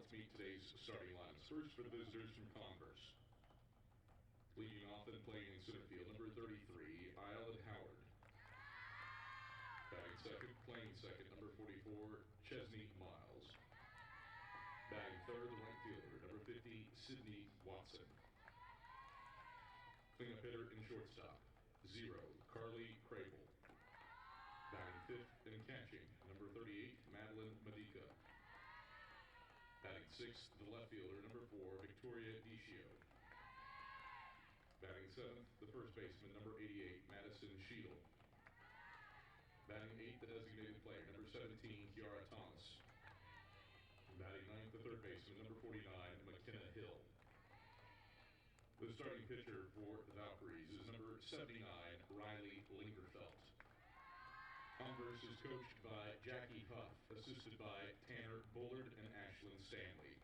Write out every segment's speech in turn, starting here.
let's meet today's starting lineups. First for the visitors from Converse. Leading off and playing in center field, number 33, Island Howard. Batting second, playing second, number 44, Chesney Miles. Batting third, the right fielder, number 50, Sidney Watson. Cleanup hitter and shortstop, 0, Carly Crable. Batting fifth and catching, number 38, Madeline Medica. Batting sixth, the left fielder, number 4, Victoria Dicio. Batting seventh, the first baseman, number 88, Madison Sheedle. Batting eighth, the designated player, number 17, Kiara Thomas. Batting ninth, the third baseman, number 49, McKenna Hill. The starting pitcher for the Valkyries is number 79, Riley Lingerfelt. Converse is coached by Jackie Huff, assisted by Tanner Bullard and Ashlyn Stanley.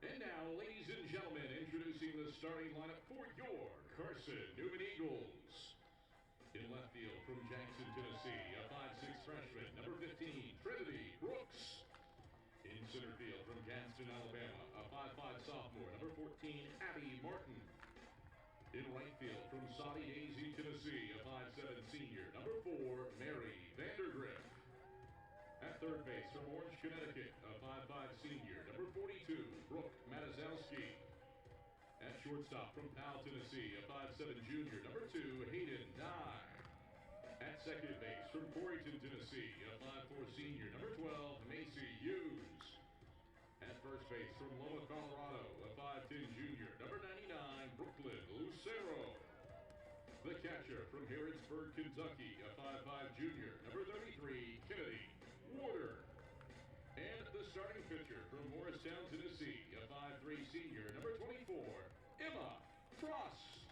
And now, ladies and gentlemen, introducing the starting lineup for your Carson-Newman Eagles. In left field from Jackson, Tennessee, a 5'6" freshman, number 15, Trinity Brooks. In center field from Gadsden, Alabama, a 5'5" sophomore, number 14, Abby Martin. In right field from Saudi Daisy, Tennessee, a 5'7" senior, number 4, Mary Vandergriff. At third base from Orange, Connecticut, a 5'5" senior, number 42, Brooke Matazowski. At shortstop from Powell, Tennessee, a 5'7" junior, number 2, Hayden Dye. At second base from Coreyton, Tennessee, a 5'4" senior, number 12, Macy Hughes. At first base from Loma, Colorado, a 5'10" junior, number 99, Brooklyn Lucero. The catcher from Harrodsburg, Kentucky, a 5'5" junior, number 33, Kennedy Warder. And the starting pitcher from Morristown, Tennessee, a 5'3" senior, number 24, Emma Frost.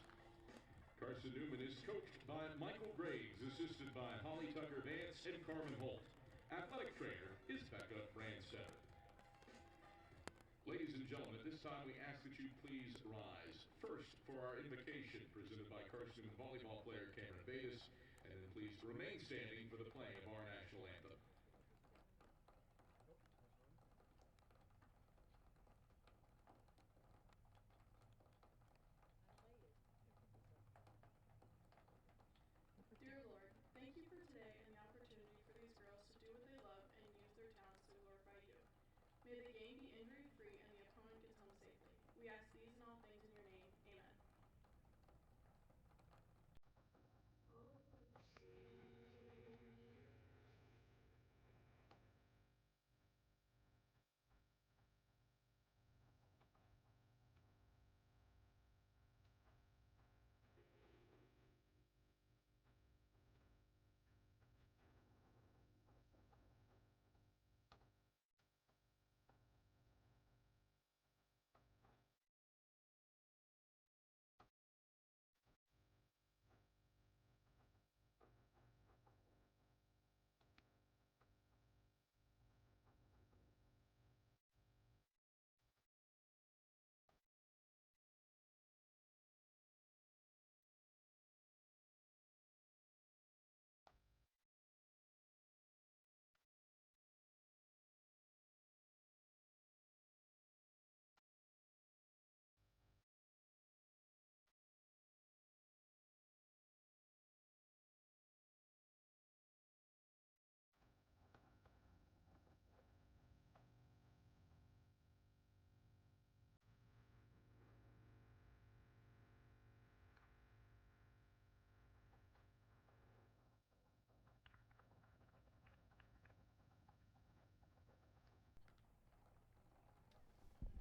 Carson-Newman is coached by Michael Graves, assisted by Holly Tucker-Vance and Carmen Holt. Athletic trainer is Becca Brandstetter. Ladies and gentlemen, at this time we ask that you please rise. First for our invocation presented by Carson volleyball player Cameron Batis, and then please remain standing for the playing of our national anthem. Dear Lord, thank you for today and the opportunity for these girls to do what they love and use their talents to glorify you. May the game be injury-free and the opponent gets home safely. We ask these and all things in your name. Amen.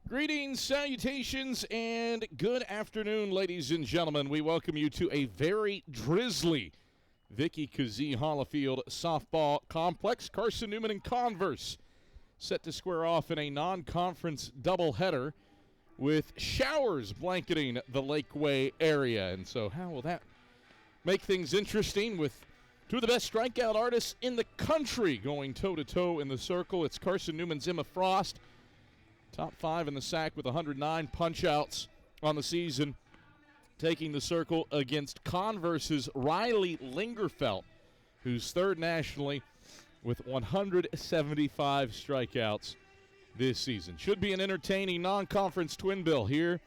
Greetings, salutations, and good afternoon, ladies and gentlemen. We welcome you to a very drizzly Vicky Kazee Hollifield softball complex. Carson-Newman and Converse set to square off in a non-conference doubleheader with showers blanketing the Lakeway area. And so how will that make things interesting with two of the best strikeout artists in the country going toe-to-toe in the circle? It's Carson-Newman's Emma Frost, top 5 in the SAC with 109 punch-outs. on the season, taking the circle against Converse's Riley Lingerfelt, who's third nationally with 175 strikeouts this season. Should be an entertaining non-conference twin bill here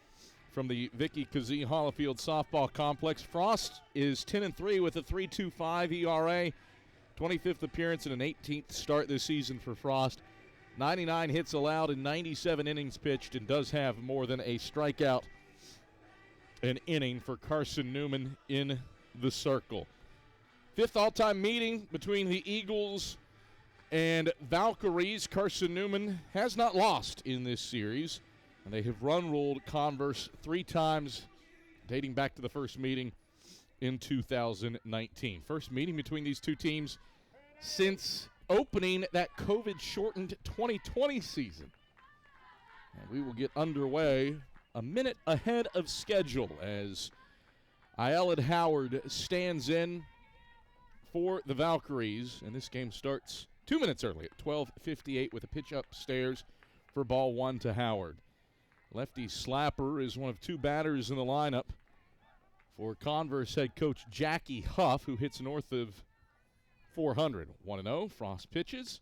from the Vicky Kazee Hollifield Softball Complex. Frost is 10-3 with a 3.25 ERA. 25th appearance and an 18th start this season for Frost. 99 hits allowed in 97 innings pitched, and does have more than a strikeout an inning for Carson-Newman in the circle. Fifth all-time meeting between the Eagles and Valkyries. Carson-Newman has not lost in this series, and they have run-ruled Converse 3 times dating back to the first meeting in 2019. First meeting between these two teams since opening that COVID-shortened 2020 season. And we will get underway a minute ahead of schedule as Ayelid Howard stands in for the Valkyries, and this game starts 2 minutes early at 12:58 with a pitch upstairs for ball 1 to Howard. Lefty slapper is one of 2 batters in the lineup for Converse head coach Jackie Huff, who hits north of 400. 1-0, Frost pitches,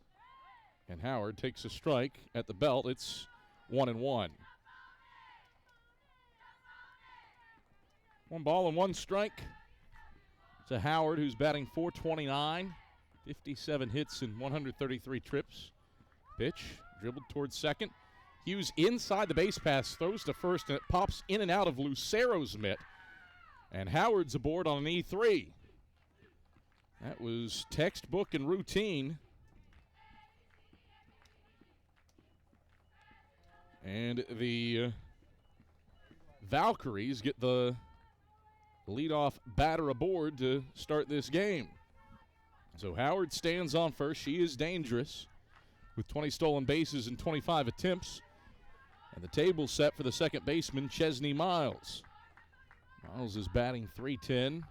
and Howard takes a strike at the belt. It's 1-1. 1 ball and 1 strike to Howard, who's batting .429, 57 hits and 133 trips. Pitch, dribbled towards second. Hughes inside the base pass, throws to first, and it pops in and out of Lucero's mitt. And Howard's aboard on an E3. That was textbook and routine. And the Valkyries get the leadoff batter aboard to start this game. So Howard stands on first. She is dangerous with 20 stolen bases and 25 attempts. And the table set for the second baseman, Chesney Miles. Miles is batting .310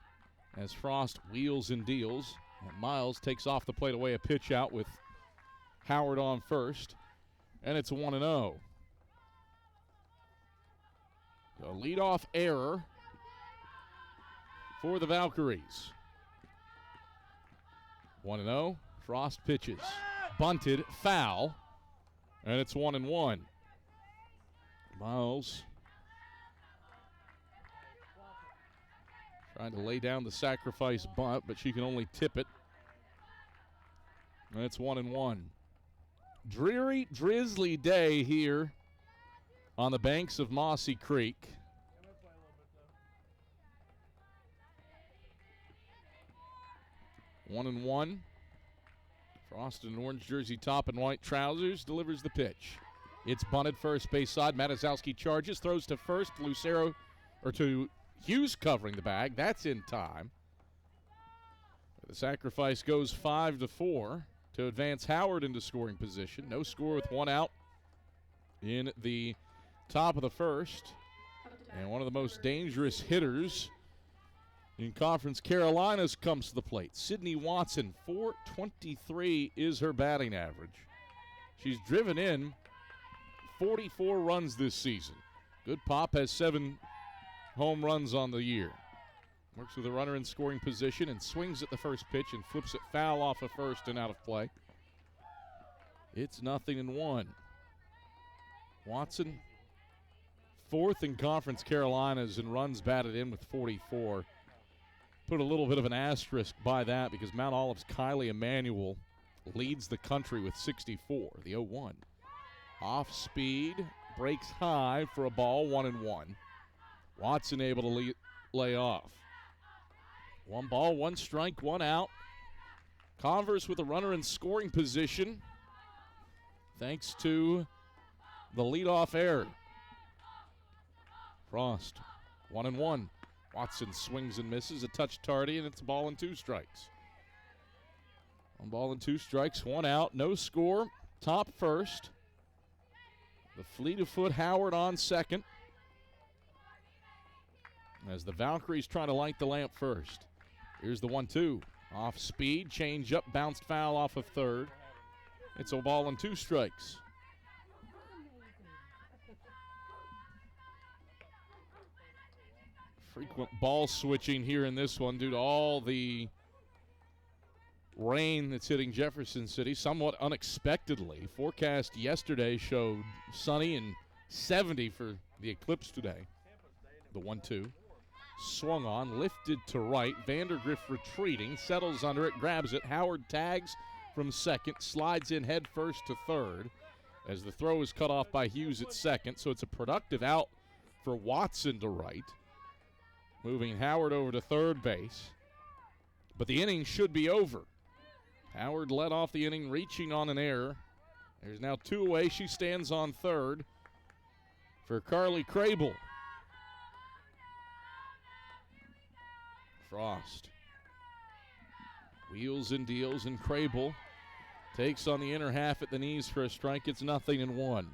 as Frost wheels and deals. And Miles takes off the plate away a pitch out with Howard on first. And it's 1-0. A leadoff error for the Valkyries. 1-0. Frost pitches. Bunted, foul. And it's 1-1. Miles trying to lay down the sacrifice bunt, but she can only tip it. And it's 1-1. Dreary, drizzly day here on the banks of Mossy Creek. 1-1. Frost in an orange jersey top and white trousers delivers the pitch. It's bunted first base side. Matazowski charges, throws to first. Lucero, or to Hughes covering the bag. That's in time. The sacrifice goes 5-4 to advance Howard into scoring position. No score with 1 out in the top of the first. And one of the most dangerous hitters in Conference Carolinas comes to the plate. Sydney Watson, .423 is her batting average. She's driven in 44 runs this season. Good pop, has 7 home runs on the year. Works with a runner in scoring position and swings at the first pitch and flips it foul off of first and out of play. It's 0-1. Watson, 4th in Conference Carolinas in runs batted in with 44. Put a little bit of an asterisk by that because Mount Olive's Kylie Emanuel leads the country with 64, the 0-1. Off speed, breaks high for a ball, 1-1. Watson able to lay off. 1 ball, 1 strike, 1 out. Converse with a runner in scoring position thanks to the leadoff error. Frost, 1-1. Watson swings and misses, a touch tardy, and it's a ball and 2 strikes. 1 ball and 2 strikes, 1 out, no score. Top first. The fleet of foot Howard on second. As the Valkyries try to light the lamp first. Here's the 1-2. Off speed, change up, bounced foul off of third. It's a ball and 2 strikes. Frequent ball switching here in this one due to all the rain that's hitting Jefferson City somewhat unexpectedly. Forecast yesterday showed sunny and 70 for the eclipse today. The 1-2. Swung on, lifted to right. Vandergriff retreating, settles under it, grabs it. Howard tags from second, slides in head first to third as the throw is cut off by Hughes at second. So it's a productive out for Watson to right. Moving Howard over to third base. But the inning should be over. Howard led off the inning, reaching on an error. There's now 2 away. She stands on third for Carly Crable. Frost wheels and deals, and Crable takes on the inner half at the knees for a strike. It's 0-1.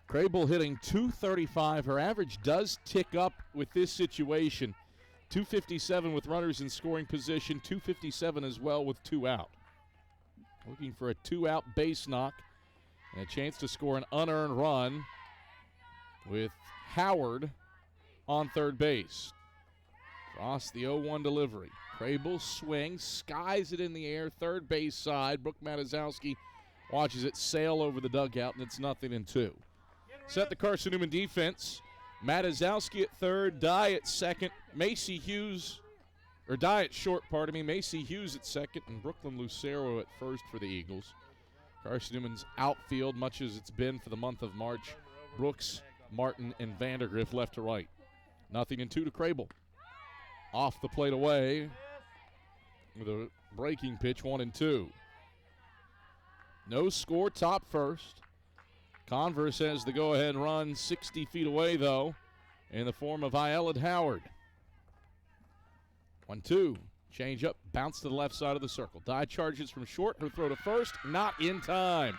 Crable hitting .235. Her average does tick up with this situation. .257 with runners in scoring position, .257 as well with 2 out. Looking for a 2-out base knock and a chance to score an unearned run with Howard on third base. Frost, the 0-1 delivery. Crable swings, skies it in the air, third base side. Brooke Matazowski watches it sail over the dugout, and it's 0-2. Set the Carson-Newman defense. Matazowski at third, Dye at second, Macy Hughes, or Dye at short, pardon me, Macy Hughes at second, and Brooklyn Lucero at first for the Eagles. Carson-Newman's outfield, much as it's been for the month of March. Brooks, Martin, and Vandergriff left to right. 0-2 to Crable. Off the plate away with a breaking pitch, 1-2. No score, top first. Converse has the go-ahead run 60 feet away, though, in the form of Ayelid Howard. 1-2. Change up, bounce to the left side of the circle. Dye charges from short. Her throw to first, not in time.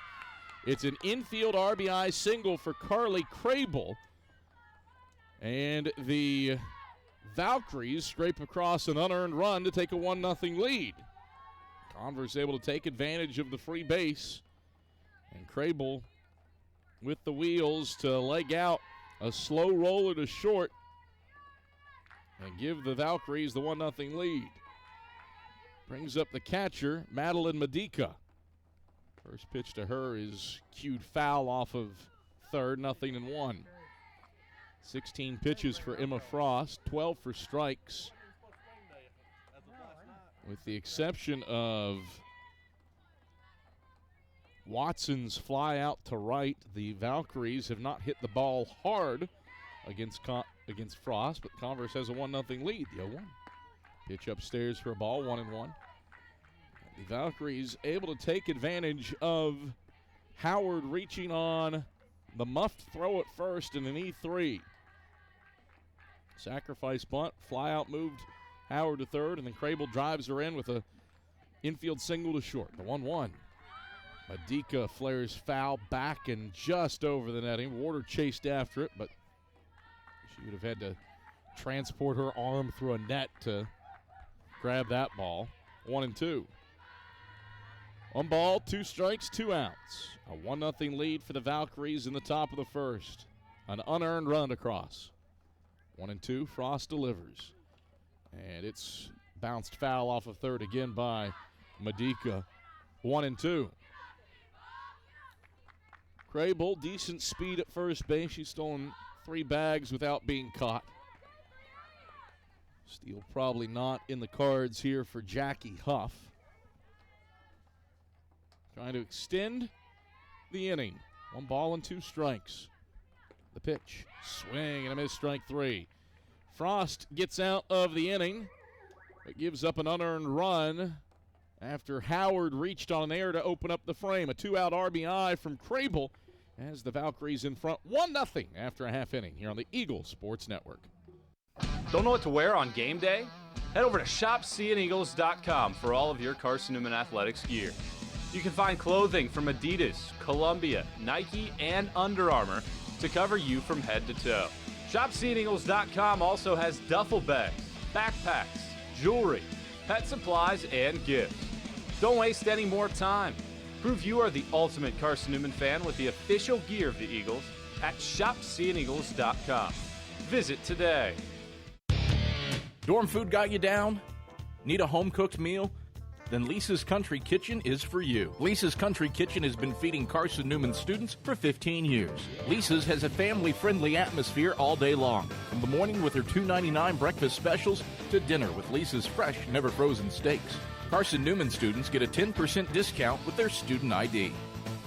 It's an infield RBI single for Carly Crable. And the Valkyries scrape across an unearned run to take a 1-0 lead. Converse able to take advantage of the free base. And Crable with the wheels to leg out a slow roller to short and give the Valkyries the 1-0 lead. Brings up the catcher, Madeline Medica. First pitch to her is cued foul off of third, 0-1. 16 pitches for Emma Frost, 12 for strikes. With the exception of Watson's fly out to right, the Valkyries have not hit the ball hard against Frost, but Converse has a 1-0 lead, the 0-1. Pitch upstairs for a ball, 1-1. The Valkyries able to take advantage of Howard reaching on the muffed throw at first in an E3. Sacrifice bunt, fly out moved Howard to third, and then Crable drives her in with a infield single to short, the 1-1. Medica flares foul back and just over the netting. Warder chased after it, but she would have had to transport her arm through a net to grab that ball. 1-2. 1 ball, 2 strikes, 2 outs. A 1-0 lead for the Valkyries in the top of the first. An unearned run across. 1-2, Frost delivers. And it's bounced foul off of third again by Medica. 1-2. Crable, decent speed at first base. She's stolen 3 bags without being caught. Steal probably not in the cards here for Jackie Huff. Trying to extend the inning. 1 ball and 2 strikes. The pitch, swing and a miss, strike 3. Frost gets out of the inning. It gives up an unearned run after Howard reached on an error to open up the frame. A 2-out RBI from Crable as the Valkyries in front 1-0 after a half inning here on the Eagle Sports Network. Don't know what to wear on game day? Head over to shopseeandeagles.com for all of your Carson-Newman athletics gear. You can find clothing from Adidas, Columbia, Nike, and Under Armour to cover you from head to toe. ShopSeeingEagles.com also has duffel bags, backpacks, jewelry, pet supplies, and gifts. Don't waste any more time. Prove you are the ultimate Carson-Newman fan with the official gear of the Eagles at ShopSeeingEagles.com. Visit today. Dorm food got you down? Need a home-cooked meal? Then Lisa's Country Kitchen is for you. Lisa's Country Kitchen has been feeding Carson-Newman students for 15 years. Lisa's has a family-friendly atmosphere all day long, from the morning with her $2.99 breakfast specials to dinner with Lisa's fresh, never-frozen steaks. Carson-Newman students get a 10% discount with their student ID.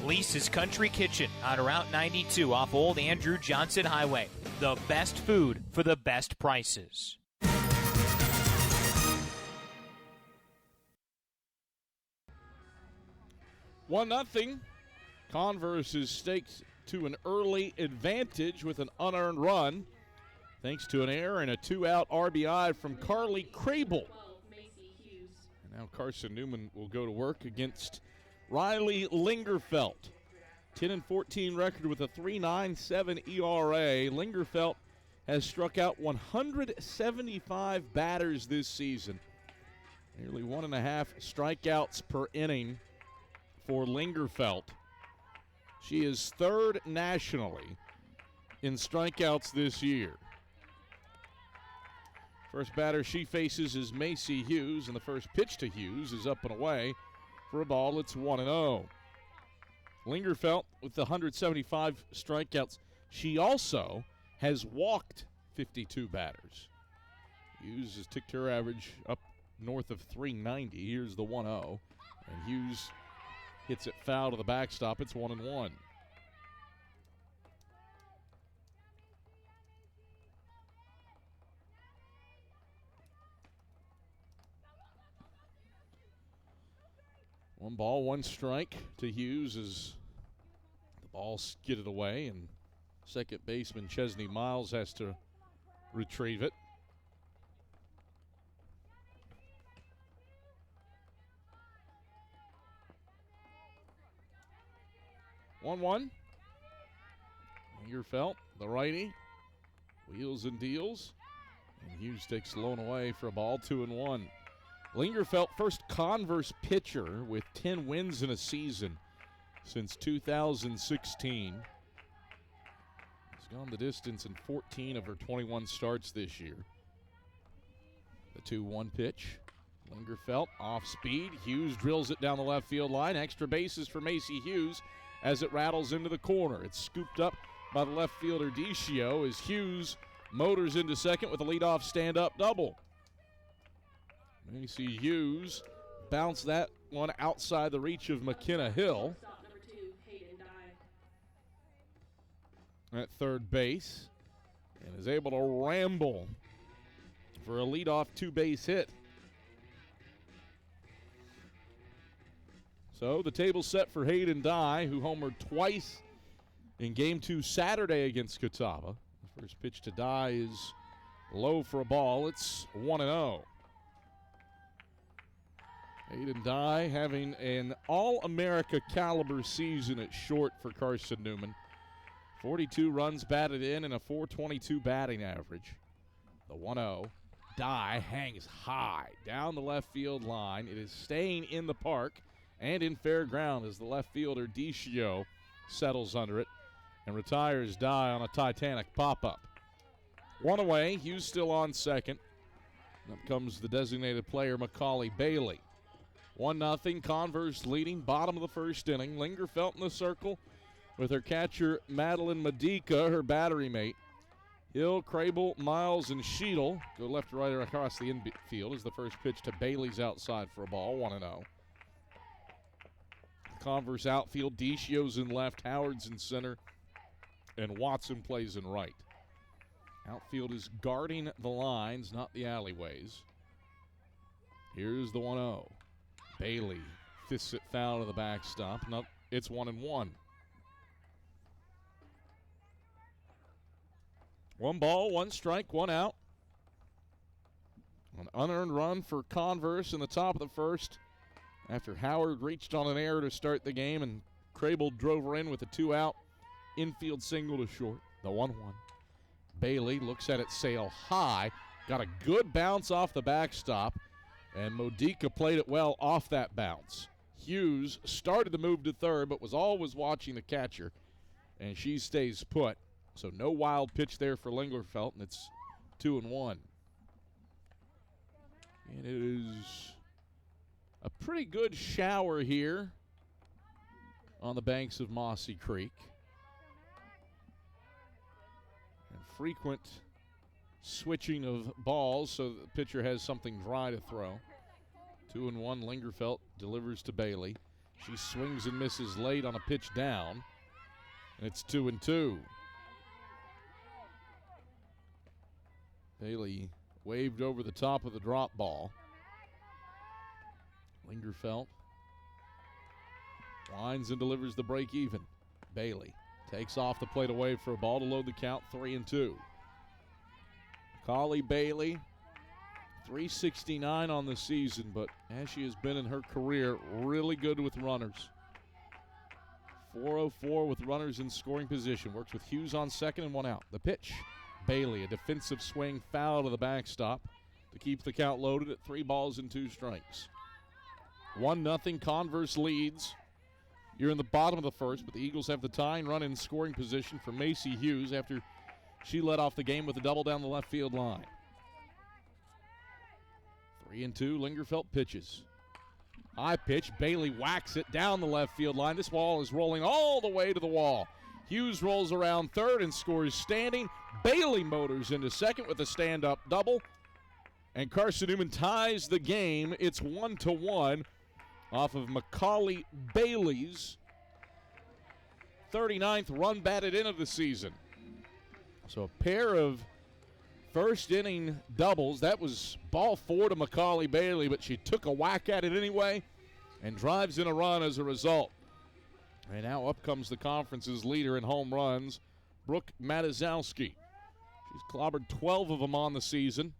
Lisa's Country Kitchen on Route 92 off Old Andrew Johnson Highway. The best food for the best prices. 1-0. Converse is staked to an early advantage with an unearned run, thanks to an error and a two-out RBI from Carly Crable. And now Carson-Newman will go to work against Riley Lingerfelt. 10-14 record with a 3.97 ERA. Lingerfelt has struck out 175 batters this season. Nearly 1.5 strikeouts per inning for Lingerfelt. She is third nationally in strikeouts this year. First batter she faces is Macy Hughes, and the first pitch to Hughes is up and away for a ball. It's 1-0. Lingerfelt with the 175 strikeouts. She also has walked 52 batters. Hughes has ticked her average up north of 390. Here's the 1-0, and Hughes hits it foul to the backstop. It's 1-1. One ball, one strike to Hughes as the ball skidded away, and second baseman Chesney Miles has to retrieve it. One. Lingerfelt, the righty, wheels and deals, and Hughes takes low and away for a ball. 2-1. Lingerfelt, first Converse pitcher with 10 wins in a season since 2016. Has gone the distance in 14 of her 21 starts this year. The 2-1 pitch. Lingerfelt off speed. Hughes drills it down the left field line. Extra bases for Macy Hughes as it rattles into the corner. It's scooped up by the left fielder Decio as Hughes motors into second with a leadoff stand-up double. Macy Hughes bounced that one outside the reach of McKenna Hill at third base, and is able to ramble for a leadoff two-base hit. So the table's set for Hayden Dye, who homered twice in Game 2 Saturday against Catawba. The first pitch to Dye is low for a ball. It's 1-0. Hayden Dye having an All-America caliber season at short for Carson-Newman. 42 runs batted in and a .422 batting average. The 1-0. Dye hangs high down the left field line. It is staying in the park and in fair ground as the left fielder Decio settles under it and retires Dye on a Titanic pop-up. One away. Hughes still on second. Up comes the designated player, Macaulay Bailey. 1-0, Converse leading, bottom of the first inning. Lingerfelt in the circle with her catcher, Madeline Medica, her battery mate. Hill, Crable, Miles, and Sheedle go left to right across the infield as the first pitch to Bailey's outside for a ball, 1-0. Converse outfield, Decio's in left, Howard's in center, and Watson plays in right. Outfield is guarding the lines, not the alleyways. Here's the 1-0. Bailey fists it foul to the backstop. No, it's 1-1. One ball, one strike, one out. An unearned run for Converse in the top of the first after Howard reached on an error to start the game, and Crable drove her in with a two-out infield single to short. The 1-1. Bailey looks at it sail high. Got a good bounce off the backstop, and Modica played it well off that bounce. Hughes started to move to third, but was always watching the catcher, and she stays put. So no wild pitch there for Lingerfelt, and it's 2-1. And it is a pretty good shower here on the banks of Mossy Creek. And frequent switching of balls so that the pitcher has something dry to throw. 2-1, Lingerfelt delivers to Bailey. She swings and misses late on a pitch down. And it's 2-2. Bailey waved over the top of the drop ball. Lingerfelt winds and delivers the break even. Bailey takes off the plate away for a ball to load the count, 3-2. Macaulay Bailey, 369 on the season, but as she has been in her career, really good with runners. 404 with runners in scoring position. Works with Hughes on second and one out. The pitch. Bailey, a defensive swing, foul to the backstop to keep the count loaded at 3-2 strikes. 1-0 Converse leads. You're in the bottom of the first, but the Eagles have the tying run in scoring position for Macy Hughes after she led off the game with a double down the left field line. 3-2, Lingerfelt pitches. High pitch, Bailey whacks it down the left field line. This ball is rolling all the way to the wall. Hughes rolls around third and scores standing. Bailey motors into second with a stand-up double. And Carson-Newman ties the game. It's 1-1 off of Macaulay Bailey's 39th run batted in of the season. So a pair of first inning doubles. That was ball 4 to Macaulay Bailey, but she took a whack at it anyway and drives in a run as a result. And now up comes the conference's leader in home runs, Brooke Matazowski. She's clobbered 12 of them on the season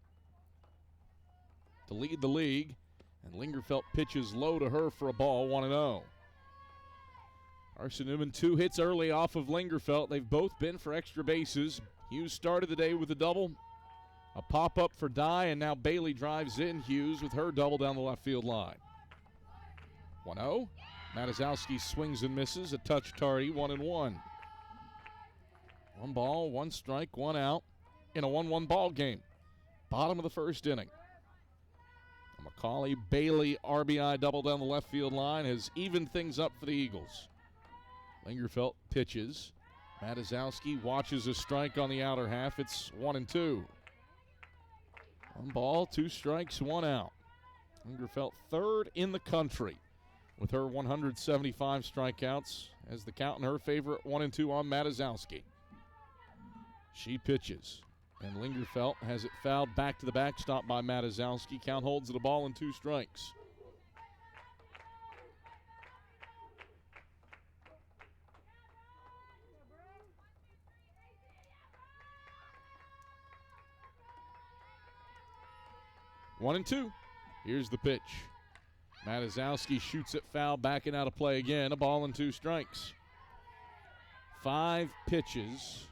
to lead the league. And Lingerfelt pitches low to her for a ball, 1-0. Carson-Newman 2 hits early off of Lingerfelt. They've both been for extra bases. Hughes started the day with a double, a pop-up for Dye, and now Bailey drives in Hughes with her double down the left field line. 1-0. Matazowski swings and misses, a touch tardy, 1-1. 1 ball, 1 strike, 1 out in a 1-1 ball game. Bottom of the first inning. A Macaulay Bailey RBI double down the left field line has evened things up for the Eagles. Lingerfelt pitches. Matazowski watches a strike on the outer half. It's 1-2. 1 ball, 2 strikes, 1 out. Lingerfelt third in the country with her 175 strikeouts as the count in her favor at 1-2 on Matazowski. She pitches, and Lingerfelt has it fouled back to the backstop by Matazowski. Count holds it a ball and 2 strikes. One and 2. Here's the pitch. Matazowski shoots it foul, backing out of play again. A ball and 2 strikes. 5 pitches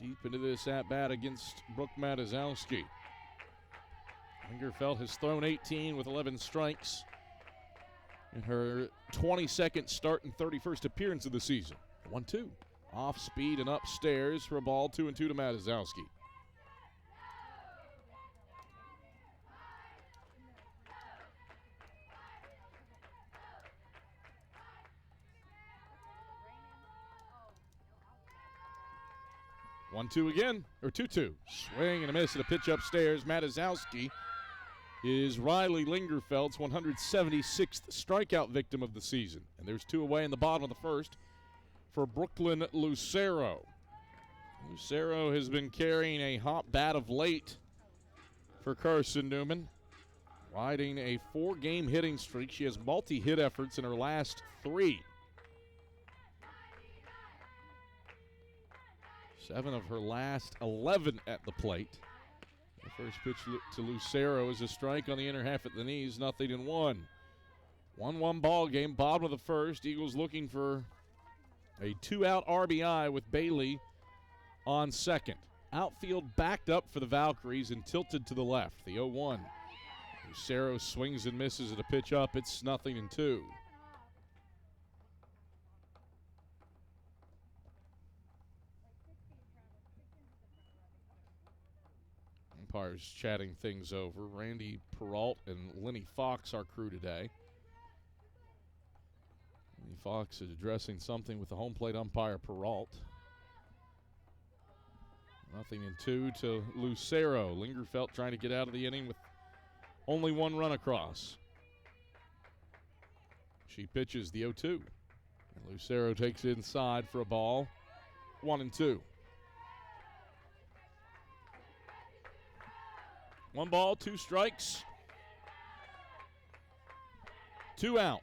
deep into this at-bat against Brooke Matazowski. Lingerfelt has thrown 18 with 11 strikes in her 22nd start and 31st appearance of the season. 1-2. Off speed and upstairs for a ball, 2-2 to Matazowski. One-two again, or 2-2. Swing and a miss at a pitch upstairs. Matazowski is Riley Lingerfelt's 176th strikeout victim of the season. And there's 2 away in the bottom of the first for Brooklyn Lucero. Lucero has been carrying a hot bat of late for Carson-Newman, riding a 4-game hitting streak. She has multi-hit efforts in her last 3. 7 of her last 11 at the plate. The first pitch to Lucero is a strike on the inner half at the knees, 0-1. 1-1 ball game, bottom of the first. Eagles looking for a 2-out RBI with Bailey on second. Outfield backed up for the Valkyries and tilted to the left, the 0-1. Lucero swings and misses at a pitch up. It's 0-2. Umpires chatting things over. Randy Peralt and Lenny Fox, our crew today. Lenny Fox is addressing something with the home plate umpire Peralt. 0-2 to Lucero. Lingerfelt trying to get out of the inning with only one run across. She pitches the 0-2. And Lucero takes it inside for a ball. 1-2. 1 ball, 2 strikes. 2 out.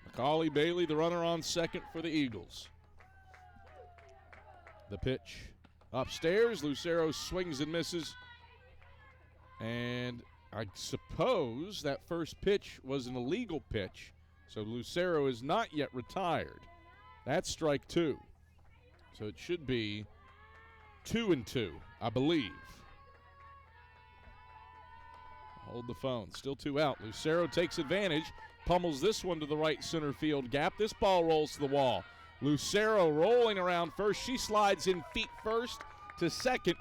Macaulay Bailey, the runner on second for the Eagles. The pitch upstairs. Lucero swings and misses. And I suppose that first pitch was an illegal pitch, so Lucero is not yet retired. That's strike 2. So it should be 2-2, I believe. Hold the phone. Still 2 out. Lucero takes advantage. Pummels this one to the right center field gap. This ball rolls to the wall. Lucero rolling around first. She slides in feet first to second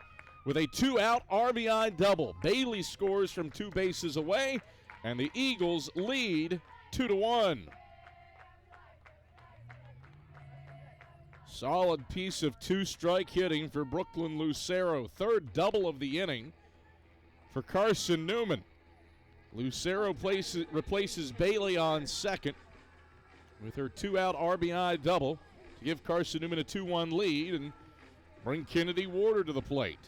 with a 2-out RBI double. Bailey scores from 2 bases away, and the Eagles lead 2-1. Solid piece of 2-strike hitting for Brooklyn Lucero. 3rd double of the inning for Carson-Newman. Lucero replaces Bailey on second with her 2-out RBI double to give Carson-Newman a 2-1 lead and bring Kennedy Warder to the plate.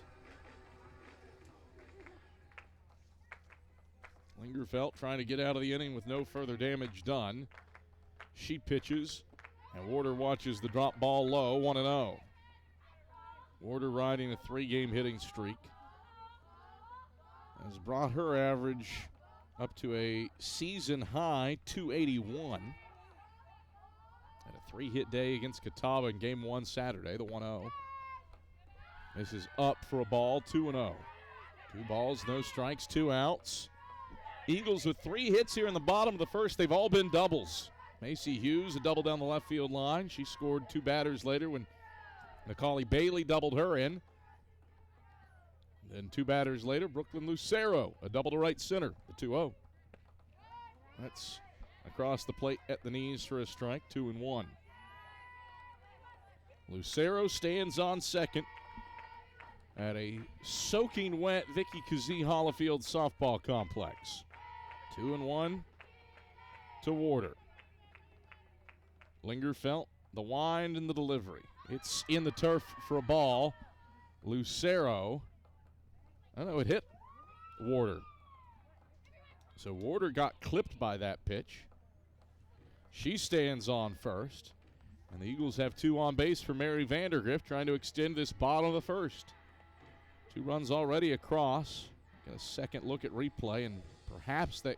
Lingerfelt trying to get out of the inning with no further damage done. She pitches, and Warder watches the drop ball low, 1-0. Warder riding a 3-game hitting streak has brought her average up to a season-high 281. Had a 3-hit day against Catawba in Game 1 Saturday, the 1-0. This is up for a ball, 2-0. 2 balls, no strikes, 2 outs. Eagles with 3 hits here in the bottom of the first. They've all been doubles. Macy Hughes, a double down the left field line. She scored 2 batters later when Macaulay Bailey doubled her in. Then 2 batters later, Brooklyn Lucero, a double to right center, the 2-0. That's across the plate at the knees for a strike, 2-1. Lucero stands on second at a soaking wet Vicky Kazee Hollifield softball complex. 2-1 to Warder. Lingerfelt, the wind and the delivery. It's in the turf for a ball. Lucero, I don't know, it hit Warder. So Warder got clipped by that pitch. She stands on first. And the Eagles have 2 on base for Mary Vandergrift, trying to extend this bottom of the first. 2 runs already across. Got a second look at replay, and perhaps that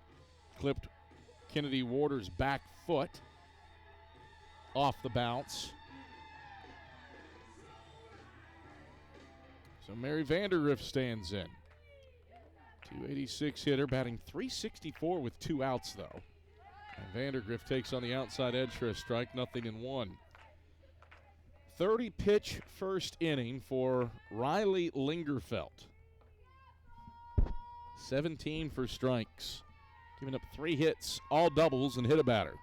clipped Kennedy Warder's back foot off the bounce. So Mary Vandergrift stands in. 286 hitter, batting .364 with 2 outs, though. And Vandergrift takes on the outside edge for a strike, 0-1. 30-pitch first inning for Riley Lingerfelt. 17 for strikes. Giving up 3 hits, all doubles, and hit a batter.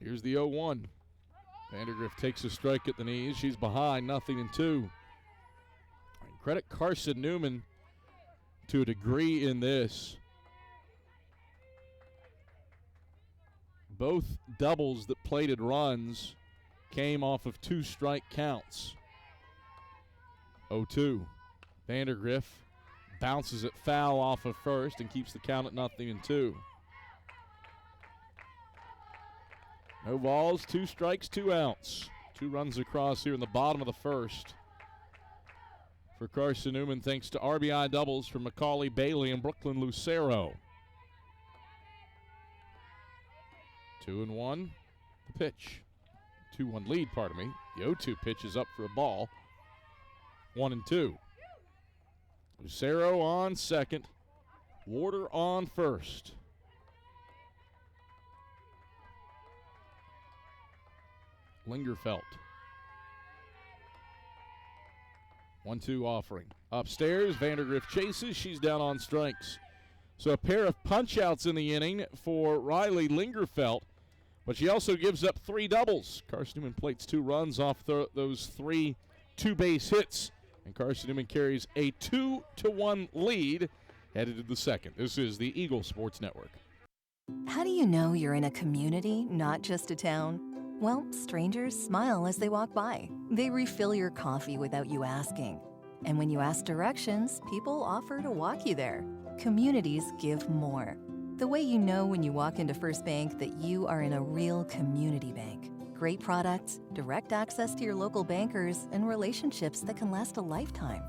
Here's the 0-1. Vandergrift takes a strike at the knees. She's behind, 0-2. Credit Carson-Newman to a degree in this. Both doubles that plated runs came off of 2 strike counts. 0-2. Vandergrift bounces it foul off of first and keeps the count at 0-2. No balls, 2 strikes, 2 outs. 2 runs across here in the bottom of the first for Carson-Newman, thanks to RBI doubles from Macaulay Bailey and Brooklyn Lucero. 2-1, the pitch. 2-1 lead, pardon me. The 0-2 pitch is up for a ball. 1-2. Lucero on second. Warder on first. Lingerfelt. 1-2 offering. Upstairs, Vandergrift chases. She's down on strikes. So a pair of punch-outs in the inning for Riley Lingerfelt, but she also gives up 3 doubles. Carson-Newman plates 2 runs off those 3 two-base hits, and Carson-Newman carries a 2-1 lead headed to the second. This is the Eagle Sports Network. How do you know you're in a community, not just a town? Well, strangers smile as they walk by. They refill your coffee without you asking. And when you ask directions, people offer to walk you there. Communities give more. The way you know when you walk into First Bank that you are in a real community bank. Great products, direct access to your local bankers, and relationships that can last a lifetime.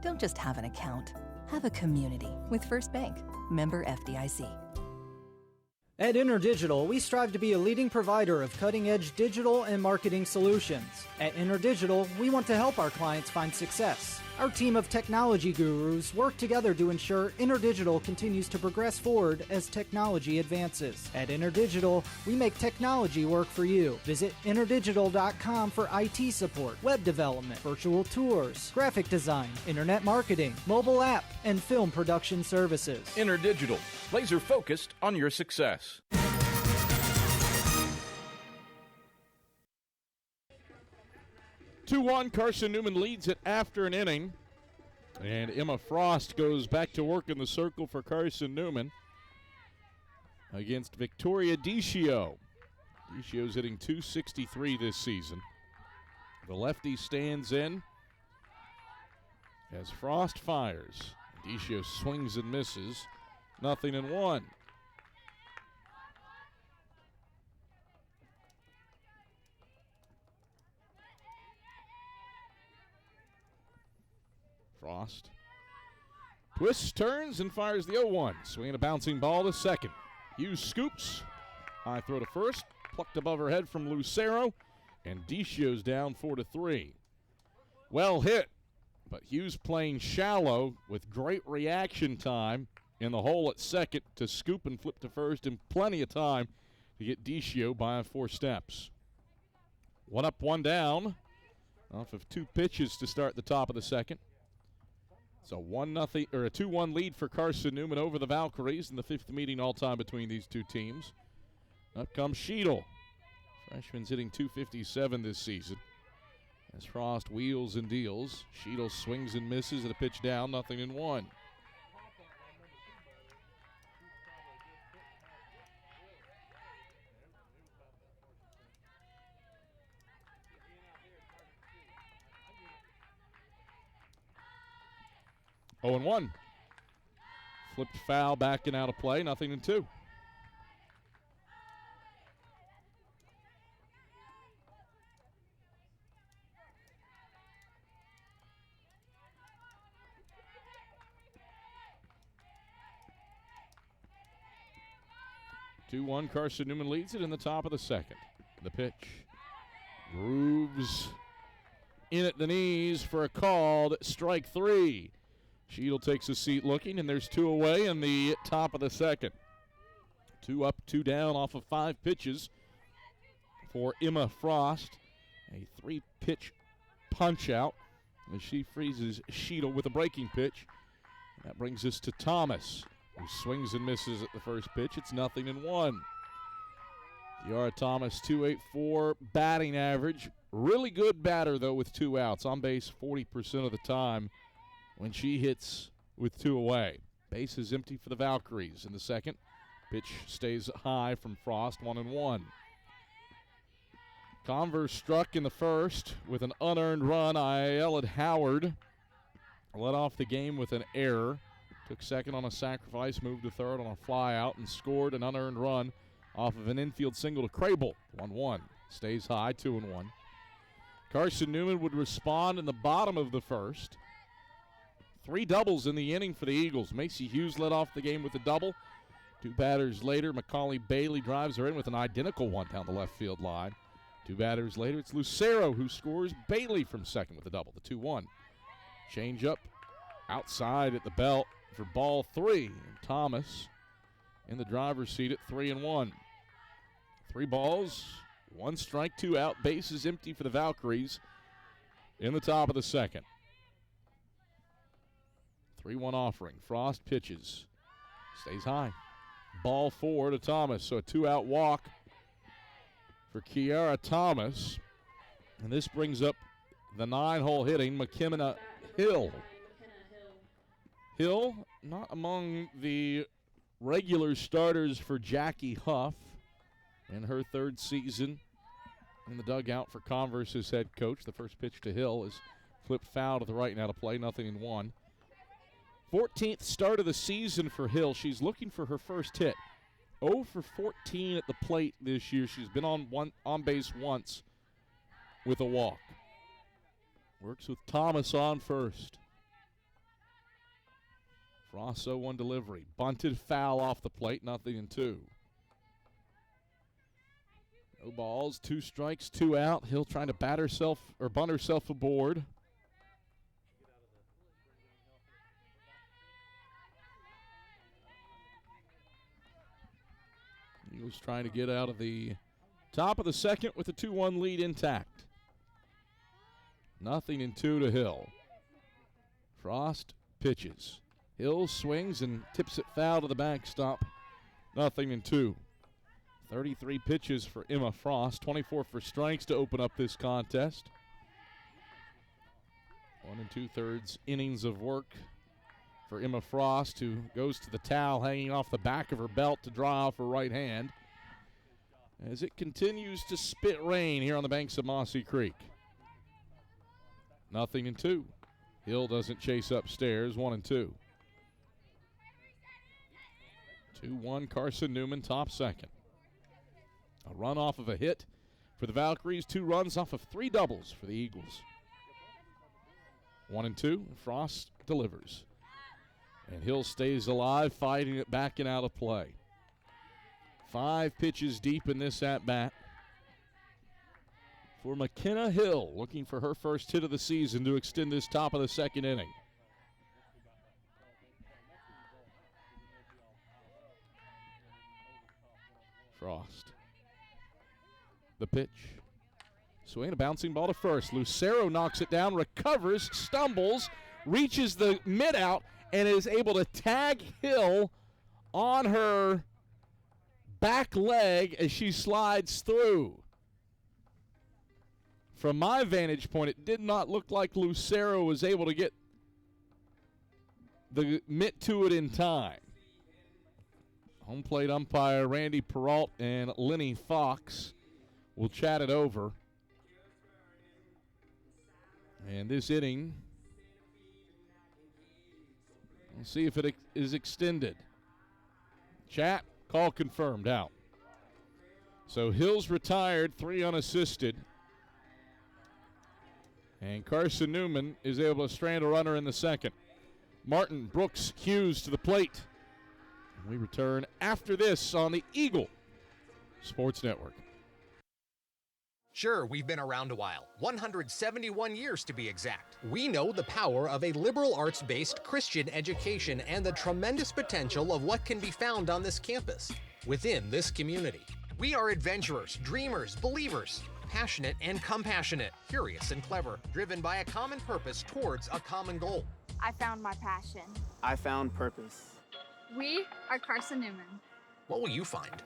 Don't just have an account. Have a community with First Bank. Member FDIC. At InterDigital, we strive to be a leading provider of cutting-edge digital and marketing solutions. At InterDigital, we want to help our clients find success. Our team of technology gurus work together to ensure InterDigital continues to progress forward as technology advances. At InterDigital, we make technology work for you. Visit interdigital.com for IT support, web development, virtual tours, graphic design, internet marketing, mobile app, and film production services. InterDigital, laser focused on your success. 2-1, Carson-Newman leads it after an inning. And Emma Frost goes back to work in the circle for Carson-Newman against Victoria Decio. Decio's hitting .263 this season. The lefty stands in as Frost fires. Decio swings and misses. 0-1. Frost twists, turns, and fires the 0-1. Swinging a bouncing ball to second. Hughes scoops. High throw to first. Plucked above her head from Lucero. And Decio's down 4-3. Well hit, but Hughes playing shallow with great reaction time in the hole at second to scoop and flip to first, and plenty of time to get Decio by 4 steps. 1 up, 1 down off of 2 pitches to start the top of the second. It's a 2-1 lead for Carson-Newman over the Valkyries in the 5th meeting all time between these two teams. Up comes Sheedle. Freshman's hitting .257 this season. As Frost wheels and deals, Sheedle swings and misses at a pitch down, 0-1. Oh, 1. Flipped foul, back and out of play, 0-2. Carson-Newman leads it in the top of the second. The pitch grooves in at the knees for a called strike 3. Sheedle takes a seat looking, and there's 2 away in the top of the second. 2 up, 2 down off of 5 pitches for Emma Frost. A 3-pitch punch out as she freezes Sheedle with a breaking pitch. That brings us to Thomas, who swings and misses at the first pitch. It's 0-1. Tiara Thomas, .284 batting average. Really good batter, though, with 2 outs. On base 40% of the time when she hits with 2 away. Base is empty for the Valkyries in the second. Pitch stays high from Frost, 1-1. Converse struck in the first with an unearned run. Ayala Howard led off the game with an error. Took second on a sacrifice, moved to third on a fly out, and scored an unearned run off of an infield single to Crable, 1-1. Stays high, 2-1. Carson-Newman would respond in the bottom of the first. 3 doubles in the inning for the Eagles. Macy Hughes led off the game with a double. 2 batters later, Macaulay Bailey drives her in with an identical one down the left field line. 2 batters later, it's Lucero who scores. Bailey from second with a double, the 2-1. Change up outside at the belt for ball 3. And Thomas in the driver's seat at 3-1. 3 balls, 1 strike, 2 out. Bases empty for the Valkyries in the top of the second. 3-1 offering. Frost pitches. Stays high. Ball 4 to Thomas. So a 2-out walk for Kiara Thomas. And this brings up the 9-hole hitting McKenna Hill. Hill, not among the regular starters for Jackie Huff in her 3rd season in the dugout for Converse as head coach. The first pitch to Hill is flipped foul to the right and out of play, 0-1. 14th start of the season for Hill. She's looking for her first hit. 0 for 14 at the plate this year. She's been on base once with a walk. Works with Thomas on first. Frost 0-1 delivery. Bunted foul off the plate, 0-2. No balls, 2 strikes, 2 out. Hill trying to bunt herself aboard. Eagles trying to get out of the top of the second with a 2-1 lead intact. 0-2 to Hill. Frost pitches. Hill swings and tips it foul to the backstop. 0-2. 33 pitches for Emma Frost. 24 for strikes to open up this contest. 1 2/3 innings of work for Emma Frost, who goes to the towel hanging off the back of her belt to dry off her right hand as it continues to spit rain here on the banks of Mossy Creek. 0-2. Hill doesn't chase upstairs. 1-2. 2-1 Carson-Newman, top second. A run off of a hit for the Valkyries. 2 runs off of 3 doubles for the Eagles. 1-2. Frost delivers. And Hill stays alive, fighting it back and out of play. 5 pitches deep in this at-bat for McKenna Hill, looking for her first hit of the season to extend this top of the second inning. Frost. The pitch. Swing, a bouncing ball to first. Lucero knocks it down, recovers, stumbles, reaches the mid-out, and is able to tag Hill on her back leg as she slides through. From my vantage point, it did not look like Lucero was able to get the mitt to it in time. Home plate umpire Randy Peralt and Lenny Fox will chat it over. And this inning, we'll see if it is extended. Chat, call confirmed, out. So Hill's retired, 3 unassisted. And Carson-Newman is able to strand a runner in the second. Martin Brooks Hughes to the plate. And we return after this on the Eagle Sports Network. Sure, we've been around a while, 171 years to be exact. We know the power of a liberal arts-based Christian education and the tremendous potential of what can be found on this campus, within this community. We are adventurers, dreamers, believers, passionate and compassionate, curious and clever, driven by a common purpose towards a common goal. I found my passion. I found purpose. We are Carson-Newman. What will you find?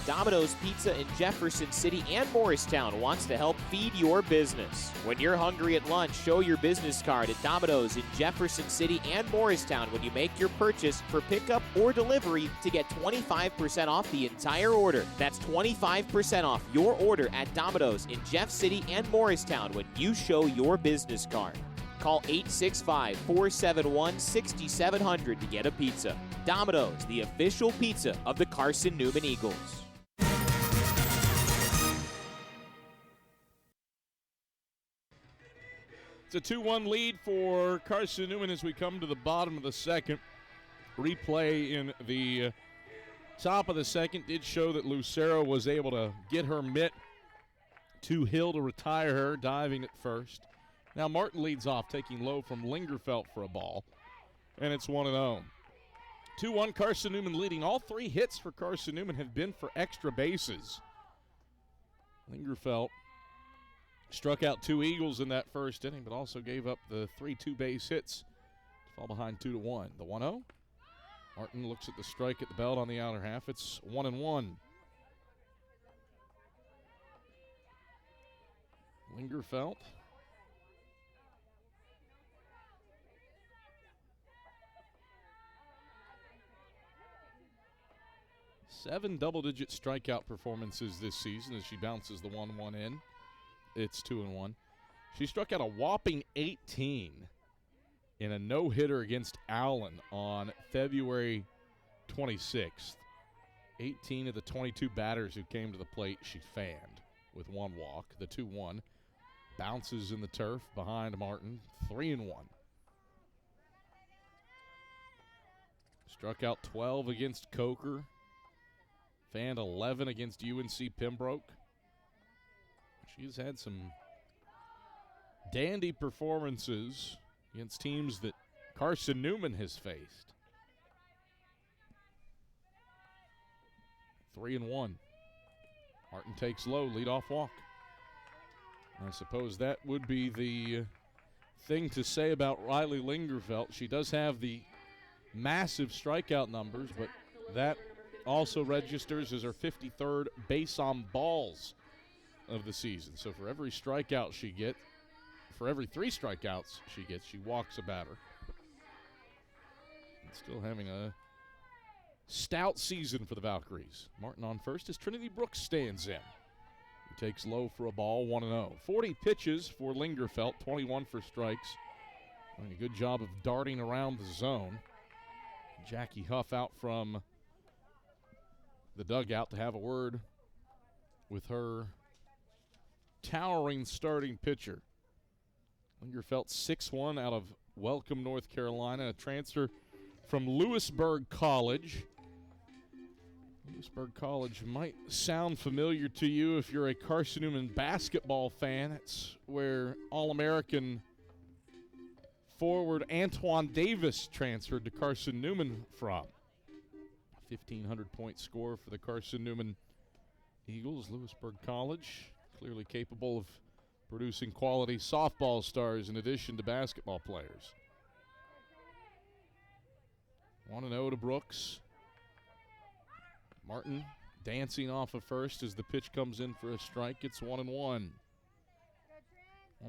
Domino's Pizza in Jefferson City and Morristown wants to help feed your business. When you're hungry at lunch, show your business card at Domino's in Jefferson City and Morristown when you make your purchase for pickup or delivery to get 25% off the entire order. That's 25% off your order at Domino's in Jeff City and Morristown when you show your business card. Call 865-471-6700 to get a pizza. Domino's, the official pizza of the Carson-Newman Eagles. It's a 2-1 lead for Carson-Newman as we come to the bottom of the second. Replay in the top of the second did show that Lucero was able to get her mitt to Hill to retire her, diving at first. Now Martin leads off, taking low from Lingerfelt for a ball, and it's 1-0. 2-1 Carson-Newman leading. All 3 hits for Carson-Newman have been for extra bases. Lingerfelt Struck out 2 Eagles in that first inning, but also gave up the 3 two-base hits to fall behind 2-1. The 1-0. Martin looks at the strike at the belt on the outer half. It's 1-1. Lingerfelt. Seven double-digit strikeout performances this season as she bounces the 1-1 in. It's 2-1. She struck out a whopping 18 in a no-hitter against Allen on February 26th. 18 of the 22 batters who came to the plate she fanned with 1 walk. The 2-1 bounces in the turf behind Martin. 3-1. Struck out 12 against Coker. Fanned 11 against UNC Pembroke. She's had some dandy performances against teams that Carson-Newman has faced. 3-1. Martin takes low, leadoff walk. I suppose that would be the thing to say about Riley Lingerfelt. She does have the massive strikeout numbers, but that also registers as her 53rd base on balls of the season. So for every strikeout she gets, for every 3 strikeouts she gets, she walks a batter. And still having a stout season for the Valkyries. Martin on first as Trinity Brooks stands in. He takes low for a ball, 1-0. 40 pitches for Lingerfelt, 21 for strikes. Doing a good job of darting around the zone. Jackie Huff out from the dugout to have a word with her towering starting pitcher. Lingerfelt 6'1" out of Welcome, North Carolina, a transfer from Lewisburg College. Lewisburg College might sound familiar to you if you're a Carson-Newman basketball fan. It's where All-American forward Antoine Davis transferred to Carson-Newman from. 1,500-point score for the Carson-Newman Eagles. Lewisburg College, clearly capable of producing quality softball stars in addition to basketball players. 1-0 to Brooks. Martin dancing off of first as the pitch comes in for a strike. It's 1-1. 1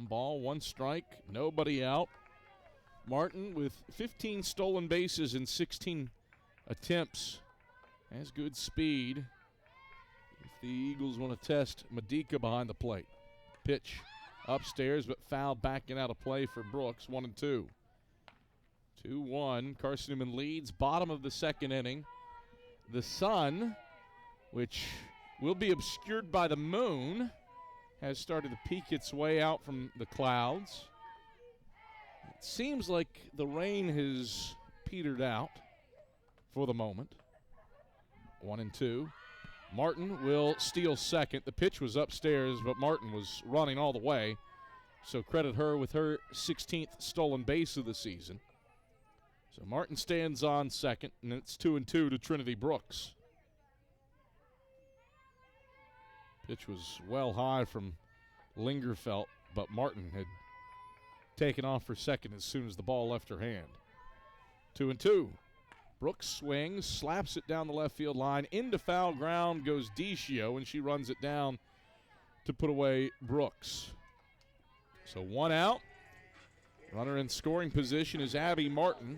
ball, 1 strike, nobody out. Martin with 15 stolen bases in 16 attempts has good speed. If the Eagles want to test Medica behind the plate. Pitch upstairs, but foul backing out of play for Brooks. 1-2. 2-1. Carson-Newman leads. Bottom of the second inning. The sun, which will be obscured by the moon, has started to peek its way out from the clouds. It seems like the rain has petered out for the moment. 1-2. Martin will steal second. The pitch was upstairs, but Martin was running all the way. So credit her with her 16th stolen base of the season. So Martin stands on second, and it's 2-2 to Trinity Brooks. Pitch was well high from Lingerfelt, but Martin had taken off for second as soon as the ball left her hand. 2-2. Brooks swings, slaps it down the left field line. Into foul ground goes Decio, and she runs it down to put away Brooks. So 1 out. Runner in scoring position is Abby Martin.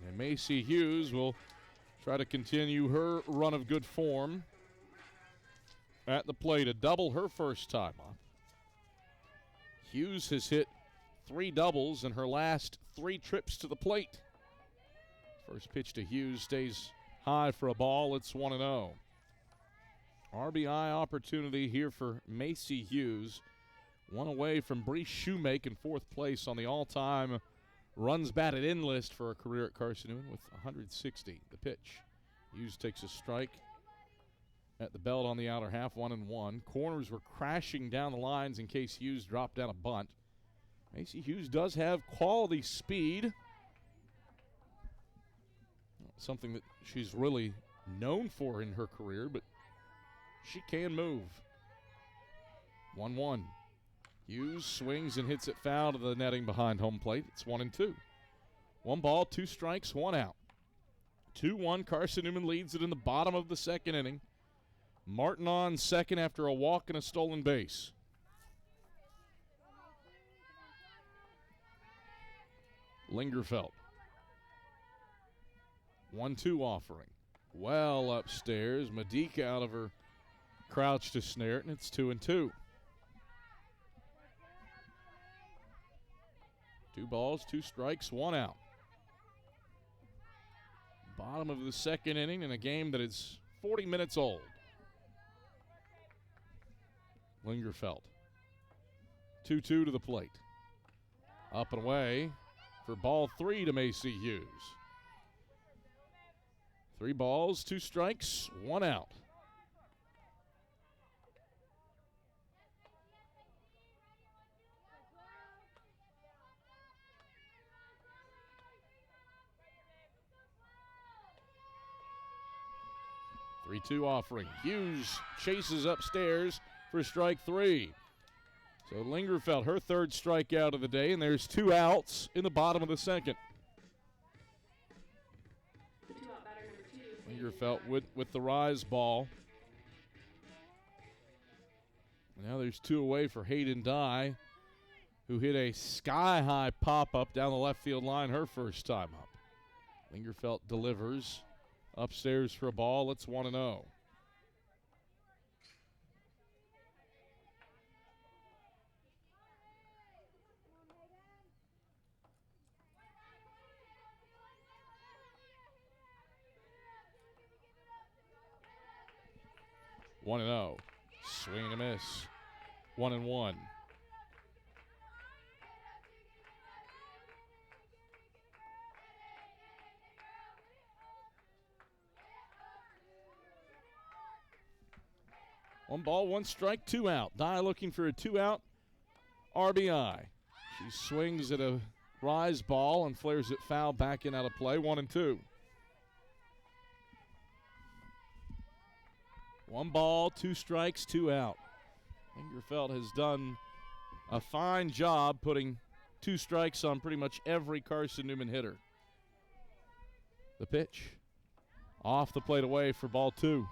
And Macy Hughes will try to continue her run of good form at the plate. A double her first time up. Hughes has hit 3 doubles in her last 3 trips to the plate. First pitch to Hughes stays high for a ball. It's 1-0. RBI opportunity here for Macy Hughes. 1 away from Bree Shoemake in 4th place on the all-time runs batted in list for a career at Carson-Newman with 160. The pitch. Hughes takes a strike at the belt on the outer half, 1-1. Corners were crashing down the lines in case Hughes dropped down a bunt. Macy Hughes does have quality speed. Something that she's really known for in her career, but she can move. 1-1. Hughes swings and hits it foul to the netting behind home plate. It's 1-2. 1 ball, 2 strikes, 1 out. 2-1, Carson-Newman leads it in the bottom of the second inning. Martin on second after a walk and a stolen base. Lingerfeld. 1-2 offering. Well upstairs. Medica out of her crouch to snare it, and it's 2-2. 2 balls, 2 strikes, 1 out. Bottom of the second inning in a game that is 40 minutes old. Lingerfeld. 2-2 to the plate. Up and away for ball 3 to Macy Hughes. 3 balls, 2 strikes, 1 out. Three-two offering. Hughes chases upstairs for strike 3. So Lingerfeld, her third strikeout of the day, and there's 2 outs in the bottom of the second. Lingerfeld with the rise ball. Now there's 2 away for Hayden Dye, who hit a sky-high pop-up down the left field line her first time up. Lingerfeld delivers upstairs for a ball. It's 1-0. One and 0. Swing and a miss. 1-1. One ball, 1 strike, 2 out. Dye looking for a 2-out RBI. She swings at a rise ball and flares it foul back in out of play. 1-2. 1 ball, 2 strikes, 2 out. Lingerfeld has done a fine job putting 2 strikes on pretty much every Carson-Newman hitter. The pitch. Off the plate away for ball 2.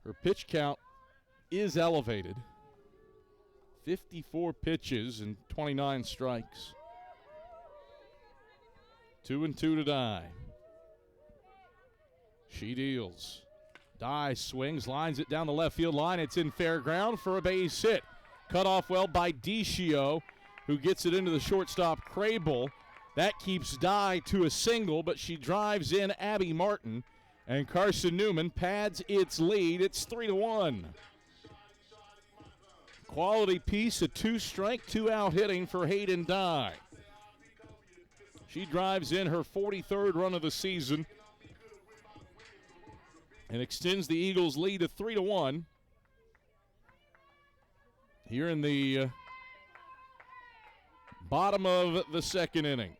Her pitch count is elevated. 54 pitches and 29 strikes. 2-2 to Dye. She deals. Dye swings, lines it down the left field line. It's in fair ground for a base hit. Cut off well by Deschio, who gets it into the shortstop Crable. That keeps Dye to a single, but she drives in Abby Martin, and Carson-Newman pads its lead. It's 3-1. Quality piece of 2-strike, 2-out hitting for Hayden Dye. She drives in her 43rd run of the season and extends the Eagles' lead to 3-1 here in the bottom of the second inning.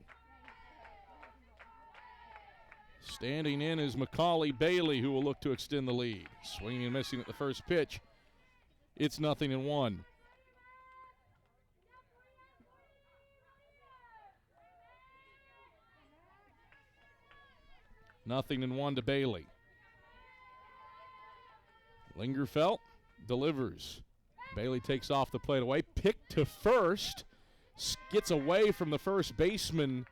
Standing in is Macaulay Bailey, who will look to extend the lead. Swinging and missing at the first pitch. It's 0-1. Nothing in 1 to Bailey. Lingerfeld delivers. Bailey takes off the plate away. Picked to first. Gets away from the first baseman,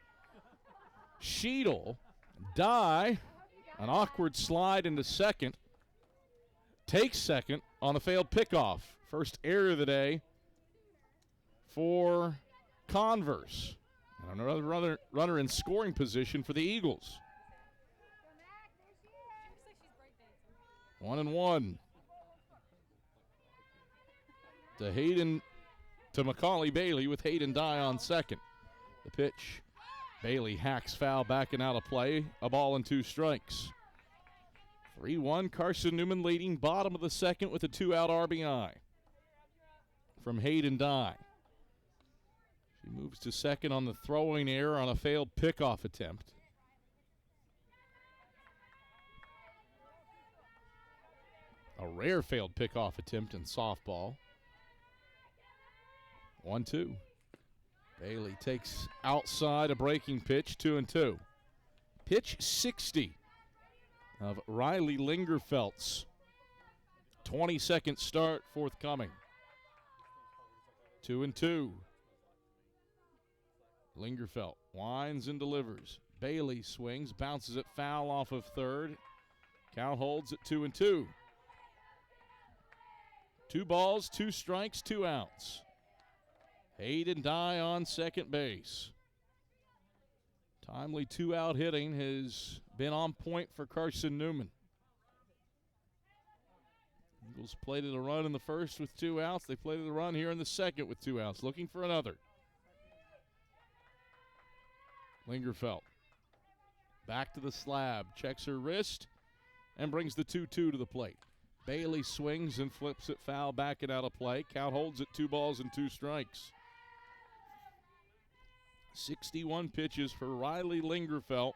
Sheedle. Dye, an awkward slide into second. Takes second on a failed pickoff. First error of the day for Converse. And another runner in scoring position for the Eagles. 1-1. To Macaulay Bailey with Hayden Dye on second. The pitch. Bailey hacks foul back and out of play. A ball and 2 strikes. 3-1, Carson-Newman leading bottom of the second with a 2-out RBI from Hayden Dye. She moves to second on the throwing error on a failed pickoff attempt. A rare failed pickoff attempt in softball. 1-2. Bailey takes outside a breaking pitch, 2-2. Pitch 60 of Riley Lingerfelt's 22nd start forthcoming. 2-2. Lingerfelt winds and delivers. Bailey swings, bounces it foul off of third. Count holds at 2-2. 2 balls, 2 strikes, 2 outs. Hayden Dye on second base. Timely 2-out hitting has been on point for Carson-Newman. Eagles plated a run in the first with 2 outs. They plated a run here in the second with 2 outs, looking for another. Lingerfelt back to the slab, checks her wrist, and brings the 2-2 to the plate. Bailey swings and flips it foul, back it out of play. Count holds at 2 balls and 2 strikes. 61 pitches for Riley Lingerfelt.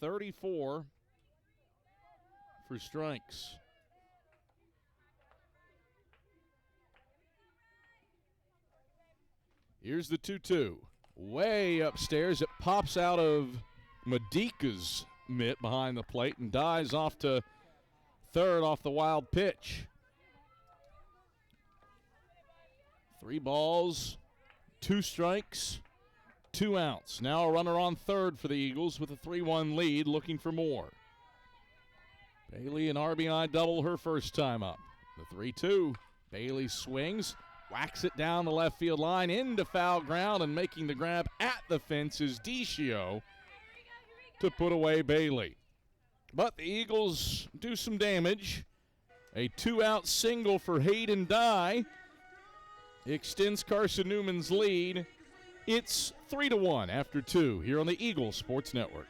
34 for strikes. Here's the 2-2. Way upstairs. It pops out of Medica's mitt behind the plate and dies off to third off the wild pitch. 3 balls, 2 strikes, 2 outs. Now a runner on third for the Eagles with a 3-1 lead, looking for more. Bailey an RBI double her first time up. The 3-2. Bailey swings, whacks it down the left field line into foul ground, and making the grab at the fence is Decio to put away Bailey. But the Eagles do some damage. A 2-out single for Hayden Dye extends Carson-Newman's lead. It's 3-1 after 2 here on the Eagles Sports Network.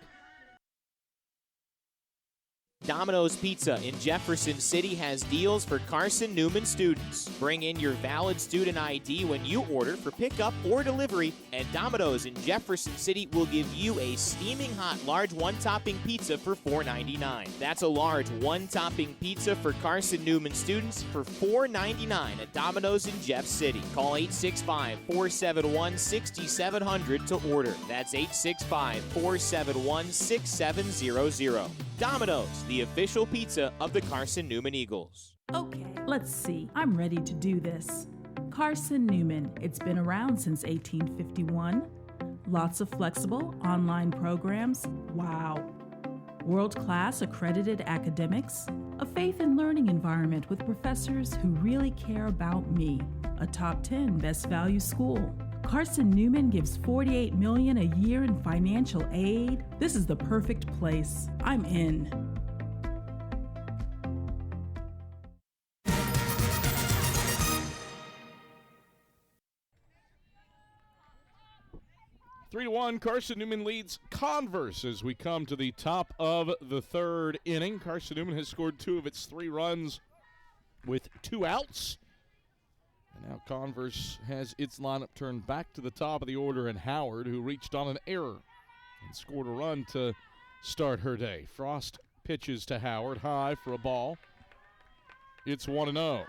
Domino's Pizza in Jefferson City has deals for Carson-Newman students. Bring in your valid student ID when you order for pickup or delivery, and Domino's in Jefferson City will give you a steaming hot large one-topping pizza for $4.99. That's a large one-topping pizza for Carson-Newman students for $4.99 at Domino's in Jeff City. Call 865-471-6700 to order. That's 865-471-6700. Domino's, the official pizza of the Carson-Newman Eagles. Okay, let's see. I'm ready to do this. Carson-Newman. It's been around since 1851. Lots of flexible online programs. Wow. World-class accredited academics. A faith and learning environment with professors who really care about me. A top 10 best value school. Carson-Newman gives $48 million a year in financial aid. This is the perfect place. I'm in. Three to 1, Carson-Newman leads Converse as we come to the top of the third inning. Carson-Newman has scored 2 of its 3 runs with 2 outs. And now Converse has its lineup turned back to the top of the order, and Howard, who reached on an error and scored a run to start her day. Frost pitches to Howard, high for a ball. It's 1-0.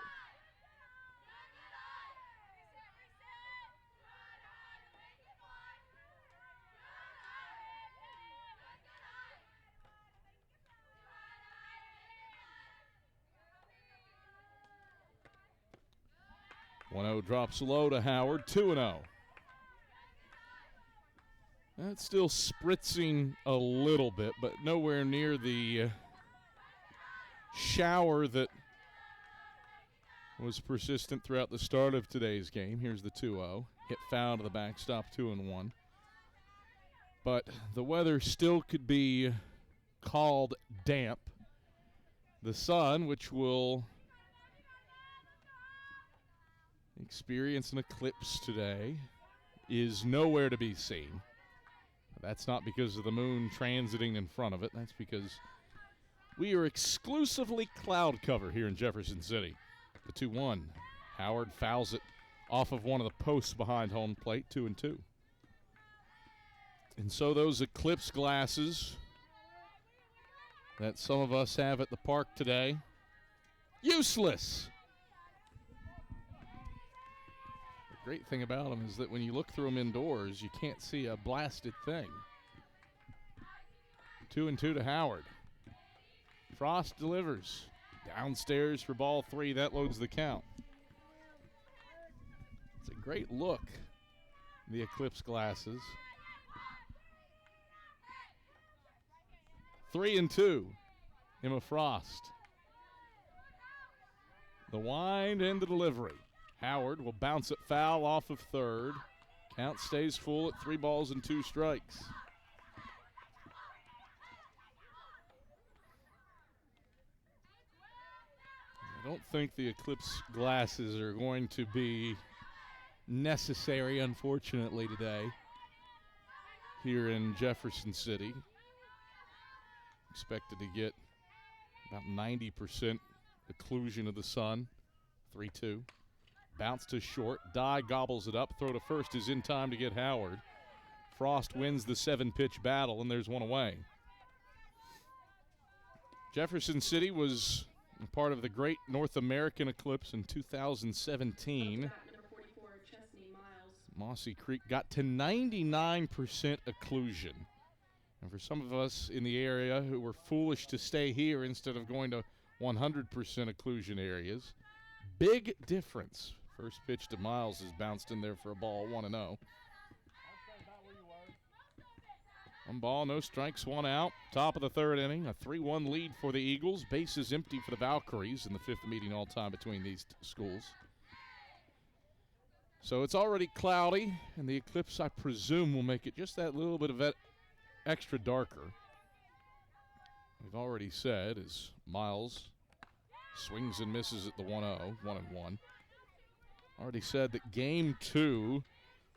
Drops low to Howard, 2-0. That's still spritzing a little bit, but nowhere near the shower that was persistent throughout the start of today's game. Here's the 2-0. Hit foul to the backstop, 2-1. But the weather still could be called damp. The sun, which will experience an eclipse today, is nowhere to be seen. That's not because of the moon transiting in front of it. That's because we are exclusively cloud cover here in Jefferson City. The 2-1. Howard fouls it off of one of the posts behind home plate, 2-2. And so those eclipse glasses that some of us have at the park today, useless. Great thing about them is that when you look through them indoors, you can't see a blasted thing. 2-2 to Howard. Frost delivers. Downstairs for ball 3. That loads the count. It's a great look, the Eclipse glasses. 3-2. Emma Frost. The wind and the delivery. Howard will bounce it foul off of third. Count stays full at 3 balls and 2 strikes. I don't think the Eclipse glasses are going to be necessary, unfortunately, today here in Jefferson City. Expected to get about 90% occlusion of the sun. 3-2. Bounce to short. Dye gobbles it up. Throw to first is in time to get Howard. Frost wins the 7-pitch battle, and there's one away. Jefferson City was part of the Great North American Eclipse in 2017. Mossy Creek got to 99% occlusion. And for some of us in the area who were foolish to stay here instead of going to 100% occlusion areas, big difference. First pitch to Miles is bounced in there for a ball, 1-0. 1 ball, no strikes, 1 out. Top of the 3rd inning, a 3-1 lead for the Eagles. Bases empty for the Valkyries in the 5th meeting all time between these schools. So it's already cloudy, and the Eclipse, I presume, will make it just that little bit of extra darker. We've already said as Miles swings and misses at the 1-0, 1-1. Already said that game 2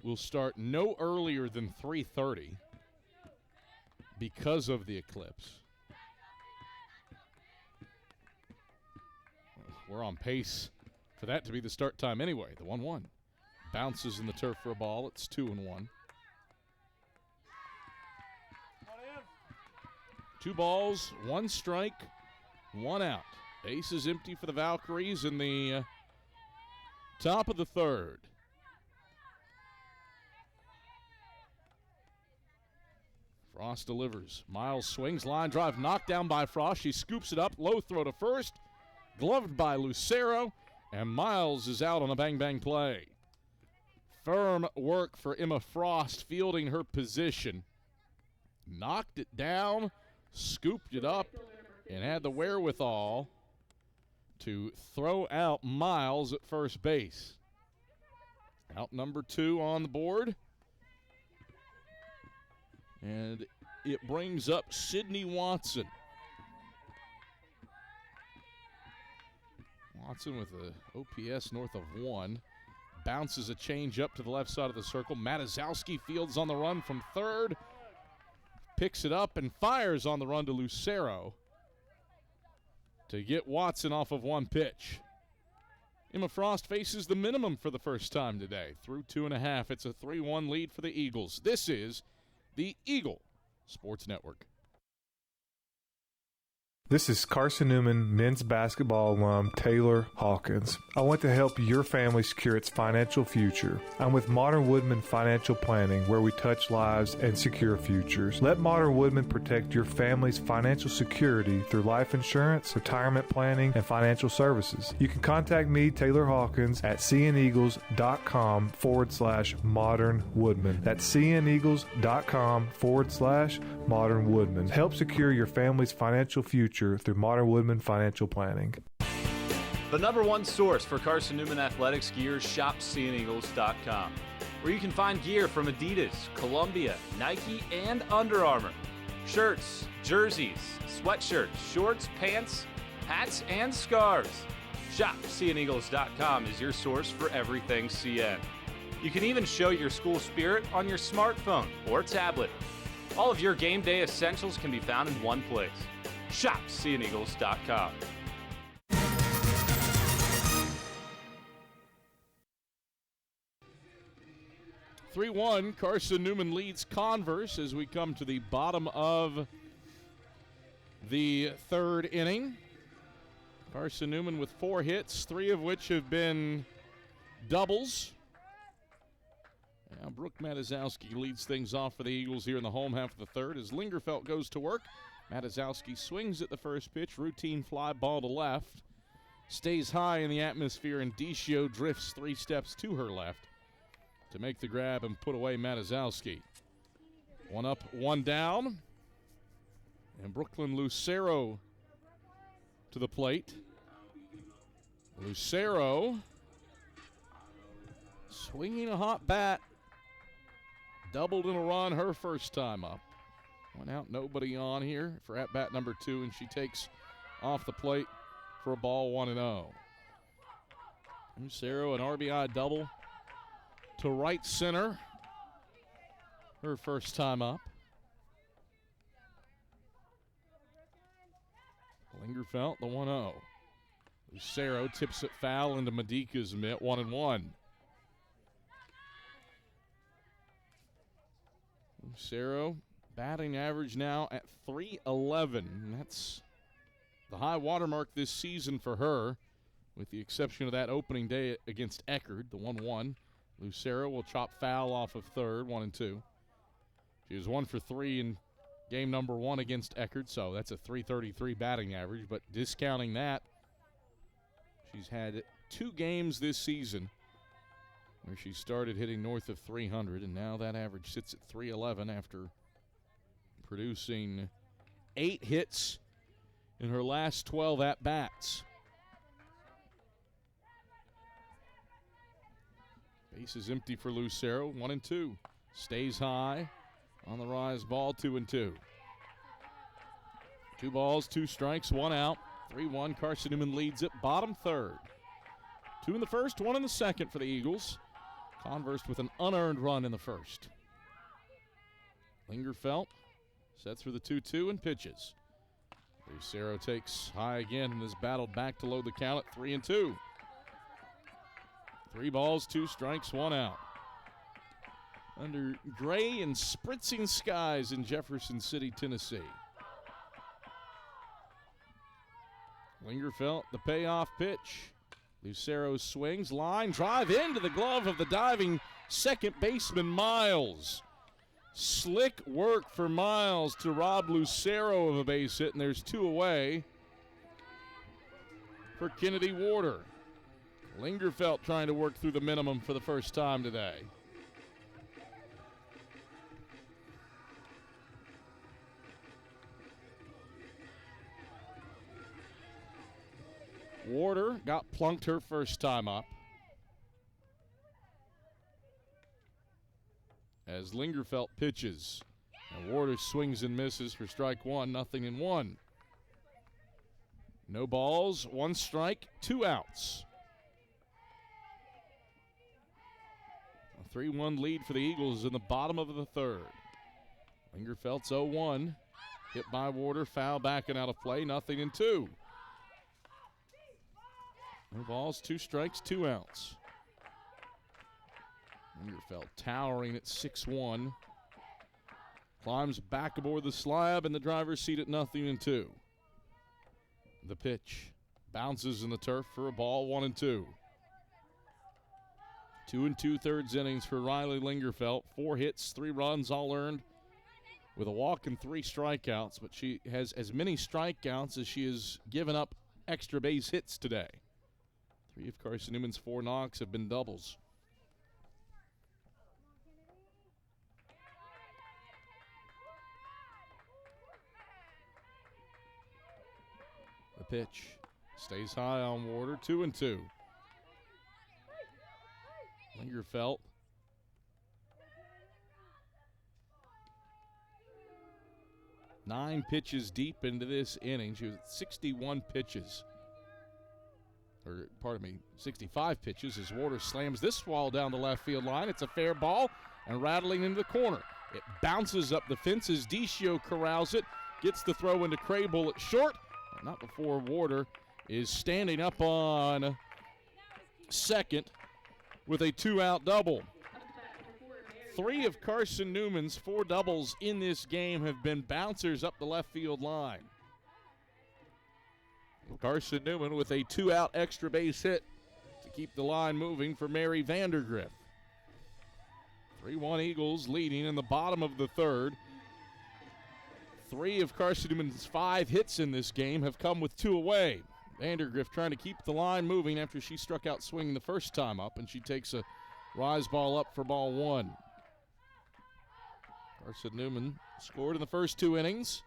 will start no earlier than 3:30 because of the Eclipse. We're on pace for that to be the start time anyway. The 1-1 bounces in the turf for a ball. It's 2-1. 2 balls, 1 strike, 1 out. Base is empty for the Valkyries in the top of the 3rd. Frost delivers. Miles swings, line drive, knocked down by Frost. She scoops it up, low throw to first, gloved by Lucero, and Miles is out on a bang-bang play. Firm work for Emma Frost fielding her position. Knocked it down, scooped it up, and had the wherewithal to throw out Miles at first base. Out number 2 on the board. And it brings up Sydney Watson. Watson with a OPS north of 1. Bounces a change up to the left side of the circle. Matazowski fields on the run from third. Picks it up and fires on the run to Lucero to get Watson off of 1 pitch. Emma Frost faces the minimum for the first time today. Through 2.5, it's a 3-1 lead for the Eagles. This is the Eagle Sports Network. This is Carson-Newman men's basketball alum Taylor Hawkins. I want to help your family secure its financial future. I'm with Modern Woodman Financial Planning, where we touch lives and secure futures. Let Modern Woodman protect your family's financial security through life insurance, retirement planning, and financial services. You can contact me, Taylor Hawkins, at cneagles.com/Modern Woodman. That's cneagles.com/Modern Woodman. Help secure your family's financial future through Modern Woodman Financial Planning. The #1 source for Carson-Newman athletics gear is shopseeandeagles.com, where you can find gear from Adidas, Columbia, Nike, and Under Armour. Shirts, jerseys, sweatshirts, shorts, pants, hats, and scarves. Shopseeandeagles.com is your source for everything CN. You can even show your school spirit on your smartphone or tablet. All of your game day essentials can be found in one place. ShopSeeAndEagles.com. (3-1), Carson-Newman leads Converse as we come to the bottom of the 3rd inning. Carson-Newman with 4 hits, 3 of which have been doubles. Now Brooke Matizowski leads things off for the Eagles here in the home half of the third as Lingerfelt goes to work. Matizowski swings at the first pitch, routine fly ball to left. Stays high in the atmosphere, and Decio drifts 3 steps to her left to make the grab and put away Matizowski. 1 up, 1 down. And Brooklyn Lucero to the plate. Lucero swinging a hot bat. Doubled in a run her first time up. 1 out, nobody on here for at-bat number 2, and she takes off the plate for a ball 1-0. Lucero, an RBI double to right center. Her first time up. Lingerfelt, the 1-0. Lucero tips it foul into Medica's mitt, 1-1. Lucero batting average now at .311. And that's the high watermark this season for her, with the exception of that opening day against Eckerd, the 1-1. Lucero will chop foul off of third, 1-2. She was 1 for 3 in game number 1 against Eckerd, so that's a .333 batting average. But discounting that, she's had 2 games this season where she started hitting north of 300, and now that average sits at .311 after producing 8 hits in her last 12 at-bats. Base is empty for Lucero, 1-2. Stays high, on the rise, ball 2-2. 2 balls, 2 strikes, 1 out. 3-1, Carson-Newman leads it, bottom third. 2 in the first, 1 in the second for the Eagles. Converse with an unearned run in the first. Lingerfelt sets for the 2-2 and pitches. Lucero takes high again and is battled back to load the count at 3-2. 3 balls, 2 strikes, 1 out. Under gray and spritzing skies in Jefferson City, Tennessee. Lingerfelt, the payoff pitch. Lucero swings, line drive into the glove of the diving second baseman Miles. Slick work for Miles to rob Lucero of a base hit, and there's 2 away for Kennedy Warder. Lingerfelt trying to work through the minimum for the first time today. Warder got plunked her first time up. As Lingerfelt pitches. And Warder swings and misses for strike 1, 0-1. No balls, 1 strike, 2 outs. A 3-1 lead for the Eagles in the bottom of the third. Lingerfelt's 0-1. Hit by Warder, foul back and out of play, 0-2. No balls, 2 strikes, 2 outs. Lingerfelt towering at 6'1". Climbs back aboard the slab in the driver's seat at 0-2. The pitch bounces in the turf for a ball, 1-2. 2 2/3 innings for Riley Lingerfelt. 4 hits, 3 runs, all earned with a walk and 3 strikeouts. But she has as many strikeouts as she has given up extra base hits today. 3 of Carson-Newman's 4 knocks have been doubles. The pitch stays high on Warder, 2-2. Lingerfelt. Nine pitches deep into this inning. She was at 61 pitches. Or, pardon me, 65 pitches as Warder slams this ball down the left field line. It's a fair ball and rattling into the corner. It bounces up the fence as Decio corrals it. Gets the throw into Crable at short. Not before Warder is standing up on second with a 2-out double. 3 of Carson-Newman's 4 doubles in this game have been bouncers up the left field line. Carson-Newman with a 2-out extra base hit to keep the line moving for Mary Vandergriff. 3-1 Eagles leading in the bottom of the third. 3 of Carson-Newman's 5 hits in this game have come with 2 away. Vandergrift trying to keep the line moving after she struck out swinging the first time up, and she takes a rise ball up for ball 1. Carson-Newman scored in the first 2 innings.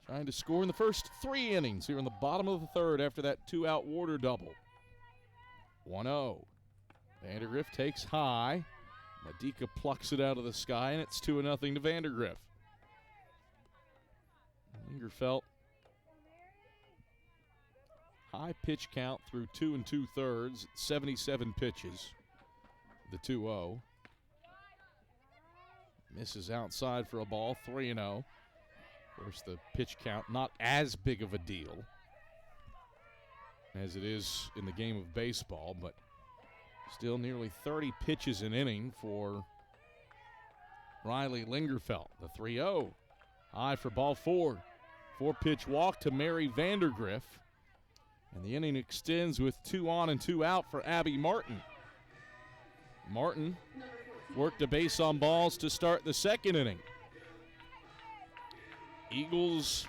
Trying to score in the first 3 innings here in the bottom of the third after that 2-out Warder double. 1-0. Vandergrift takes high. Medica plucks it out of the sky, and it's 2-0 to Vandergrift. Lingerfelt, high pitch count through 2 2/3, 77 pitches. The 2-0. Misses outside for a ball, 3-0. Of course, the pitch count not as big of a deal as it is in the game of baseball, but still nearly 30 pitches an inning for Riley Lingerfelt. The 3-0. High for ball 4. 4-pitch walk to Mary Vandergrift. And the inning extends with 2 on and 2 out for Abby Martin. Martin worked a base on balls to start the second inning. Eagles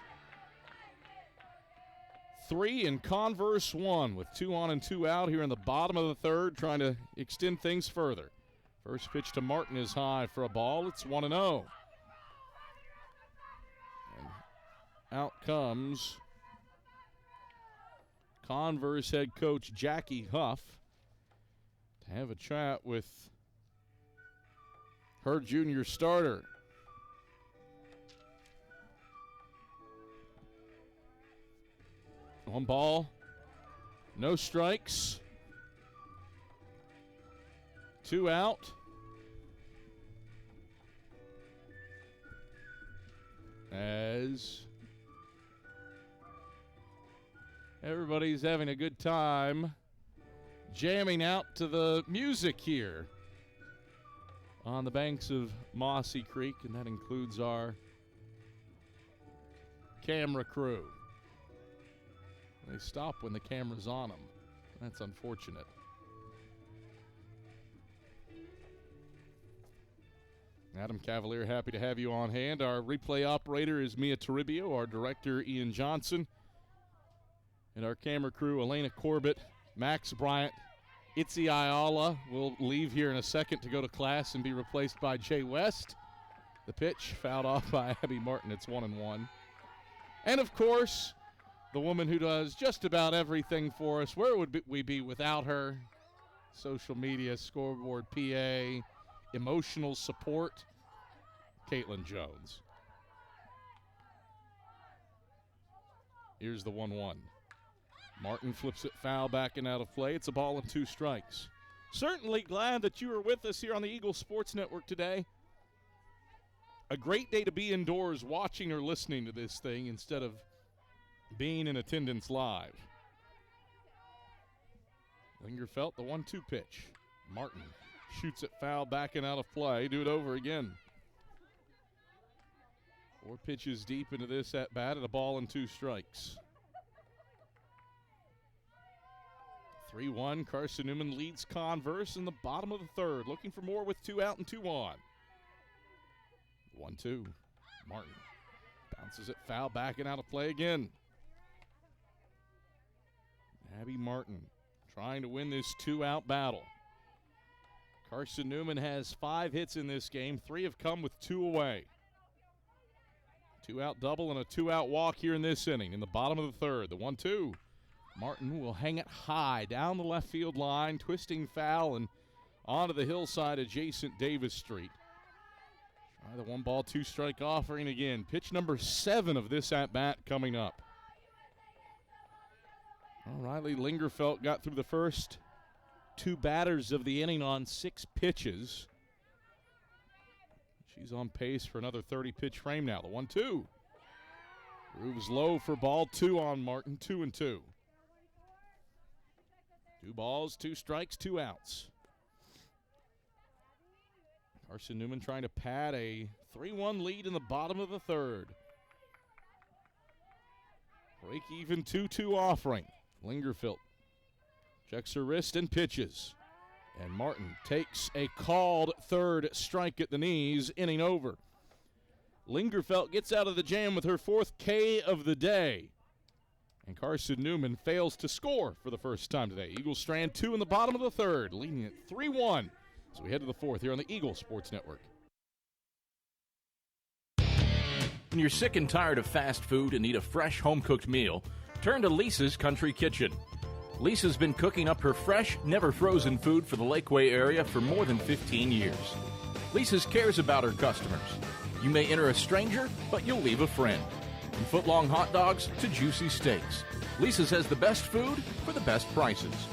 3 and Converse 1 with 2 on and 2 out here in the bottom of the third, trying to extend things further. First pitch to Martin is high for a ball. It's 1-0. And out comes Converse head coach Jackie Huff to have a chat with her junior starter. One ball, no strikes, 2 out. As everybody's having a good time jamming out to the music here on the banks of Mossy Creek, and that includes our camera crew. They stop when the camera's on them. That's unfortunate. Adam Cavalier, happy to have you on hand. Our replay operator is Mia Toribio, our director Ian Johnson, and our camera crew Elena Corbett, Max Bryant, Itzi Ayala will leave here in a second to go to class and be replaced by Jay West. The pitch fouled off by Abby Martin. It's 1-1. And of course, the woman who does just about everything for us. Where would we be without her? Social media, scoreboard, PA, emotional support, Caitlin Jones. Here's the 1-1. Martin flips it foul, backing out of play. It's a ball and 2 strikes. Certainly glad that you are with us here on the Eagle Sports Network today. A great day to be indoors watching or listening to this thing instead of being in attendance live. Lingerfelt, the 1-2 pitch. Martin shoots it foul, backing out of play. Do it over again. 4 pitches deep into this at bat at a ball and 2 strikes. 3-1, Carson-Newman leads Converse in the bottom of the third, looking for more with 2 out and 2 on. 1-2, Martin bounces it foul, backing out of play again. Abby Martin trying to win this 2-out battle. Carson-Newman has 5 hits in this game. 3 have come with 2 away. 2-out double and a 2-out walk here in this inning in the bottom of the third. The 1-2. Martin will hang it high down the left field line, twisting foul and onto the hillside adjacent Davis Street. Try the 1-ball, 2-strike offering again. Pitch number 7 of this at-bat coming up. Riley Lingerfelt got through the first 2 batters of the inning on 6 pitches. She's on pace for another 30-pitch frame now. The 1-2. Grooves low for ball 2 on Martin, 2-2. 2 balls, 2 strikes, 2 outs. Carson-Newman trying to pad a 3-1 lead in the bottom of the third. Break even 2-2 offering. Lingerfelt checks her wrist and pitches. And Martin takes a called third strike at the knees, inning over. Lingerfelt gets out of the jam with her 4th K of the day. And Carson-Newman fails to score for the first time today. Eagles strand 2 in the bottom of the 3rd, leading it 3-1. So we head to the 4th here on the Eagle Sports Network. When you're sick and tired of fast food and need a fresh home-cooked meal, turn to Lisa's Country Kitchen. Lisa's been cooking up her fresh, never-frozen food for the Lakeway area for more than 15 years. Lisa's cares about her customers. You may enter a stranger, but you'll leave a friend. From foot-long hot dogs to juicy steaks, Lisa's has the best food for the best prices.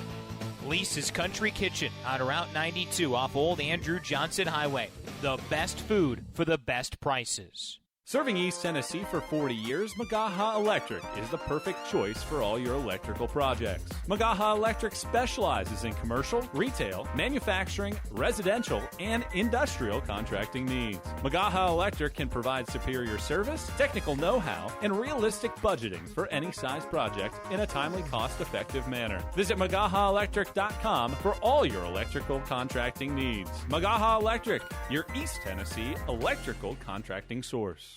Lisa's Country Kitchen on Route 92 off Old Andrew Johnson Highway. The best food for the best prices. Serving East Tennessee for 40 years, Magaha Electric is the perfect choice for all your electrical projects. Magaha Electric specializes in commercial, retail, manufacturing, residential, and industrial contracting needs. Magaha Electric can provide superior service, technical know-how, and realistic budgeting for any size project in a timely, cost-effective manner. Visit MagahaElectric.com for all your electrical contracting needs. Magaha Electric, your East Tennessee electrical contracting source.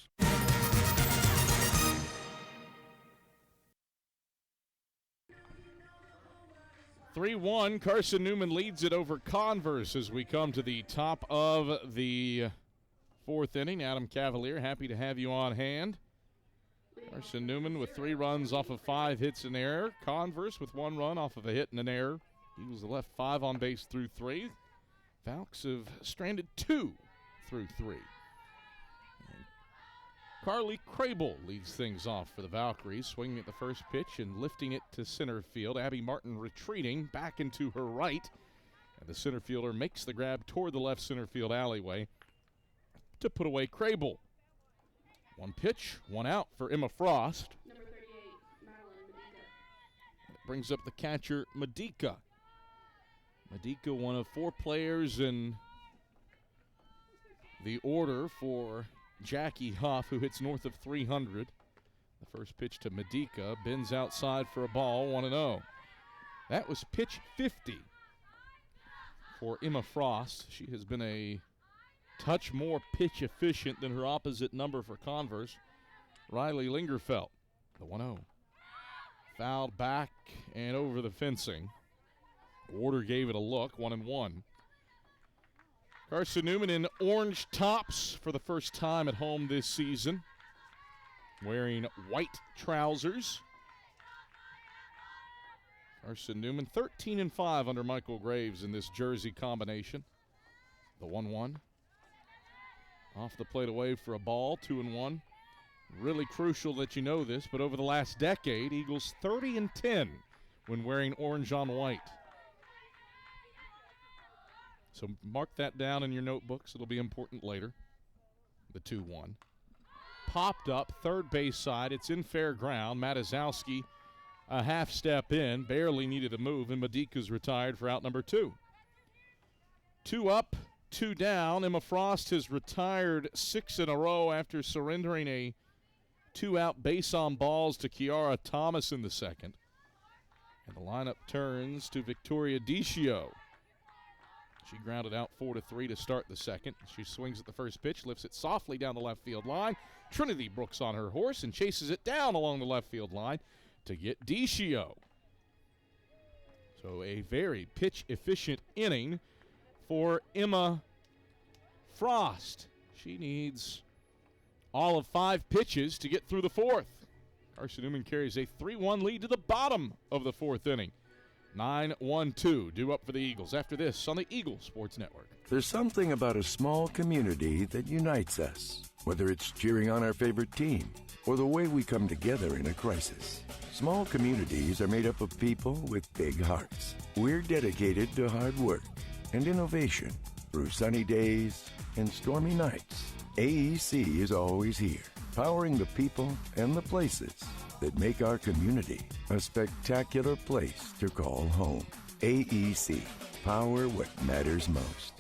3-1, Carson-Newman leads it over Converse as we come to the top of the 4th inning. Adam Cavalier, happy to have you on hand. Carson-Newman with 3 runs off of 5 hits and error. Converse with 1 run off of a hit and an error. Eagles have left 5 on base through 3. Falcons have stranded 2 through 3. Carly Crable leads things off for the Valkyries, swinging at the first pitch and lifting it to center field. Abby Martin retreating back into her right, and the center fielder makes the grab toward the left center field alleyway to put away Crable. 1 pitch, 1 out for Emma Frost. Number 38, Madeline Medica. That brings up the catcher, Medica. Medica, one of 4 players in the order for Jackie Huff, who hits north of 300. The first pitch to Medica, bends outside for a ball, 1-0. That was pitch 50 for Emma Frost. She has been a touch more pitch efficient than her opposite number for Converse, Riley Lingerfelt. The 1-0. Fouled back and over the fencing. Warder gave it a look, 1-1. Carson-Newman in orange tops for the first time at home this season, wearing white trousers. Carson-Newman 13-5 under Michael Graves in this jersey combination. The 1-1. Off the plate away for a ball, 2-1. Really crucial that you know this, but over the last decade, Eagles 30-10 when wearing orange on white. So mark that down in your notebooks. It'll be important later. The 2-1. Popped up, third base side. It's in fair ground. Matazowski a half step in, barely needed a move, and Medica's retired for out number 2. 2 up, 2 down. Emma Frost has retired 6 in a row after surrendering a 2-out base on balls to Kiara Thomas in the second. And the lineup turns to Victoria Dicio. She grounded out 4-3 to start the second. She swings at the first pitch, lifts it softly down the left field line. Trinity Brooks on her horse and chases it down along the left field line to get Dicio. So a very pitch-efficient inning for Emma Frost. She needs all of 5 pitches to get through the 4th. Carson-Newman carries a 3-1 lead to the bottom of the 4th inning. 9-1-2 due up for the Eagles after this on the Eagle Sports Network. There's something about a small community that unites us, whether it's cheering on our favorite team or the way we come together in a crisis. Small communities are made up of people with big hearts. We're dedicated to hard work and innovation through sunny days and stormy nights. AEC is always here, powering the people and the places that make our community a spectacular place to call home. AEC, power what matters most.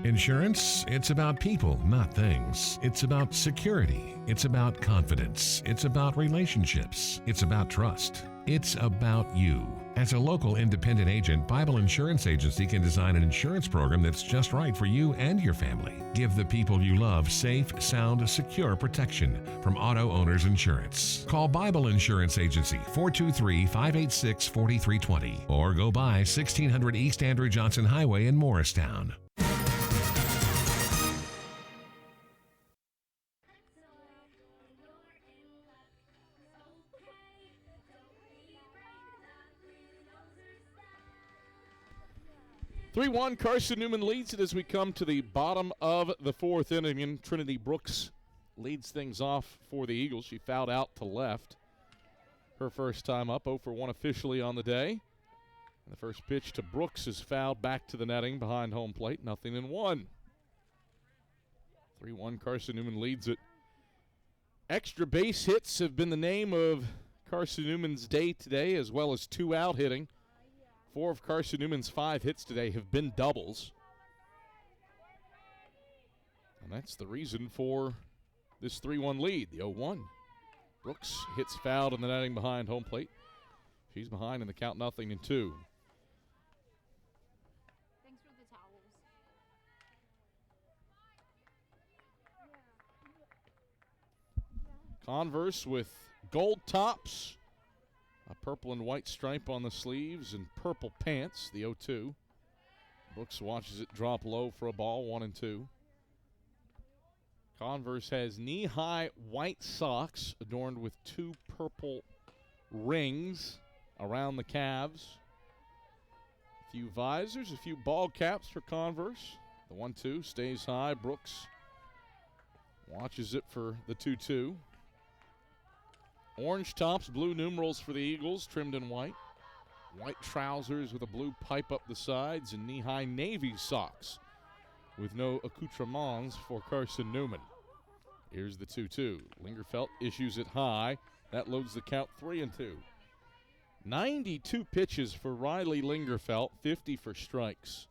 Insurance, it's about people, not things. It's about security. It's about confidence. It's about relationships. It's about trust. It's about you. As a local independent agent, Bible Insurance Agency can design an insurance program that's just right for you and your family. Give the people you love safe, sound, secure protection from Auto Owners Insurance. Call Bible Insurance Agency 423-586-4320 or go by 1600 East Andrew Johnson Highway in Morristown. Carson-Newman leads it as we come to the bottom of the fourth inning, and Trinity Brooks leads things off for the Eagles. She fouled out to left. Her first time up, 0 for 1 officially on the day. And the first pitch to Brooks is fouled back to the netting behind home plate, 0-1. 3-1, Carson-Newman leads it. Extra base hits have been the name of Carson-Newman's day today, as well as 2-out hitting. 4 of Carson-Newman's 5 hits today have been doubles. And that's the reason for this 3-1 lead, the 0-1. Brooks hits fouled in the netting behind home plate. She's behind in the count, 0-2. Thanks for the towels. Converse with gold tops, a purple and white stripe on the sleeves, and purple pants, the 0-2. Brooks watches it drop low for a ball, 1-2. Converse has knee-high white socks adorned with 2 purple rings around the calves. A few visors, a few ball caps for Converse. The 1-2 stays high. Brooks watches it for the 2-2. Orange tops, blue numerals for the Eagles, trimmed in white. White trousers with a blue pipe up the sides, and knee-high navy socks with no accoutrements for Carson-Newman. Here's the 2-2. Lingerfelt issues it high. That loads the count, 3-2. 92 pitches for Riley Lingerfelt, 50 for strikes,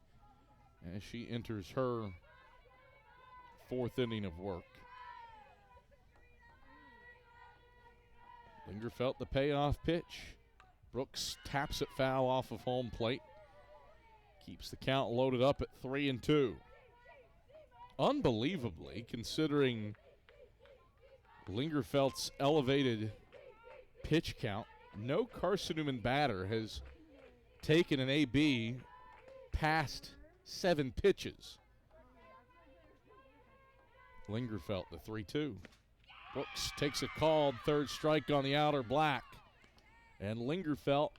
as she enters her 4th inning of work. Lingerfelt, the payoff pitch. Brooks taps it foul off of home plate. Keeps the count loaded up at 3-2. Unbelievably, considering Lingerfelt's elevated pitch count, no Carson-Newman batter has taken an AB past 7 pitches. Lingerfelt, the 3-2. Brooks takes a called third strike on the outer black. And Lingerfelt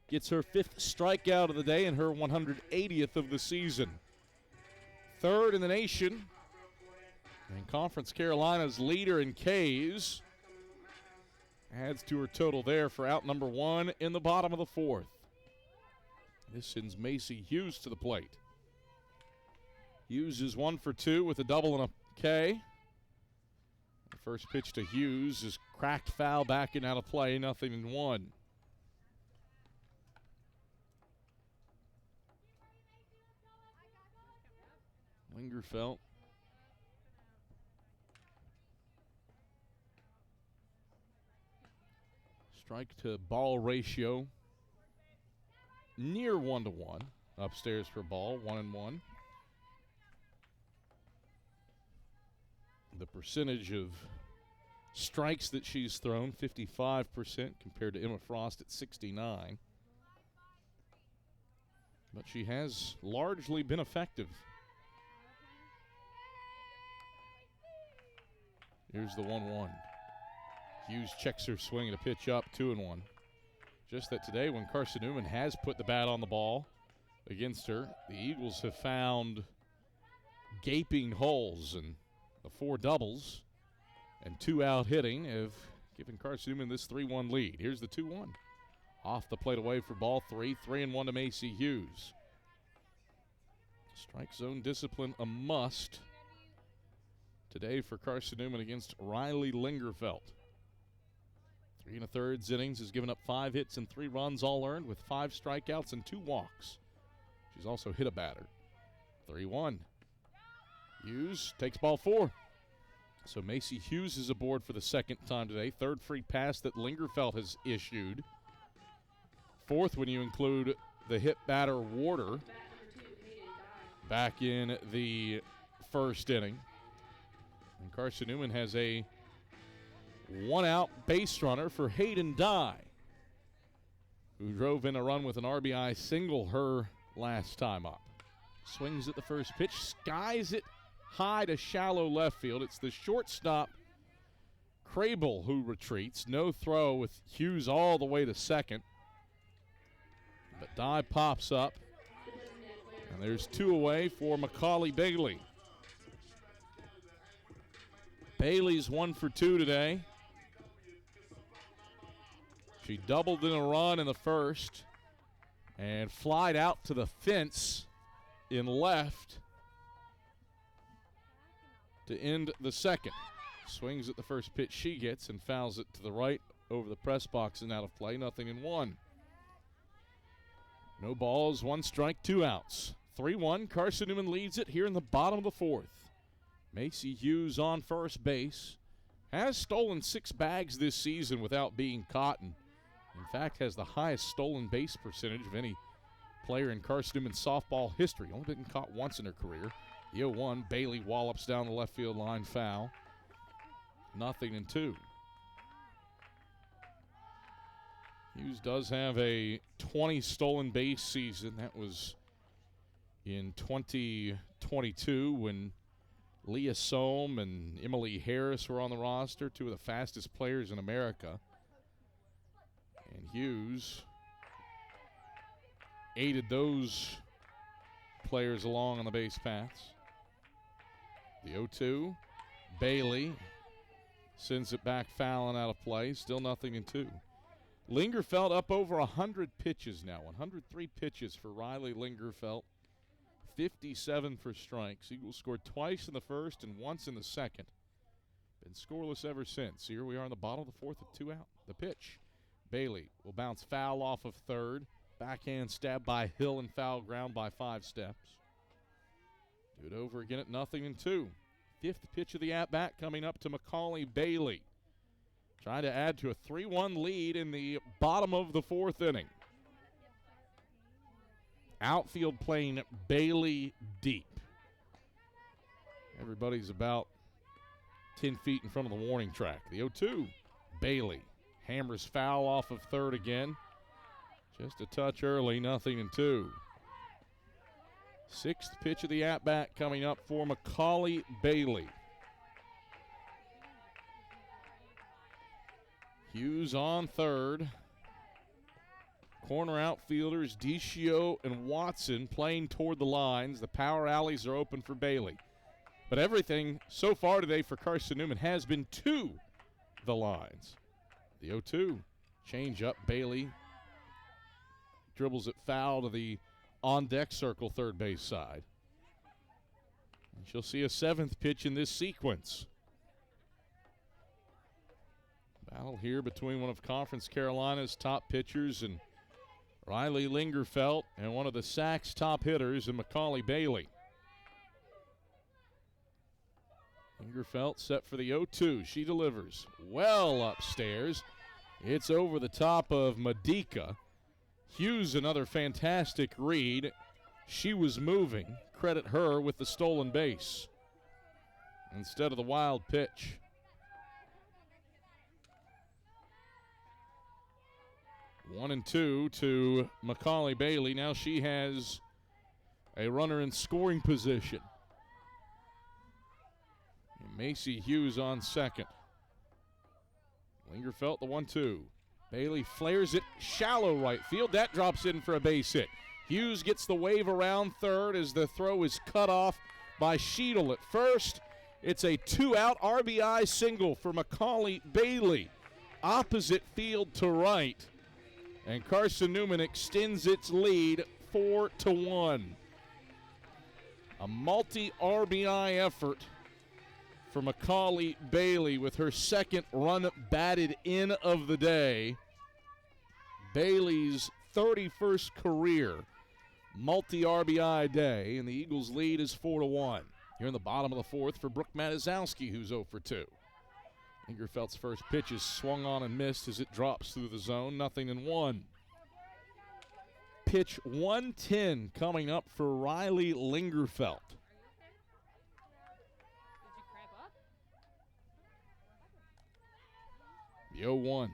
gets her 5th strikeout of the day and her 180th of the season. 3rd in the nation. And Conference Carolina's leader in Ks. Adds to her total there for out number 1 in the bottom of the 4th. This sends Macy Hughes to the plate. Hughes is 1 for 2 with a double and a K. The first pitch to Hughes is cracked foul back and out of play, 0-1. Lingerfelt. Strike to ball ratio near 1-1. Upstairs for ball, 1-1. The percentage of strikes that she's thrown, 55% compared to Emma Frost at 69. But she has largely been effective. Here's the 1-1. Hughes checks her swing and a pitch up, 2-1. Just that today, when Carson-Newman has put the bat on the ball against her, the Eagles have found gaping holes, and the 4 doubles and 2 out hitting have given Carson-Newman this 3-1 lead. Here's the 2-1. Off the plate away for ball 3, 3-1 to Macy Hughes. Strike zone discipline a must today for Carson-Newman against Riley Lingerfelt. 3 1/3 innings has given up 5 hits and 3 runs, all earned with 5 strikeouts and 2 walks. She's also hit a batter. 3-1. Hughes takes ball 4. So Macy Hughes is aboard for the 2nd time today. 3rd free pass that Lingerfelt has issued. fourth when you include the hit batter Warder back in the first inning. And Carson-Newman has a one-out base runner for Hayden Dye, who drove in a run with an RBI single her last time up. Swings at the first pitch, skies it high to shallow left field. It's the shortstop, Crable, who retreats. No throw with Hughes all the way to second. But Dye pops up, and there's two away for Macaulay Bailey. Bailey's 1 for 2 today. She doubled in a run in the first and flied out to the fence in left to end the second. Swings at the first pitch she gets and fouls it to the right over the press box and out of play. 0-1. No balls, 1 strike, 2 outs. 3-1. Carson-Newman leads it here in the bottom of the fourth. Macy Hughes on first base. Has stolen 6 bags this season without being caught, and in fact has the highest stolen base percentage of any player in Carson-Newman softball history. Only been caught once in her career. The 0-1, Bailey wallops down the left field line, foul. 0-2. Hughes does have a 20 stolen base season. That was in 2022 when Leah Sohm and Emily Harris were on the roster, 2 of the fastest players in America. And Hughes aided those players along on the base paths. The 0-2, Bailey sends it back fouling out of play. Still 0-2. Lingerfeld up over 100 pitches now. 103 pitches for Riley Lingerfeld. 57 for strikes. Eagles scored twice in the first and once in the second. Been scoreless ever since. Here we are in the bottom of the fourth with 2 out. The pitch. Bailey will bounce foul off of third. Backhand stab by Hill and foul ground by 5 steps. Do it over again at 0-2. 5th pitch of the at-bat coming up to Macaulay Bailey. Trying to add to a 3-1 lead in the bottom of the fourth inning. Outfield playing Bailey deep. Everybody's about 10 feet in front of the warning track. The 0-2, Bailey hammers foul off of third again. Just a touch early, 0-2. 6th pitch of the at-bat coming up for Macaulay Bailey. Hughes on third. Corner outfielders Deschio and Watson playing toward the lines. The power alleys are open for Bailey. But everything so far today for Carson-Newman has been to the lines. The 0-2, change up. Bailey dribbles it foul to the on-deck circle third base side. And she'll see a 7th pitch in this sequence. Battle here between one of Conference Carolina's top pitchers and Riley Lingerfeld, and one of the Sac's top hitters in Macaulay Bailey. Lingerfeld set for the 0-2. She delivers well upstairs. It's over the top of Medica. Hughes, another fantastic read. She was moving. Credit her with the stolen base instead of the wild pitch. One and 2 to Macaulay Bailey. Now she has a runner in scoring position. And Macy Hughes on second. Lingerfeld the 1-2. Bailey flares it shallow right field. That drops in for a base hit. Hughes gets the wave around third as the throw is cut off by Sheedle at first. It's a 2-out RBI single for Macaulay Bailey. Opposite field to right. And Carson-Newman extends its lead 4-1. A multi-RBI effort for Macaulay Bailey with her 2nd run batted in of the day. Bailey's 31st career multi-RBI day, and the Eagles' lead is 4-1. Here in the bottom of the fourth for Brooke Matizowski, who's 0 for 2. Lingerfeld's first pitch is swung on and missed as it drops through the zone, 0-1. pitch 110 coming up for Riley Lingerfeld. The 0-1.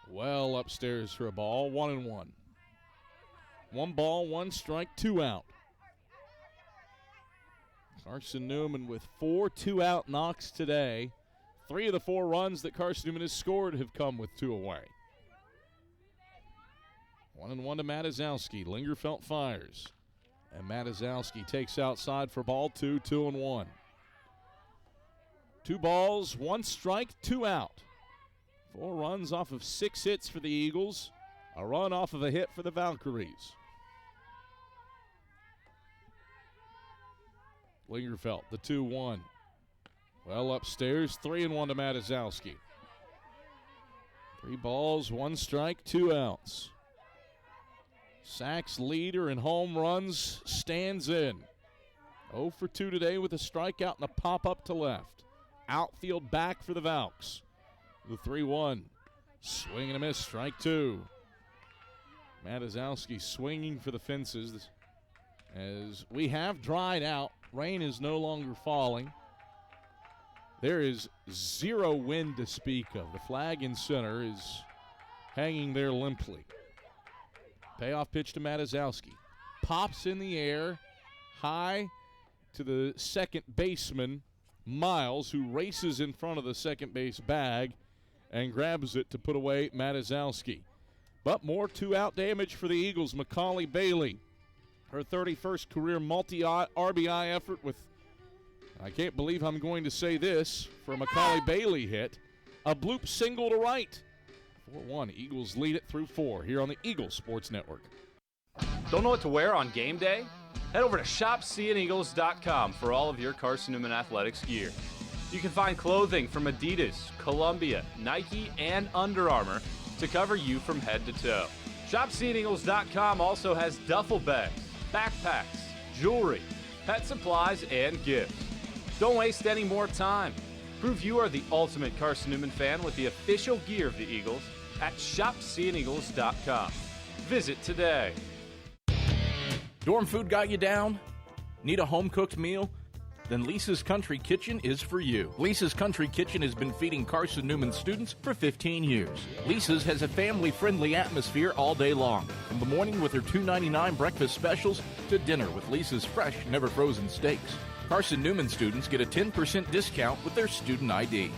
Well upstairs for a ball, 1-1. 1 ball, 1 strike, 2 out. Carson-Newman with 4 2-out knocks today. 3 of the 4 runs that Carson-Newman has scored have come with 2 away. 1-1 to Matizowski. Lingerfeld fires. And Matizowski takes outside for ball 2, 2-1. 2 balls, 1 strike, 2 out. 4 runs off of 6 hits for the Eagles. A run off of a hit for the Valkyries. Lingerfeld, the 2-1. Well upstairs, 3-1 to Matizowski. 3 balls, 1 strike, 2 outs. Sacks leader in home runs stands in. 0 for 2 today with a strikeout and a pop-up to left. Outfield back for the Valks. The 3-1. Swing and a miss, strike 2. Matizowski swinging for the fences as we have dried out. Rain is no longer falling. There is 0 wind to speak of. The flag in center is hanging there limply. Payoff pitch to Matizowski. Pops in the air, high to the second baseman, Miles, who races in front of the second base bag and grabs it to put away Matizowski. But more 2-out damage for the Eagles. Macaulay Bailey, her 31st career multi-RBI effort with, I can't believe I'm going to say this, for a Macaulay Bailey hit, a bloop single to right. 4-1, Eagles lead it through 4 here on the Eagles Sports Network. Don't know what to wear on game day? Head over to shopseeandeagles.com for all of your Carson-Newman athletics gear. You can find clothing from Adidas, Columbia, Nike, and Under Armour to cover you from head to toe. ShopSeeAndEagles.com also has duffel bags, backpacks, jewelry, pet supplies, and gifts. Don't waste any more time. Prove you are the ultimate Carson-Newman fan with the official gear of the Eagles at ShopSeeAndEagles.com. Visit today. Dorm food got you down? Need a home-cooked meal? Then Lisa's Country Kitchen is for you. Lisa's Country Kitchen has been feeding Carson-Newman students for 15 years. Lisa's has a family-friendly atmosphere all day long, from the morning with her $2.99 breakfast specials to dinner with Lisa's fresh, never-frozen steaks. Carson-Newman students get a 10% discount with their student ID.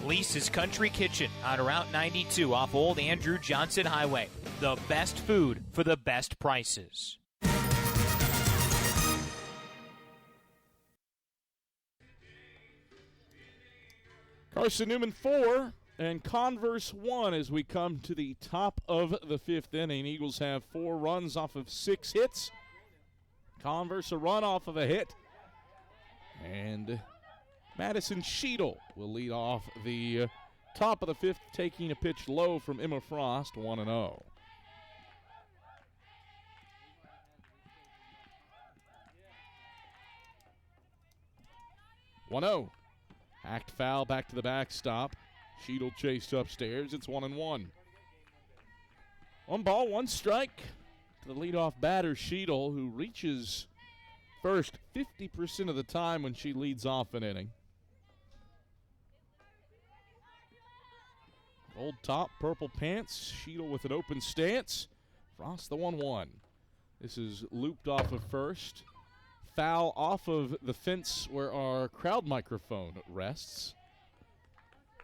Lisa's Country Kitchen on Route 92 off Old Andrew Johnson Highway. The best food for the best prices. Carson-Newman 4 and Converse 1 as we come to the top of the 5th inning. Eagles have 4 runs off of 6 hits. Converse a run off of a hit. And Madison Sheedle will lead off the top of the 5th, taking a pitch low from Emma Frost, 1-0. Hacked foul back to the backstop. Sheedle chased upstairs. It's 1-1. 1 ball, 1 strike to the leadoff batter, Sheedle, who reaches first 50% of the time when she leads off an inning. Gold top, purple pants. Sheedle with an open stance. Frost the 1-1. This is looped off of first. Foul off of the fence where our crowd microphone rests.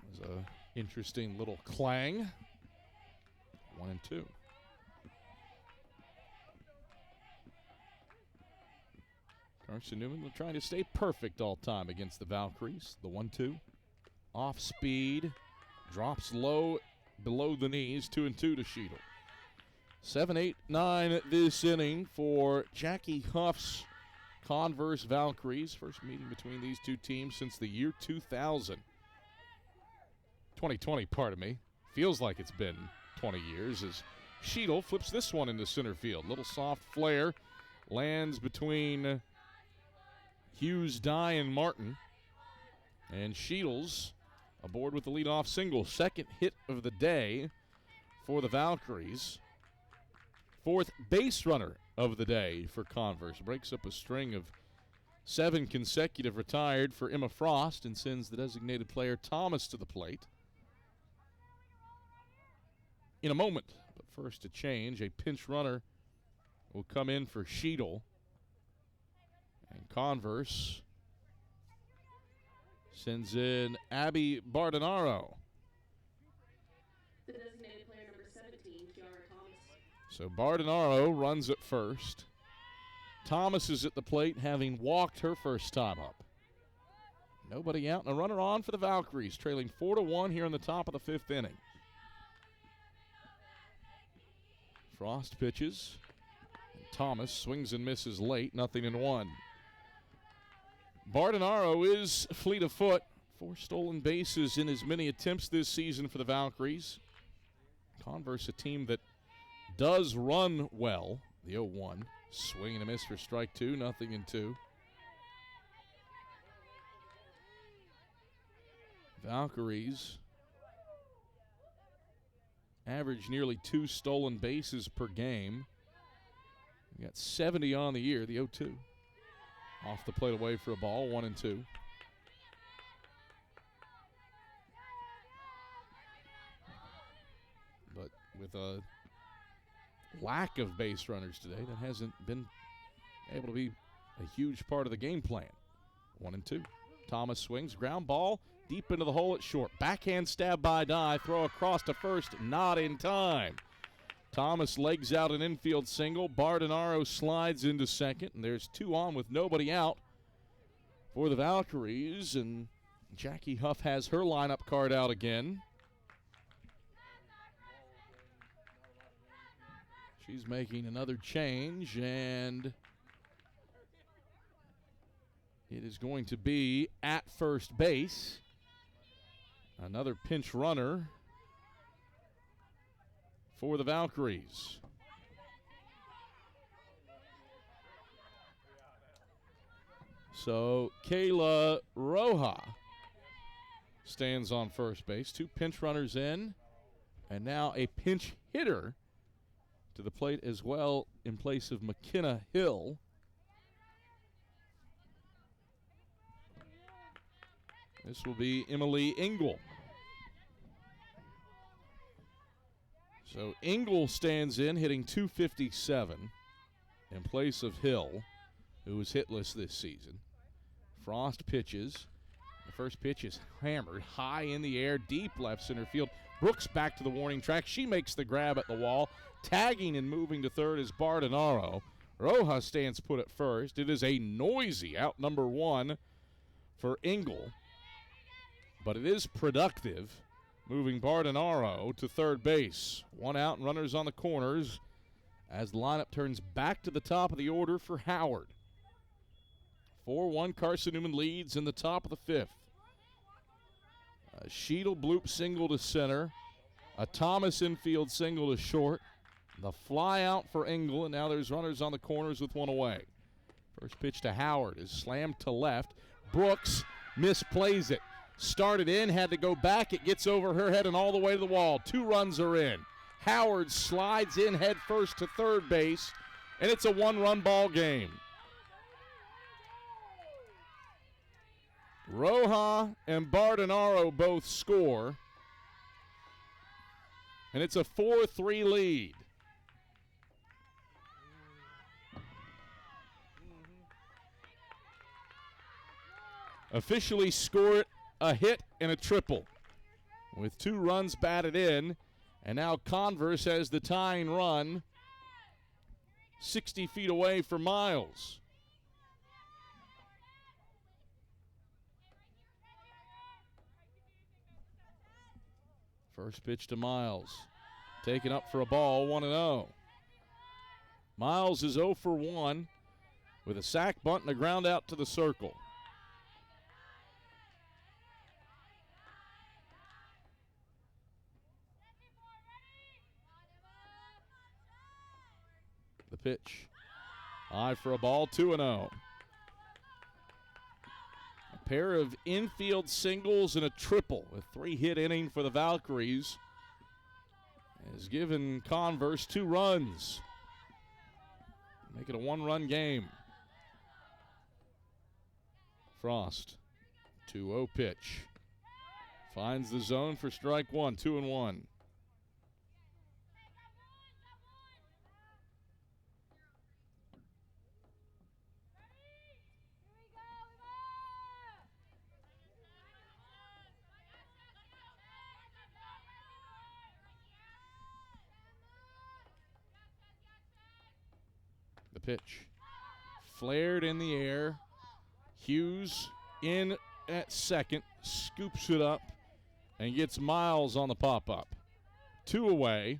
There's an interesting little clang. 1-2. Carson-Newman will try to stay perfect all time against the Valkyries. The 1-2. Off speed. Drops low below the knees. 2-2 to Sheedle. 7-8-9 this inning for Jackie Huff's Converse Valkyries. First meeting between these two teams since the year 2000. 2020, pardon me. Feels like it's been 20 years as Sheedle flips this one into center field. Little soft flare. Lands between Hughes, Dye, and Martin. And Sheedle's aboard with the leadoff single. Second hit of the day for the Valkyries. fourth base runner of the day for Converse. Breaks up a string of 7 consecutive retired for Emma Frost and sends the designated player Thomas to the plate. In a moment, but first a change. A pinch runner will come in for Sheedle. And Converse sends in Abby Bardonaro. The designated player number 17, Kiara Thomas. So Bardonaro runs at first. Thomas is at the plate, having walked her first time up. Nobody out, and a runner on for the Valkyries, trailing 4-1 here in the top of the 5th inning. Frost pitches. And Thomas swings and misses late, 0-1. Bardonaro is fleet of foot. 4 stolen bases in as many attempts this season for the Valkyries. Converse, a team that does run well. The 0-1. Swing and a miss for strike 2, 0-2. Valkyries average nearly 2 stolen bases per game. We got 70 on the year, the 0-2. Off the plate away for a ball, 1-2. But with a lack of base runners today, that hasn't been able to be a huge part of the game plan. 1-2. Thomas swings, ground ball, deep into the hole at short. Backhand stab by Dye, throw across to first, not in time. Thomas legs out an infield single. Bardonaro slides into second, and there's 2 on with nobody out for the Valkyries, and Jackie Huff has her lineup card out again. She's making another change, and it is going to be at first base. Another pinch runner for the Valkyries. So Kayla Roja stands on first base. 2 pinch runners in, and now a pinch hitter to the plate as well in place of McKenna Hill. This will be Emily Engel. So Engel stands in, hitting .257 in place of Hill, who was hitless this season. Frost pitches. The first pitch is hammered high in the air, deep left center field. Brooks back to the warning track. She makes the grab at the wall. Tagging and moving to third is Bardonaro. Roja stands put at first. It is a noisy out number 1 for Engel, but it is productive, moving Bardonaro to third base. 1 out and runners on the corners as the lineup turns back to the top of the order for Howard. 4-1, Carson-Newman leads in the top of the 5th. A Sheedle bloop single to center. A Thomas infield single to short. The fly out for Engel, and now there's runners on the corners with 1 away. First pitch to Howard is slammed to left. Brooks misplays it. Started in, had to go back. It gets over her head and all the way to the wall. 2 runs are in. Howard slides in head first to third base, and it's a 1-run ball game. Roja and Bardonaro both score, and it's a 4-3 lead. Officially scored a hit and a triple with 2 runs batted in, and now Converse has the tying run 60 feet away for Miles. First pitch to Miles. Taken up for a ball, 1-0. Miles is 0 for 1 with a sac bunt and a ground out to the circle. The pitch. High for a ball, 2-0. A pair of infield singles and a triple, a 3-hit inning for the Valkyries has given Converse 2 runs. Make it a one-run game. Frost, 2-0 pitch. Finds the zone for strike one, 2-1. The pitch. Flared in the air. Hughes in at second. Scoops it up and gets Miles on the pop-up. 2 away.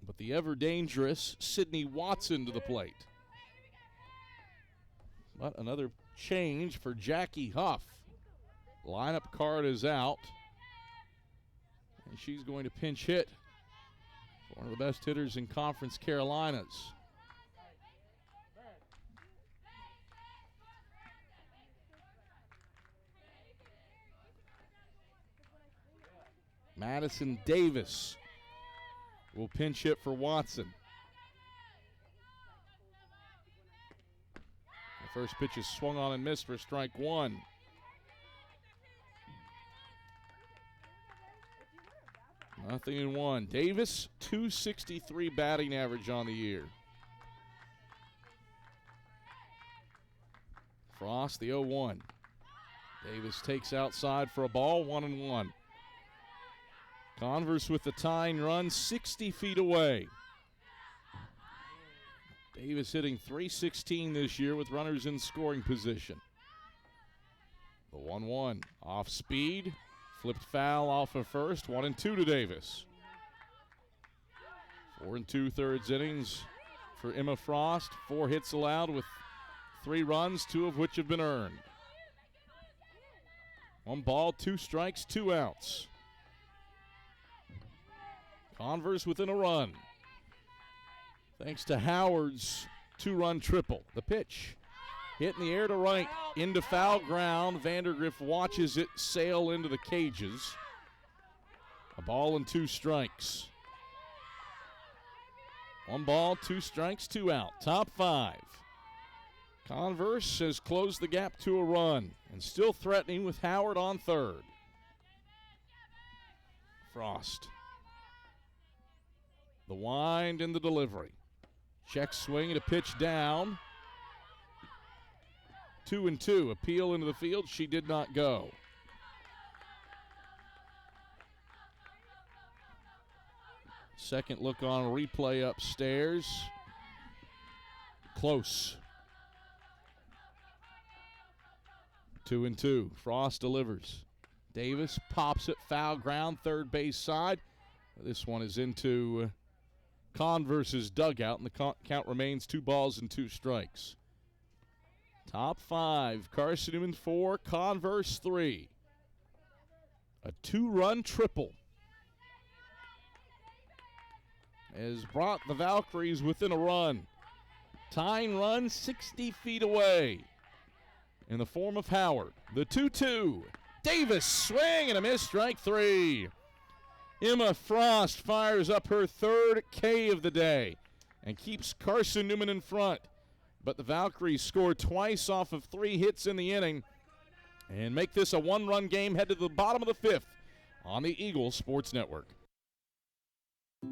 But the ever-dangerous Sydney Watson to the plate. But another change for Jackie Huff. Lineup card is out. And she's going to pinch hit for one of the best hitters in Conference Carolinas. Madison Davis will pinch hit for Watson. The first pitch is swung on and missed for strike one. Nothing in one. Davis, 263 batting average on the year. Frost, the 0-1. Davis takes outside for a ball, 1-1. Converse with the tying run, 60 feet away. Davis hitting .316 this year with runners in scoring position. The 1-1 off speed, flipped foul off of first, 1-2 to Davis. 4 2/3 innings for Emma Frost. 4 hits allowed with 3 runs, 2 of which have been earned. 1 ball, 2 strikes, 2 outs. Converse within a run. Thanks to Howard's 2-run triple. The pitch hit in the air to right into foul ground. Vandergriff watches it sail into the cages. A ball and 2 strikes. 1 ball, 2 strikes, 2 out. Top 5. Converse has closed the gap to a run and still threatening with Howard on third. Frost. The wind and the delivery. Check swing and a pitch down. 2-2. Appeal into the field. She did not go. Second look on replay upstairs. Close. 2-2. Frost delivers. Davis pops it foul ground, third base side. This one is into Converse's dugout, and the count remains 2 balls and 2 strikes. Top 5, Carson-Newman 4, Converse 3. A 2-run triple has brought the Valkyries within a run. Tying run 60 feet away in the form of Howard. The 2-2. Davis swing and a miss, strike 3. Emma Frost fires up her 3rd K of the day and keeps Carson-Newman in front. But the Valkyries score twice off of 3 hits in the inning and make this a 1-run game, head to the bottom of the 5th on the Eagle Sports Network.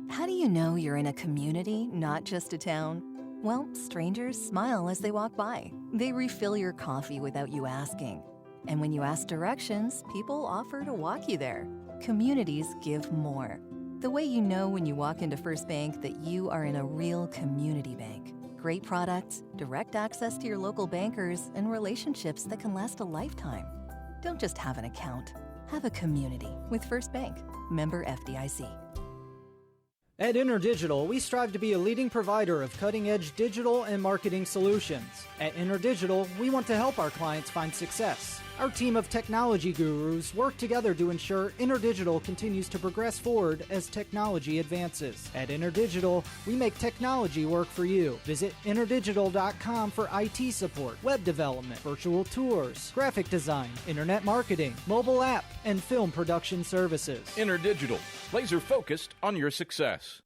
How do you know you're in a community, not just a town? Well, strangers smile as they walk by. They refill your coffee without you asking. And when you ask directions, people offer to walk you there. Communities give more. The way you know when you walk into First Bank that you are in a real community bank. Great products, direct access to your local bankers, and relationships that can last a lifetime. Don't just have an account. Have a community with First Bank. Member FDIC. At InterDigital, we strive to be a leading provider of cutting-edge digital and marketing solutions. At InterDigital, we want to help our clients find success. Our team of technology gurus work together to ensure InterDigital continues to progress forward as technology advances. At InterDigital, we make technology work for you. Visit interdigital.com for IT support, web development, virtual tours, graphic design, internet marketing, mobile app, and film production services. InterDigital, laser focused on your success.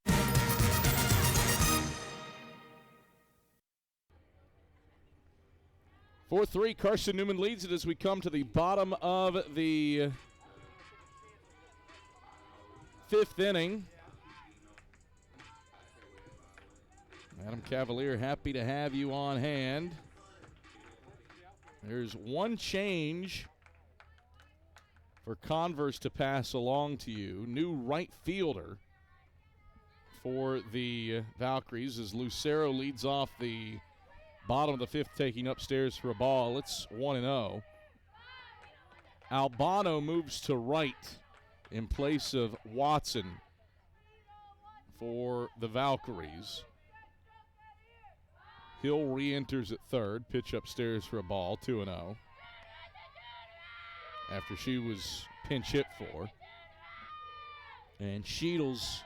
4-3, Carson-Newman leads it as we come to the bottom of the 5th inning. Adam Cavalier, happy to have you on hand. There's one change for Converse to pass along to you. New right fielder for the Valkyries as Lucero leads off the bottom of the 5th, taking upstairs for a ball. It's 1-0. Albano moves to right in place of Watson for the Valkyries. Hill re-enters at third. Pitch upstairs for a ball, 2-0. After she was pinch hit for. And Sheetles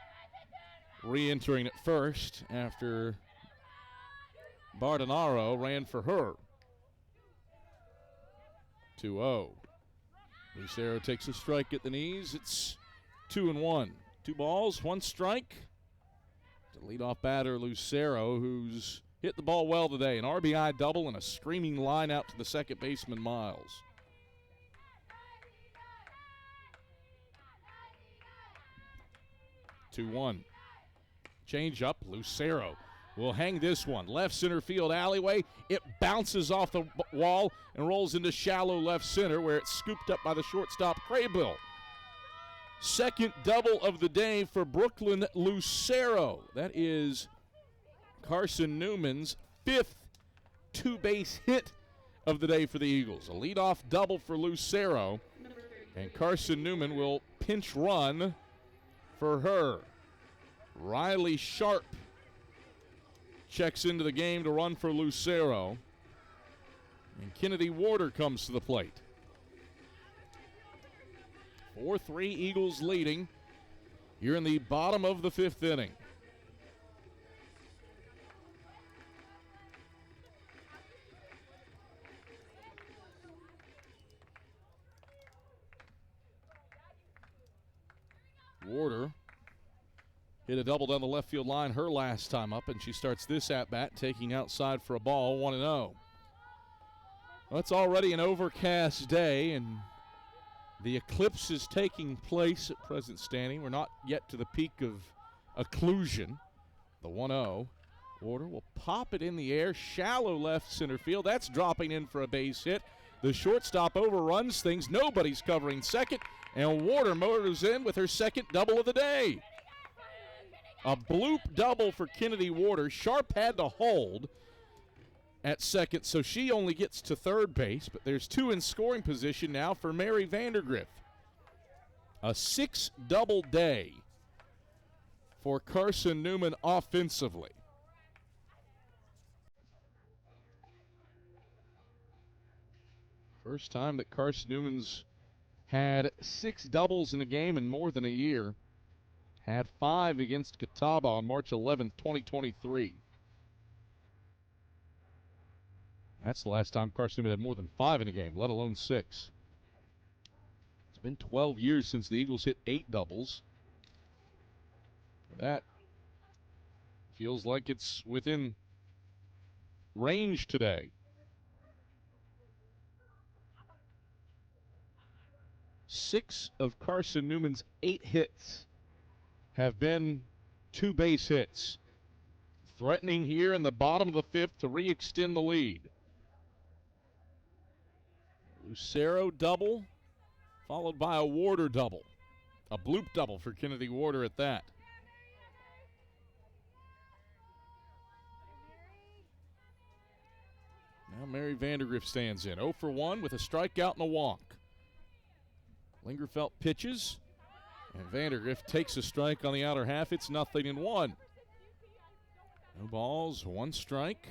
re-entering at first after Bardonaro ran for her. 2-0. Lucero takes a strike at the knees. It's 2-1. 2 balls, 1 strike. The leadoff batter, Lucero, who's hit the ball well today. An RBI double and a screaming line out to the second baseman, Miles. Two-one. Change up. Lucero will hang this one. Left center field alleyway. It bounces off the wall and rolls into shallow left center where it's scooped up by the shortstop, Craybill. Second double of the day for Brooklyn Lucero. That is Carson-Newman's 5th 2-base hit of the day for the Eagles. A leadoff double for Lucero, and Carson-Newman will pinch run for her. Riley Sharp checks into the game to run for Lucero, and Kennedy Warder comes to the plate. 4-3 Eagles leading. You're in the bottom of the 5th inning. Warder hit a double down the left field line her last time up, and she starts this at-bat taking outside for a ball, 1-0. Well, it's already an overcast day, and the eclipse is taking place at present standing. We're not yet to the peak of occlusion. The 1-0. Warder will pop it in the air, shallow left center field. That's dropping in for a base hit. The shortstop overruns things. Nobody's covering second, and Warder motors in with her second double of the day. A bloop double for Kennedy Warder. Sharp had to hold at second, so she only gets to third base, but there's 2 in scoring position now for Mary Vandergriff. A 6-double day for Carson-Newman offensively. First time that Carson-Newman's had 6 doubles in a game in more than a year. Had 5 against Catawba on March 11th, 2023. That's the last time Carson-Newman had more than 5 in a game, let alone 6. It's been 12 years since the Eagles hit 8 doubles. That feels like it's within range today. 6 of Carson-Newman's 8 hits have been 2-base hits. Threatening here in the bottom of the 5th to re-extend the lead. Lucero double, followed by a Warder double. A bloop double for Kennedy Warder at that. Now Mary Vandergriff stands in. 0 for 1 with a strikeout and a walk. Lingerfelt pitches, and Vandergriff takes a strike on the outer half. It's 0-1. No balls, 1 strike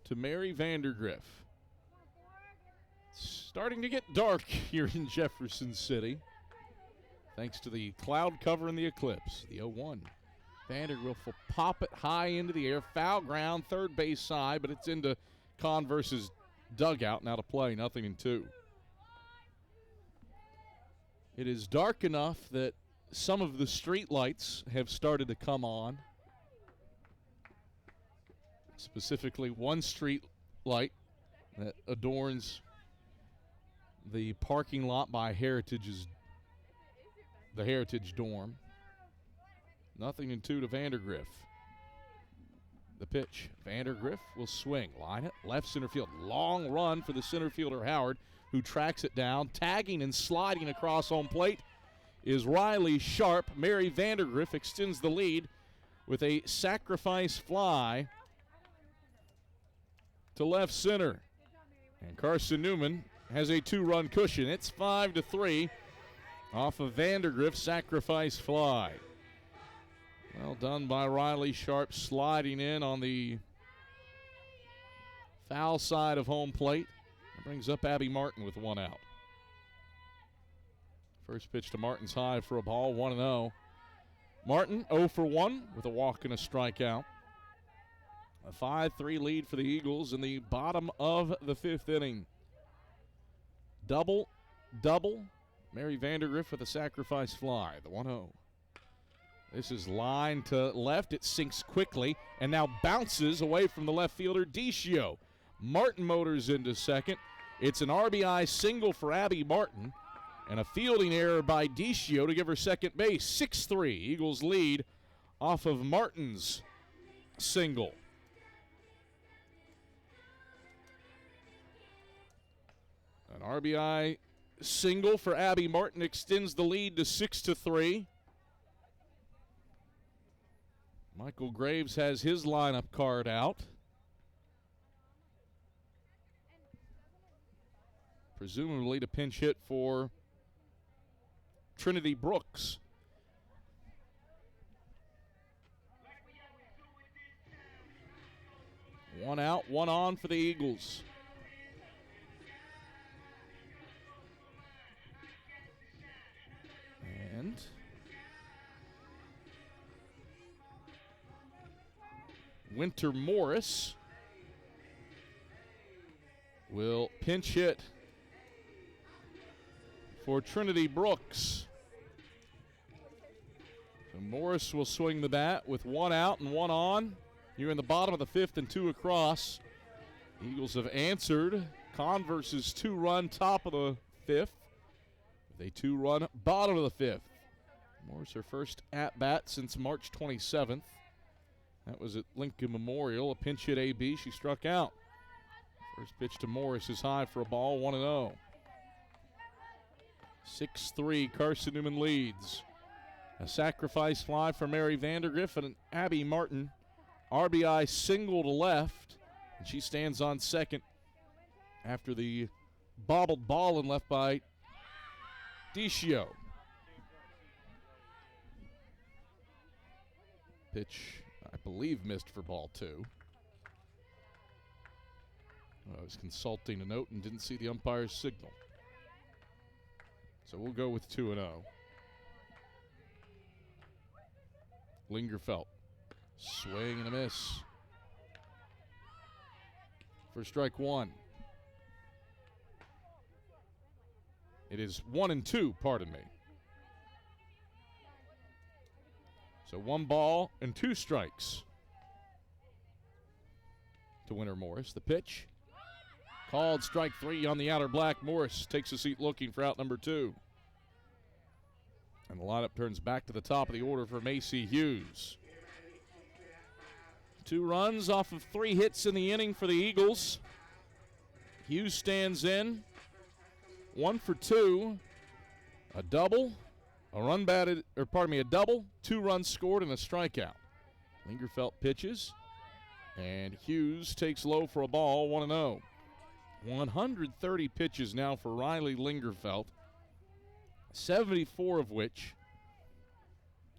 to Mary Vandergriff. It's starting to get dark here in Jefferson City, thanks to the cloud cover and the eclipse. The 0-1. Vandergriff will pop it high into the air. Foul ground, third base side, but it's into Converse's dugout. Now to play, 0-2. It is dark enough that some of the street lights have started to come on. Specifically, one street light that adorns the parking lot by the Heritage Dorm. 0-2 to Vandergriff. The pitch. Vandergriff will swing. Line it. Left center field. Long run for the center fielder Howard, who tracks it down. Tagging and sliding across home plate is Riley Sharp. Mary Vandergriff extends the lead with a sacrifice fly to left center. And Carson-Newman has a 2-run cushion. It's 5-3 off of Vandergriff's sacrifice fly. Well done by Riley Sharp, sliding in on the foul side of home plate. That brings up Abby Martin with 1 out. First pitch to Martin's high for a ball, 1-0. Martin 0 for 1 with a walk and a strikeout. A 5-3 lead for the Eagles in the bottom of the 5th inning. Double. Mary Vandergriff with a sacrifice fly, the 1-0. This is line to left. It sinks quickly and now bounces away from the left fielder, Decio. Martin motors into second. It's an RBI single for Abby Martin and a fielding error by Decio to give her second base. 6-3. Eagles lead off of Martin's single. An RBI single for Abby Martin extends the lead to 6-3. Michael Graves has his lineup card out. Presumably to pinch hit for Trinity Brooks. One out, one on for the Eagles. And Winter Morris will pinch hit for Trinity Brooks. So Morris will swing the bat with 1 out and 1 on. Here in the bottom of the 5th and 2 across. Eagles have answered Converse's 2-run top of the 5th with a 2-run bottom of the 5th. Morris her first at-bat since March 27th. That was at Lincoln Memorial, a pinch hit AB. She struck out. First pitch to Morris is high for a ball, 1-0. 6-3, Carson-Newman leads. A sacrifice fly for Mary Vandergriff and an Abby Martin RBI single to left. And she stands on second after the bobbled ball and left by Decio. Pitch, I believe, missed for ball 2. I was consulting a note and didn't see the umpire's signal. So we'll go with 2-0. Lingerfelt. Swing and a miss. For strike 1. It is 1-2, pardon me. So 1 ball and 2 strikes to Winter Morris. The pitch. Called strike 3 on the outer black. Morris takes a seat looking for out number 2. And the lineup turns back to the top of the order for Macy Hughes. 2 runs off of 3 hits in the inning for the Eagles. Hughes stands in. 1 for 2. A double. A double, 2 runs scored, and a strikeout. Lingerfelt pitches, and Hughes takes low for a ball, 1-0. 130 pitches now for Riley Lingerfelt, 74 of which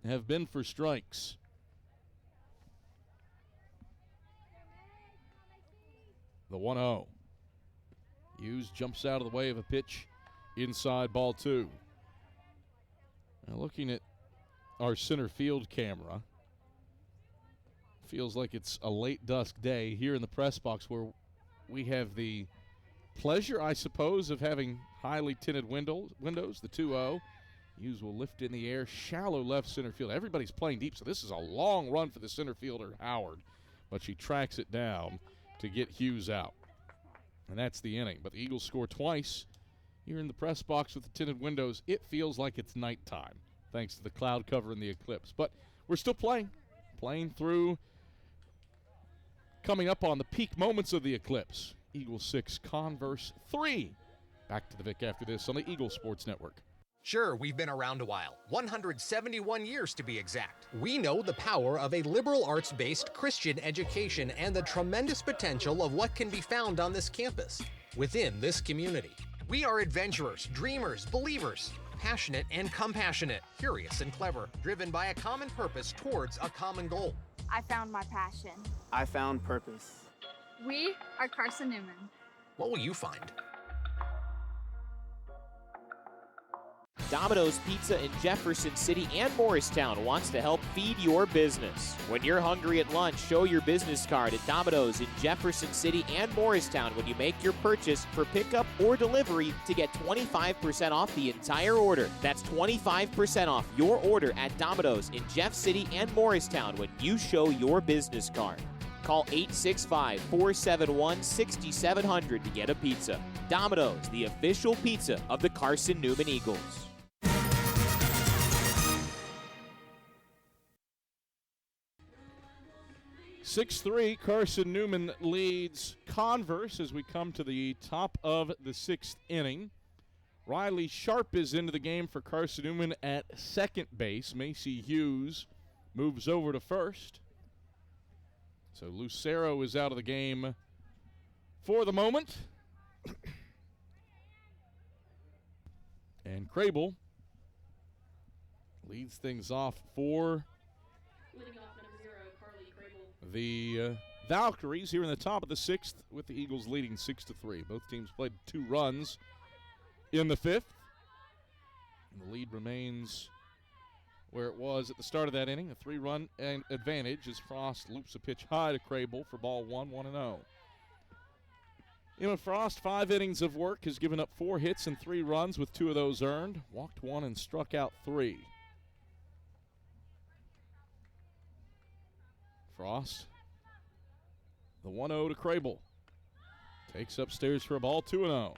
have been for strikes. The 1-0. Hughes jumps out of the way of a pitch inside ball 2. Now looking at our center field camera, feels like it's a late dusk day here in the press box where we have the pleasure, I suppose, of having highly tinted windows, the 2-0. Hughes will lift in the air, shallow left center field. Everybody's playing deep, so this is a long run for the center fielder, Howard, but she tracks it down to get Hughes out. And that's the inning. But the Eagles score twice. Here in the press box with the tinted windows, it feels like it's nighttime, thanks to the cloud cover and the eclipse. But we're still playing through, coming up on the peak moments of the eclipse. Eagles 6, Converse 3. Back to the Vic after this on the Eagle Sports Network. Sure, we've been around a while, 171 years to be exact. We know the power of a liberal arts-based Christian education and the tremendous potential of what can be found on this campus, within this community. We are adventurers, dreamers, believers, passionate and compassionate, curious and clever, driven by a common purpose towards a common goal. I found my passion. I found purpose. We are Carson-Newman. What will you find? Domino's Pizza in Jefferson City and Morristown wants to help feed your business. When you're hungry at lunch, show your business card at Domino's in Jefferson City and Morristown when you make your purchase for pickup or delivery to get 25% off the entire order. That's 25% off your order at Domino's in Jeff City and Morristown when you show your business card. Call 865-471-6700 to get a pizza. Domino's, the official pizza of the Carson-Newman Eagles. 6-3, Carson-Newman leads Converse as we come to the top of the 6th inning. Riley Sharp is into the game for Carson-Newman at second base. Macy Hughes moves over to first. So Lucero is out of the game for the moment. And Crable leads things off for the Valkyries here in the top of the 6th with the Eagles leading 6-3. Both teams played 2 runs in the 5th. And the lead remains where it was at the start of that inning, a 3-run advantage as Frost loops a pitch high to Crable for ball 1-1-0. Emma Frost, 5 innings of work, has given up 4 hits and 3 runs with 2 of those earned, walked 1 and struck out 3. Frost, the 1-0 to Crable. Takes upstairs for a ball, 2-0.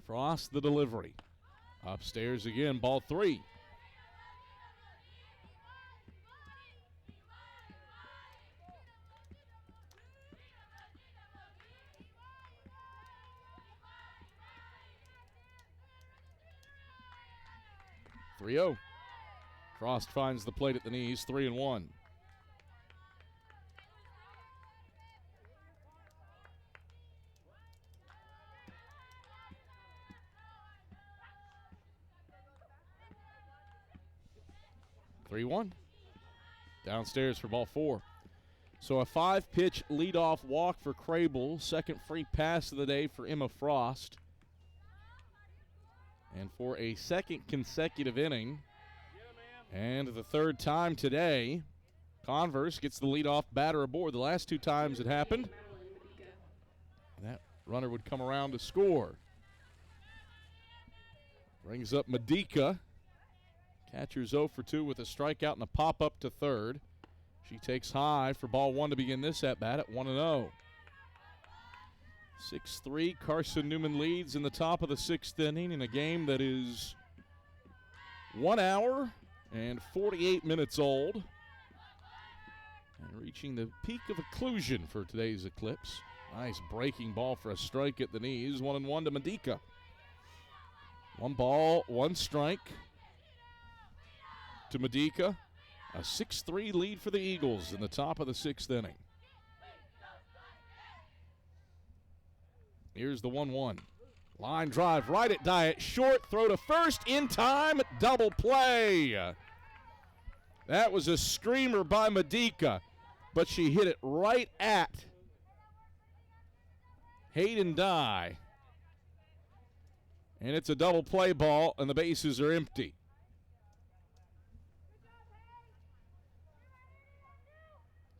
Frost, the delivery. Upstairs again, ball 3. Frost finds the plate at the knees, 3-1. Downstairs for ball 4. So a 5-pitch leadoff walk for Crable. Second free pass of the day for Emma Frost. And for a second consecutive inning, and the 3rd time today, Converse gets the leadoff batter aboard. The last 2 times it happened, that runner would come around to score. Brings up Medica. Catcher's 0 for 2 with a strikeout and a pop-up to third. She takes high for ball 1 to begin this at-bat at 1-0. 6-3, Carson-Newman leads in the top of the 6th inning in a game that is 1 hour and 48 minutes old. And reaching the peak of occlusion for today's eclipse. Nice breaking ball for a strike at the knees. 1-1 to Medica. 1 ball, 1 strike to Medica. A 6-3 lead for the Eagles in the top of the 6th inning. Here's the 1-1. Line drive right at Diet. Short throw to first in time. Double play. That was a screamer by Medica, but she hit it right at Hayden Dye. And it's a double play ball, and the bases are empty.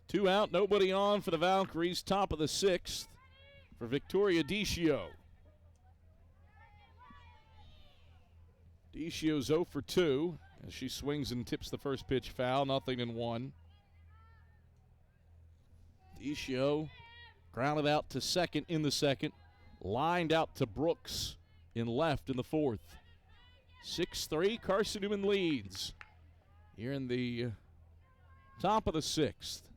Two out, nobody on for the Valkyries, top of the 6th for Victoria Decio. DeCio's 0 for 2 as she swings and tips the first pitch foul, 0-1. DeCio grounded out to second in the second, lined out to Brooks in left in the fourth. 6-3, Carson-Newman leads here in the top of the sixth.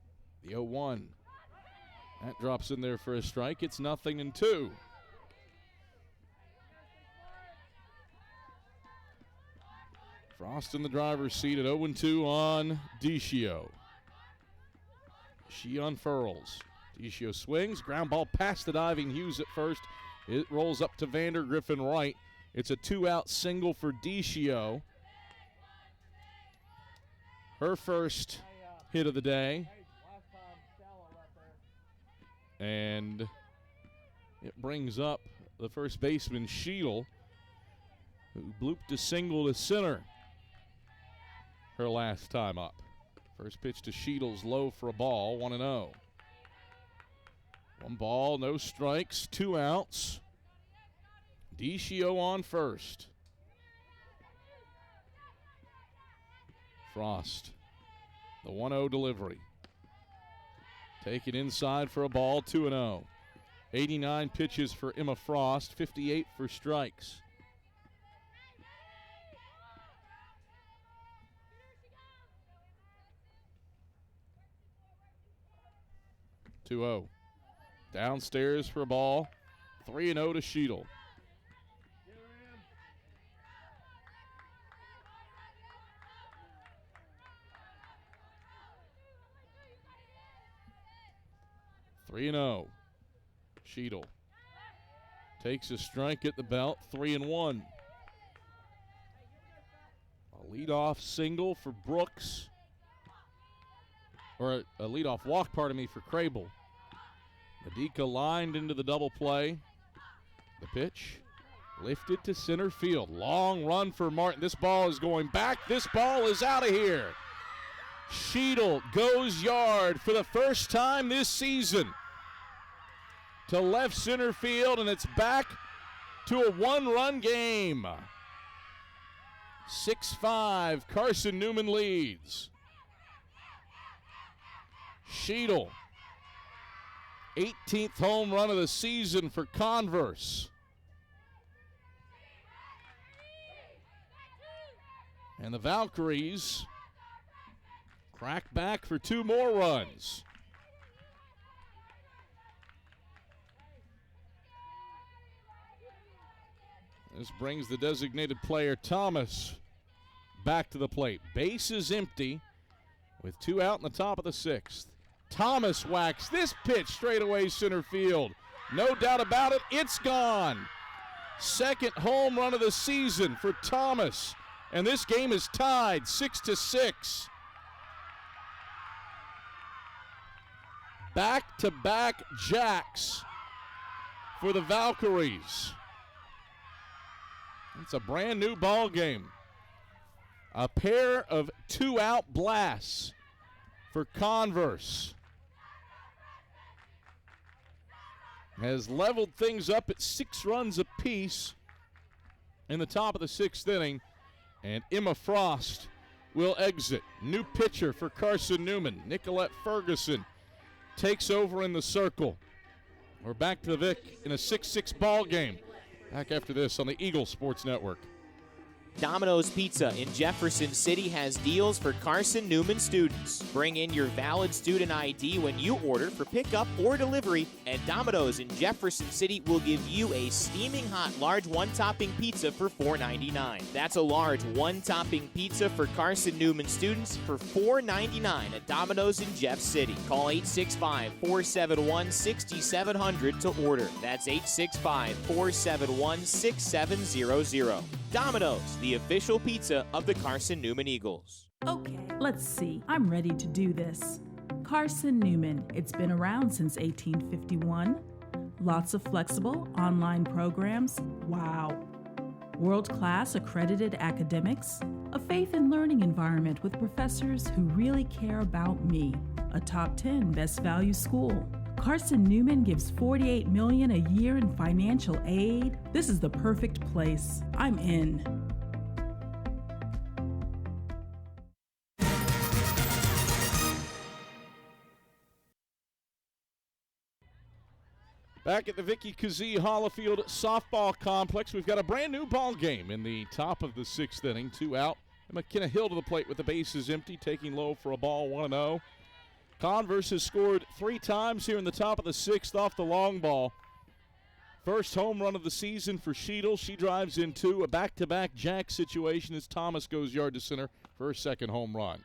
The 0-1. That drops in there for a strike. It's 0-2. Frost in the driver's seat at 0-2 on DeCio. She unfurls. DeCio swings. Ground ball past the diving Hughes at first. It rolls up to Vander Griffin right. It's a 2-out single for DeCio. Her first hit of the day. And it brings up the first baseman, Sheedle, who blooped a single to center her last time up. First pitch to Sheedle's low for a ball, 1-0. 1 ball, no strikes, 2 outs. DeCio on first. Frost, the 1-0 delivery. Take it inside for a ball, 2-0. 89 pitches for Emma Frost, 58 for strikes. Downstairs for a ball, 3-0 to Sheedle. Sheedle takes a strike at the belt, 3-1. A leadoff single for Brooks, or a leadoff walk, pardon me, for Crable. Medica lined into the double play. The pitch lifted to center field. Long run for Martin. This ball is going back. This ball is out of here. Sheedle goes yard for the first time this season to left center field, and it's back to a 1-run game. 6-5, Carson-Newman leads. Sheedle, 18th home run of the season for Converse. And the Valkyries crack back for 2 more runs. This brings the designated player, Thomas, back to the plate. Base is empty with 2 out in the top of the 6th. Thomas whacks this pitch straight away center field. No doubt about it, it's gone. Second home run of the season for Thomas. And this game is tied 6-6. Back-to-back jacks for the Valkyries. It's a brand new ball game. A pair of 2-out blasts for Converse has leveled things up at 6 runs apiece in the top of the 6th inning, and Emma Frost will exit. New pitcher for Carson-Newman, Nicolette Ferguson, takes over in the circle. We're back to the Vic in a 6-6 ball game. Back after this on the Eagle Sports Network. Domino's Pizza in Jefferson City has deals for Carson-Newman students. Bring in your valid student ID when you order for pickup or delivery, and Domino's in Jefferson City will give you a steaming hot large 1-topping pizza for $4.99. That's a large 1-topping pizza for Carson-Newman students for $4.99 at Domino's in Jeff City. Call 865-471-6700 to order. That's 865-471-6700. Domino's, the official pizza of the Carson-Newman Eagles. Okay, let's see. I'm ready to do this. Carson-Newman. It's been around since 1851. Lots of flexible online programs. Wow. World-class accredited academics. A faith and learning environment with professors who really care about me. A top 10 best value school. Carson-Newman gives $48 million a year in financial aid. This is the perfect place. I'm in. Back at the Vicky Kazee Hollifield softball complex, we've got a brand new ball game in the top of the 6th inning. 2 out. McKenna Hill to the plate with the bases empty, taking low for a ball, 1-0. Converse has scored 3 times here in the top of the 6th off the long ball. First home run of the season for Sheedle. She drives in 2. A back-to-back jack situation as Thomas goes yard to center for her second home run.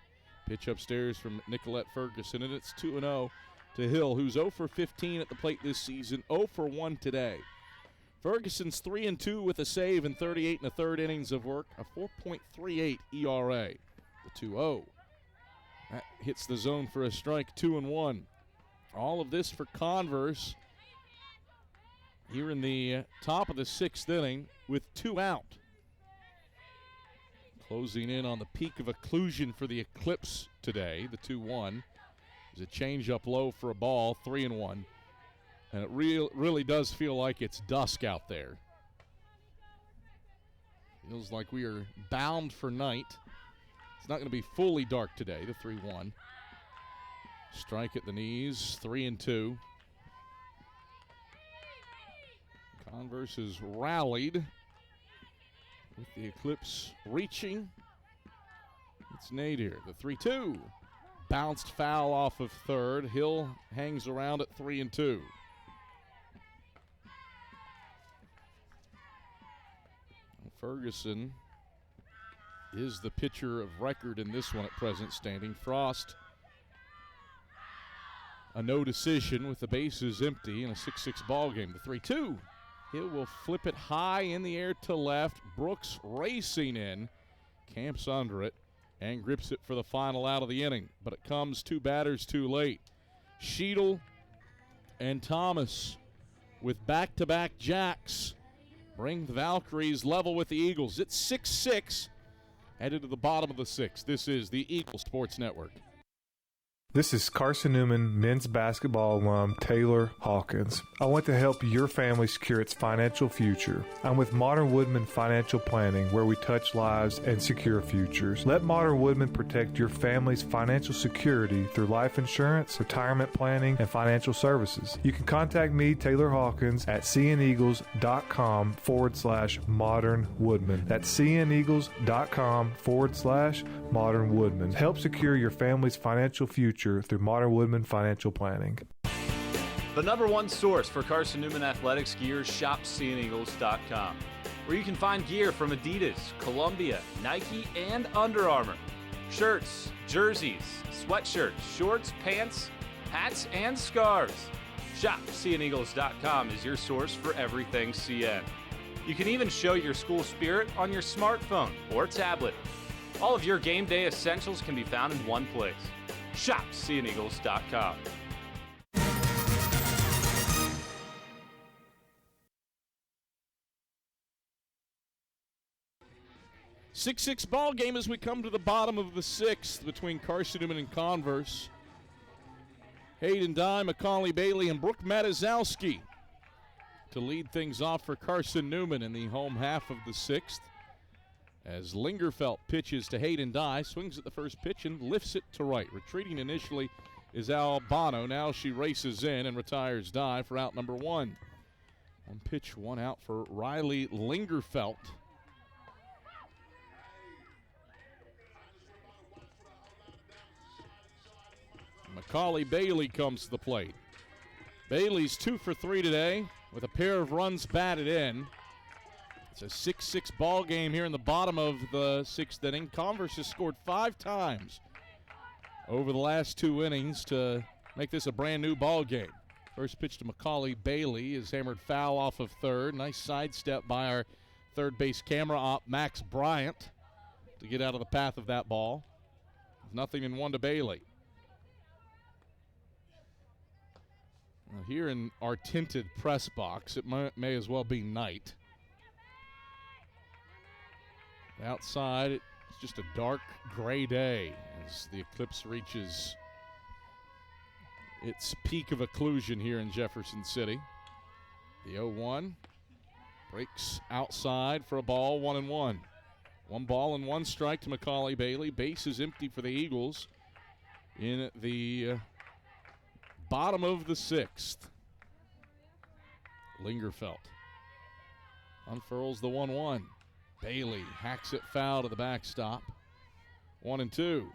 Pitch upstairs from Nicolette Ferguson, and it's 2-0 to Hill, who's 0 for 15 at the plate this season, 0 for 1 today. Ferguson's 3-2 with a save in 38 1/3 innings of work, a 4.38 ERA. The 2-0. That hits the zone for a strike, 2-1. All of this for Converse here in the top of the 6th inning with 2 out. Closing in on the peak of occlusion for the Eclipse today, the 2-1. There's a change-up low for a ball, 3-1. And it really does feel like it's dusk out there. Feels like we are bound for night. It's not going to be fully dark today, the 3-1. Strike at the knees, 3-2. Converse has rallied with the Eclipse reaching. It's Nadir, the 3-2. Bounced foul off of third. Hill hangs around at 3-2. Ferguson is the pitcher of record in this one at present, standing. Frost, a no decision with the bases empty in a 6-6 ball game. The 3-2. Hill will flip it high in the air to left. Brooks racing in, camps under it, and grips it for the final out of the inning. But it comes 2 batters too late. Sheedle and Thomas with back-to-back jacks bring the Valkyries level with the Eagles. It's 6-6, headed to the bottom of the 6th. This is the Eagle Sports Network. This is Carson-Newman men's basketball alum Taylor Hawkins. I want to help your family secure its financial future. I'm with Modern Woodman Financial Planning, where we touch lives and secure futures. Let Modern Woodman protect your family's financial security through life insurance, retirement planning, and financial services. You can contact me, Taylor Hawkins, at cneagles.com/Modern Woodman. That's cneagles.com/Modern Woodman. Help secure your family's financial future through Modern Woodman Financial Planning. The #1 source for Carson-Newman athletics gear, shop cneagles.com, where you can find gear from Adidas, Columbia, Nike, and Under Armour. Shirts, jerseys, sweatshirts, shorts, pants, hats, and scarves. Shop cneagles.com is your source for everything CN. You can even show your school spirit on your smartphone or tablet. All of your game day essentials can be found in one place. Shop cneagles.com. 6-6 ball game as we come to the bottom of the 6th between Carson-Newman and Converse. Hayden Dye, Macaulay Bailey, and Brooke Matazowski to lead things off for Carson-Newman in the home half of the 6th. As Lingerfelt pitches to Hayden Dye, swings at the first pitch and lifts it to right. Retreating initially is Albano. Now she races in and retires Dye for out number 1. 1 pitch, 1 out for Riley Lingerfelt. Macaulay Bailey comes to the plate. Bailey's 2 for 3 today with a pair of runs batted in. It's a 6-6 ball game here in the bottom of the 6th inning. Converse has scored 5 times over the last 2 innings to make this a brand new ball game. First pitch to Macaulay Bailey is hammered foul off of third. Nice sidestep by our third base camera op, Max Bryant, to get out of the path of that ball. 0-1 to Bailey. Now here in our tinted press box, it may as well be night. Outside, it's just a dark gray day as the Eclipse reaches its peak of occlusion here in Jefferson City. The 0-1 breaks outside for a ball, 1-1. 1 ball and 1 strike to Macaulay Bailey. Base is empty for the Eagles in the bottom of the 6th. Lingerfeld unfurls the 1-1. Bailey hacks it foul to the backstop. 1-2.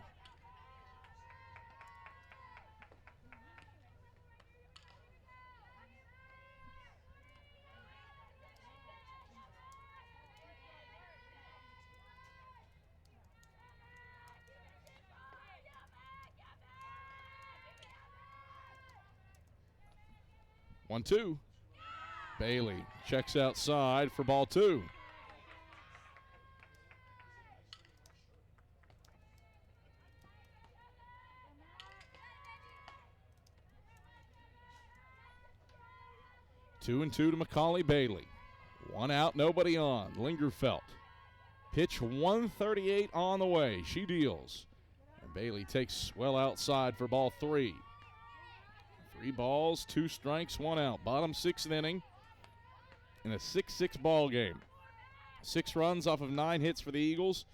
One, two. Bailey checks outside for ball 2. Two and 2 to Macaulay Bailey. 1 out, nobody on. Lingerfeld. Pitch 138 on the way. She deals. And Bailey takes well outside for ball 3. 3 balls, 2 strikes, 1 out. Bottom 6th inning in a 6-6 ball game. 6 runs off of 9 hits for the Eagles.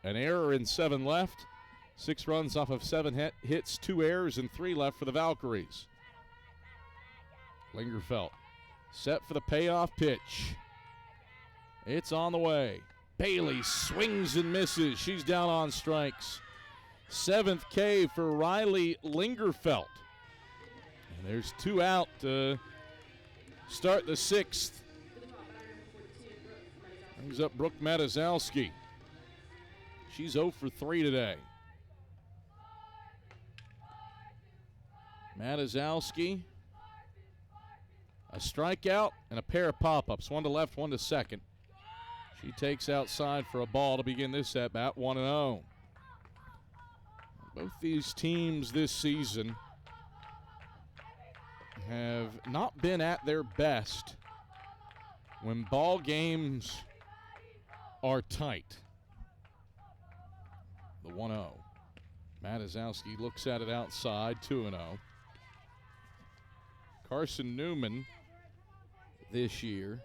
An error in 7 left. 6 runs off of 7 hits, 2 errors, and 3 left for the Valkyries. Lingerfeld set for the payoff pitch. It's on the way. Bailey swings and misses. She's down on strikes. 7th K for Riley Lingerfeld. And there's 2 out to start the 6th. Brings up Brooke Matazowski. She's 0 for 3 today. Matazowski, a strikeout and a pair of pop-ups, 1 to left, 1 to second. She takes outside for a ball to begin this at-bat, 1-0. Both these teams this season have not been at their best when ball games are tight. The 1-0. Matazowski looks at it outside, 2-0. Carson-Newman this year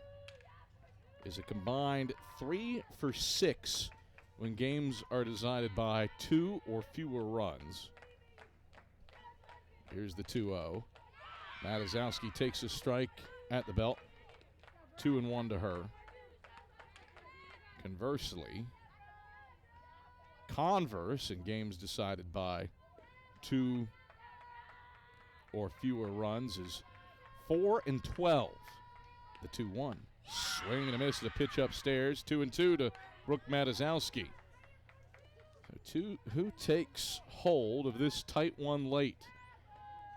is a combined 3 for 6 when games are decided by 2 or fewer runs. Here's the 2-0. Matazowski takes a strike at the belt. 2-1 to her. Conversely, Converse in games decided by 2 or fewer runs is 4-12. The 2-1. Swing and a miss to the pitch upstairs. 2-2 to Brooke Matazowski. So who takes hold of this tight one late?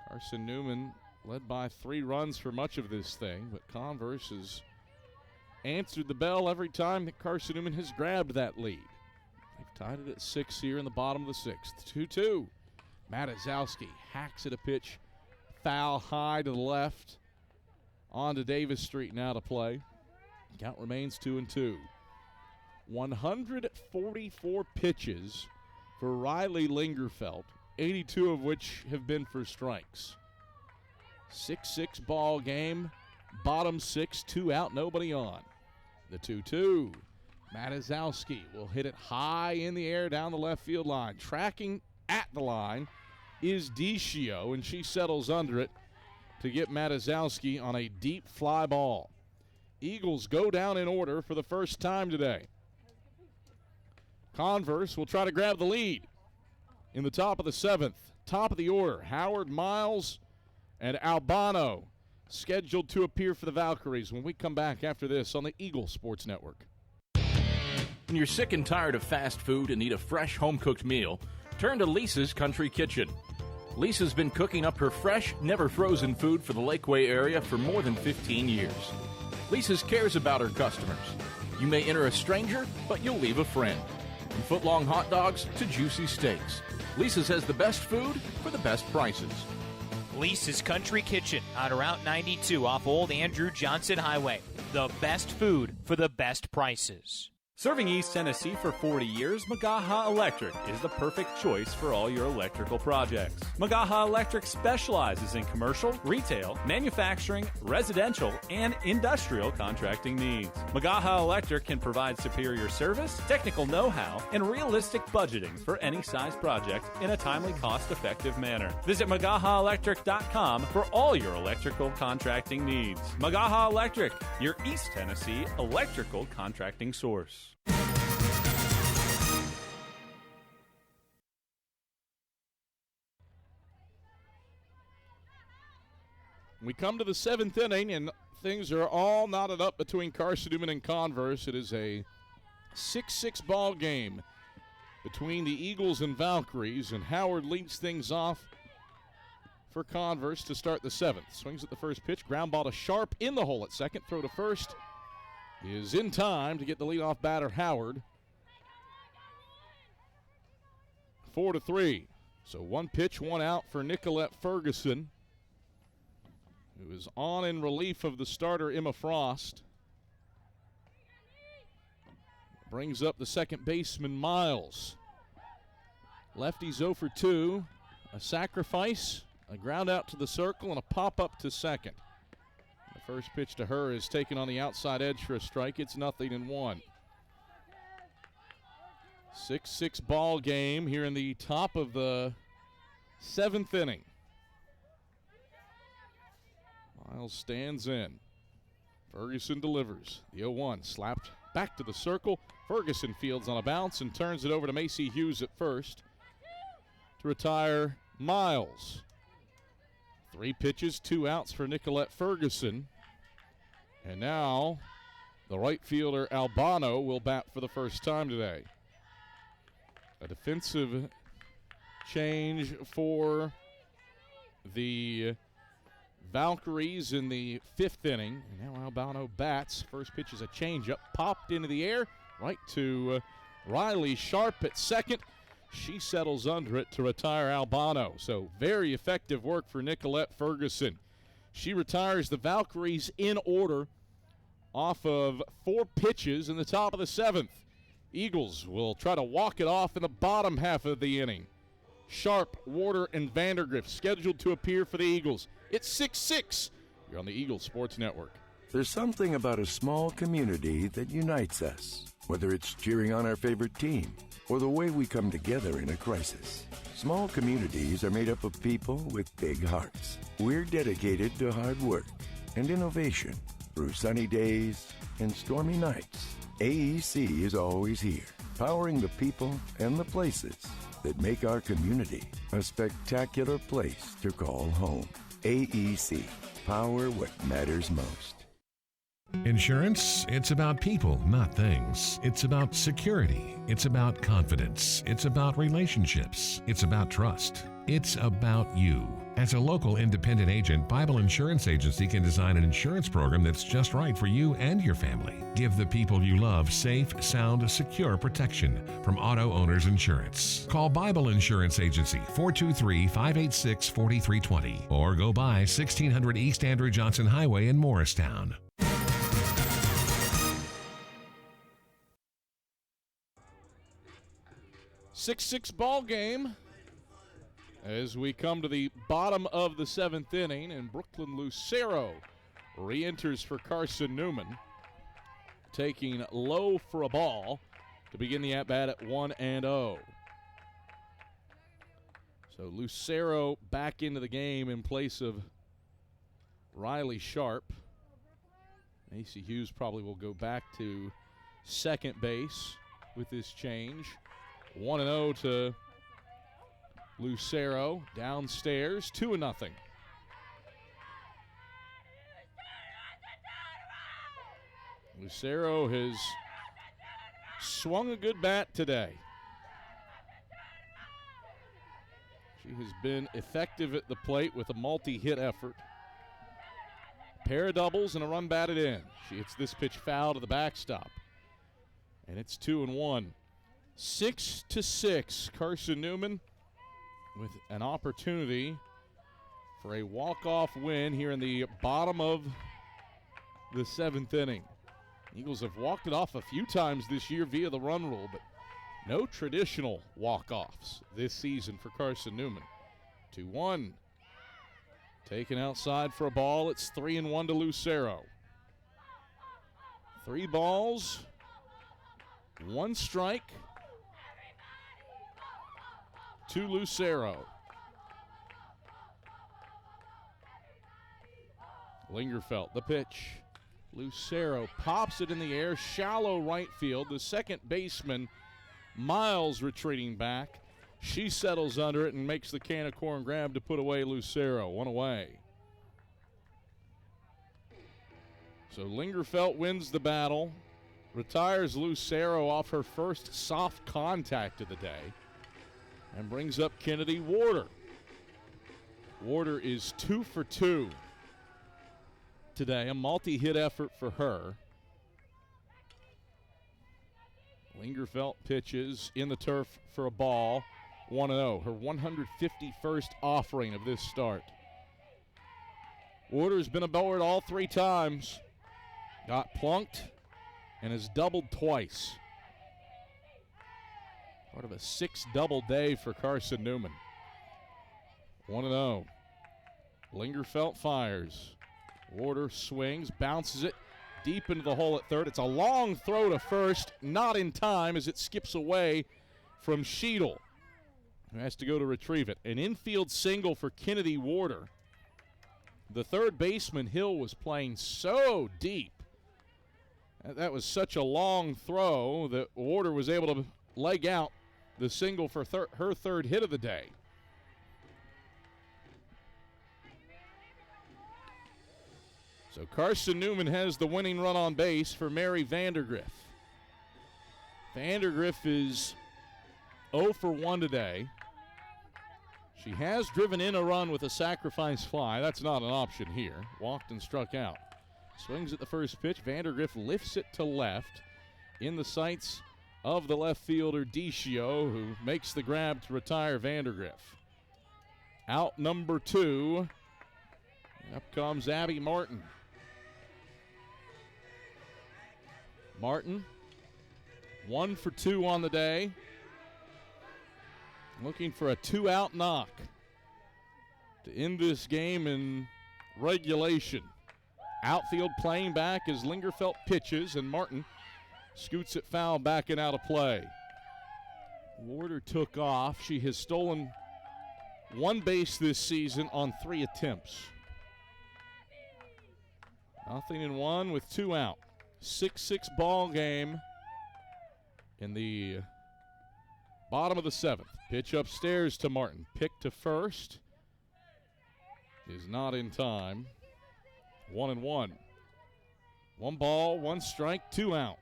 Carson-Newman led by 3 runs for much of this thing, but Converse has answered the bell every time that Carson-Newman has grabbed that lead. They've tied it at 6 here in the bottom of the 6th. 2-2. Matazowski hacks at a pitch foul high to the left. On to Davis Street now to play. Count remains 2-2. 144 pitches for Riley Lingerfeld, 82 of which have been for strikes. 6-6 ball game. Bottom 6, 2 out, nobody on. The 2-2. Matazowski will hit it high in the air down the left field line. Tracking at the line is Deschio, and she settles under it to get Matazowski on a deep fly ball. Eagles go down in order for the first time today. Converse will try to grab the lead in the top of the 7th. Top of the order, Howard, Miles, and Albano scheduled to appear for the Valkyries when we come back after this on the Eagle Sports Network. When you're sick and tired of fast food and need a fresh home-cooked meal, turn to Lisa's Country Kitchen. Lisa's been cooking up her fresh, never-frozen food for the Lakeway area for more than 15 years. Lisa's cares about her customers. You may enter a stranger, but you'll leave a friend. From foot-long hot dogs to juicy steaks, Lisa's has the best food for the best prices. Lisa's Country Kitchen on Route 92 off Old Andrew Johnson Highway. The best food for the best prices. Serving East Tennessee for 40 years, Magaha Electric is the perfect choice for all your electrical projects. Magaha Electric specializes in commercial, retail, manufacturing, residential, and industrial contracting needs. Magaha Electric can provide superior service, technical know-how, and realistic budgeting for any size project in a timely, cost-effective manner. Visit MagahaElectric.com for all your electrical contracting needs. Magaha Electric, your East Tennessee electrical contracting source. We come to the 7th inning, and things are all knotted up between Carson-Newman and Converse. It is a 6-6 ball game between the Eagles and Valkyries, and Howard leads things off for Converse to start the 7th. Swings at the first pitch, ground ball to Sharp in the hole at second. Throw to first is in time to get the leadoff batter, Howard. 4-3. So one pitch, one out for Nicolette Ferguson, who is on in relief of the starter, Emma Frost. Brings up the second baseman, Miles. Lefty's 0 for 2. A sacrifice, a ground out to the circle, and a pop-up to second. The first pitch to her is taken on the outside edge for a strike. It's 0-1. 6-6 ball game here in the top of the 7th inning. Miles stands in. Ferguson delivers. The 0-1 slapped back to the circle. Ferguson fields on a bounce and turns it over to Macy Hughes at first to retire Miles. 3 pitches, 2 outs for Nicolette Ferguson. And now the right fielder Albano will bat for the first time today. A defensive change for the Valkyries in the 5th inning. And now Albano bats. First pitch is a changeup, popped into the air, right to Riley Sharp at second. She settles under it to retire Albano. So very effective work for Nicolette Ferguson. She retires the Valkyries in order off of 4 pitches in the top of the 7th. Eagles will try to walk it off in the bottom half of the inning. Sharp, Warder, and Vandergrift scheduled to appear for the Eagles. It's 6-6. You're on the Eagles Sports Network. There's something about a small community that unites us, whether it's cheering on our favorite team or the way we come together in a crisis. Small communities are made up of people with big hearts. We're dedicated to hard work and innovation through sunny days and stormy nights. AEC is always here, powering the people and the places that make our community a spectacular place to call home. AEC, power what matters most. Insurance, it's about people, not things. It's about security. It's about confidence. It's about relationships. It's about trust. It's about you. As a local independent agent, Bible Insurance Agency can design an insurance program that's just right for you and your family. Give the people you love safe, sound, secure protection from Auto Owners Insurance. Call Bible Insurance Agency 423-586-4320 or go by 1600 East Andrew Johnson Highway in Morristown. Six ball game as we come to the bottom of the 7th inning, and Brooklyn Lucero re-enters for Carson-Newman, taking low for a ball to begin the at-bat at 1-0. So Lucero back into the game in place of Riley Sharp. Macy Hughes probably will go back to second base with this change. 1-0 to Lucero. Downstairs, 2-0. Lucero has swung a good bat today. She has been effective at the plate with a multi-hit effort. Pair of doubles and a run batted in. She hits this pitch foul to the backstop. And it's 2-1. 6-6. Carson-Newman with an opportunity for a walk-off win here in the bottom of the 7th inning. Eagles have walked it off a few times this year via the run rule, but no traditional walk-offs this season for Carson-Newman. 2-1. Taken outside for a ball. It's 3-1 to Lucero. 3 balls, 1 strike to Lucero. Lingerfelt, the pitch. Lucero pops it in the air, shallow right field. The second baseman, Miles, retreating back. She settles under it and makes the can of corn grab to put away Lucero. 1 away. So Lingerfelt wins the battle, retires Lucero off her first soft contact of the day, and brings up Kennedy Warder. Warder is 2 for 2 today, a multi-hit effort for her. Lingerfelt pitches in the turf for a ball, 1-0, her 151st offering of this start. Warder's been aboard all 3 times, got plunked, and has doubled twice. Part of a 6-double day for Carson-Newman. 1-0. Lingerfelt fires. Warder swings, bounces it deep into the hole at third. It's a long throw to first, not in time as it skips away from Sheedle, who has to go to retrieve it. An infield single for Kennedy Warder. The third baseman, Hill, was playing so deep. That was such a long throw that Warder was able to leg out the single for her third hit of the day. So Carson-Newman has the winning run on base for Mary Vandergriff. Vandergriff is 0 for 1 today. She has driven in a run with a sacrifice fly. That's not an option here. Walked and struck out. Swings at the first pitch. Vandergriff lifts it to left in the sights of the left fielder Decio, who makes the grab to retire Vandergriff. Out number 2. Up comes Abby Martin. Martin, 1 for 2 on the day. Looking for a 2-out knock to end this game in regulation. Outfield playing back as Lingerfelt pitches, and Martin scoots it foul back and out of play. Warder took off. She has stolen 1 base this season on 3 attempts. 0-1 with 2 out. 6-6 ball game in the bottom of the 7th. Pitch upstairs to Martin. Pick to first. Is not in time. 1-1. 1 ball, 1 strike, 2 out.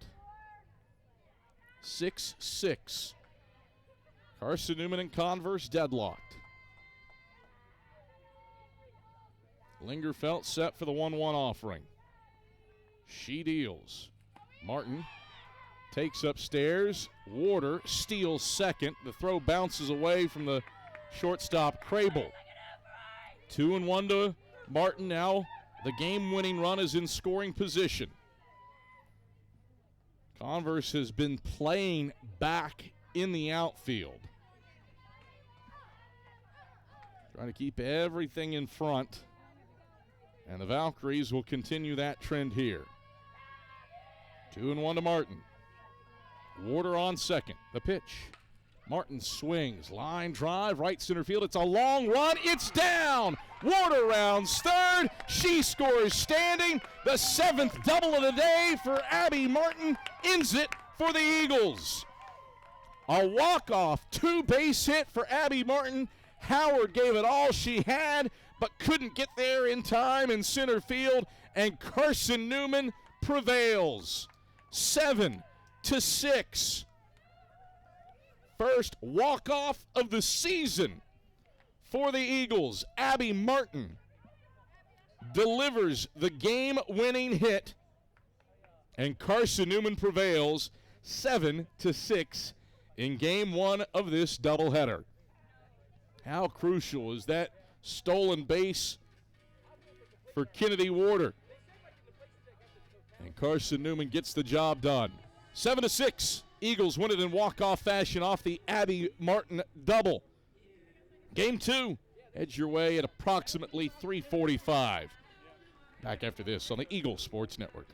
6-6. Carson-Newman and Converse deadlocked. Lingerfelt set for the 1-1 offering. She deals. Martin takes upstairs. Warder steals second. The throw bounces away from the shortstop Crable. 2-1 to Martin. Now the game-winning run is in scoring position. Converse has been playing back in the outfield, trying to keep everything in front, and the Valkyries will continue that trend here. 2-1 to Martin. Warder on second. The pitch. Martin swings. Line drive. Right center field. It's a long run. It's down. Warder rounds third. She scores standing. The 7th double of the day for Abby Martin ends it for the Eagles. A walk-off 2-base hit for Abby Martin. Howard gave it all she had, but couldn't get there in time in center field, and Carson-Newman prevails. 7-6. First walk-off of the season for the Eagles. Abby Martin delivers the game-winning hit, and Carson-Newman prevails 7-6 in Game 1 of this doubleheader. How crucial is that stolen base for Kennedy Warder? And Carson-Newman gets the job done. 7-6. Eagles win it in walk-off fashion off the Abby Martin double. Game 2, heads your way at approximately 3:45. Back after this on the Eagle Sports Network.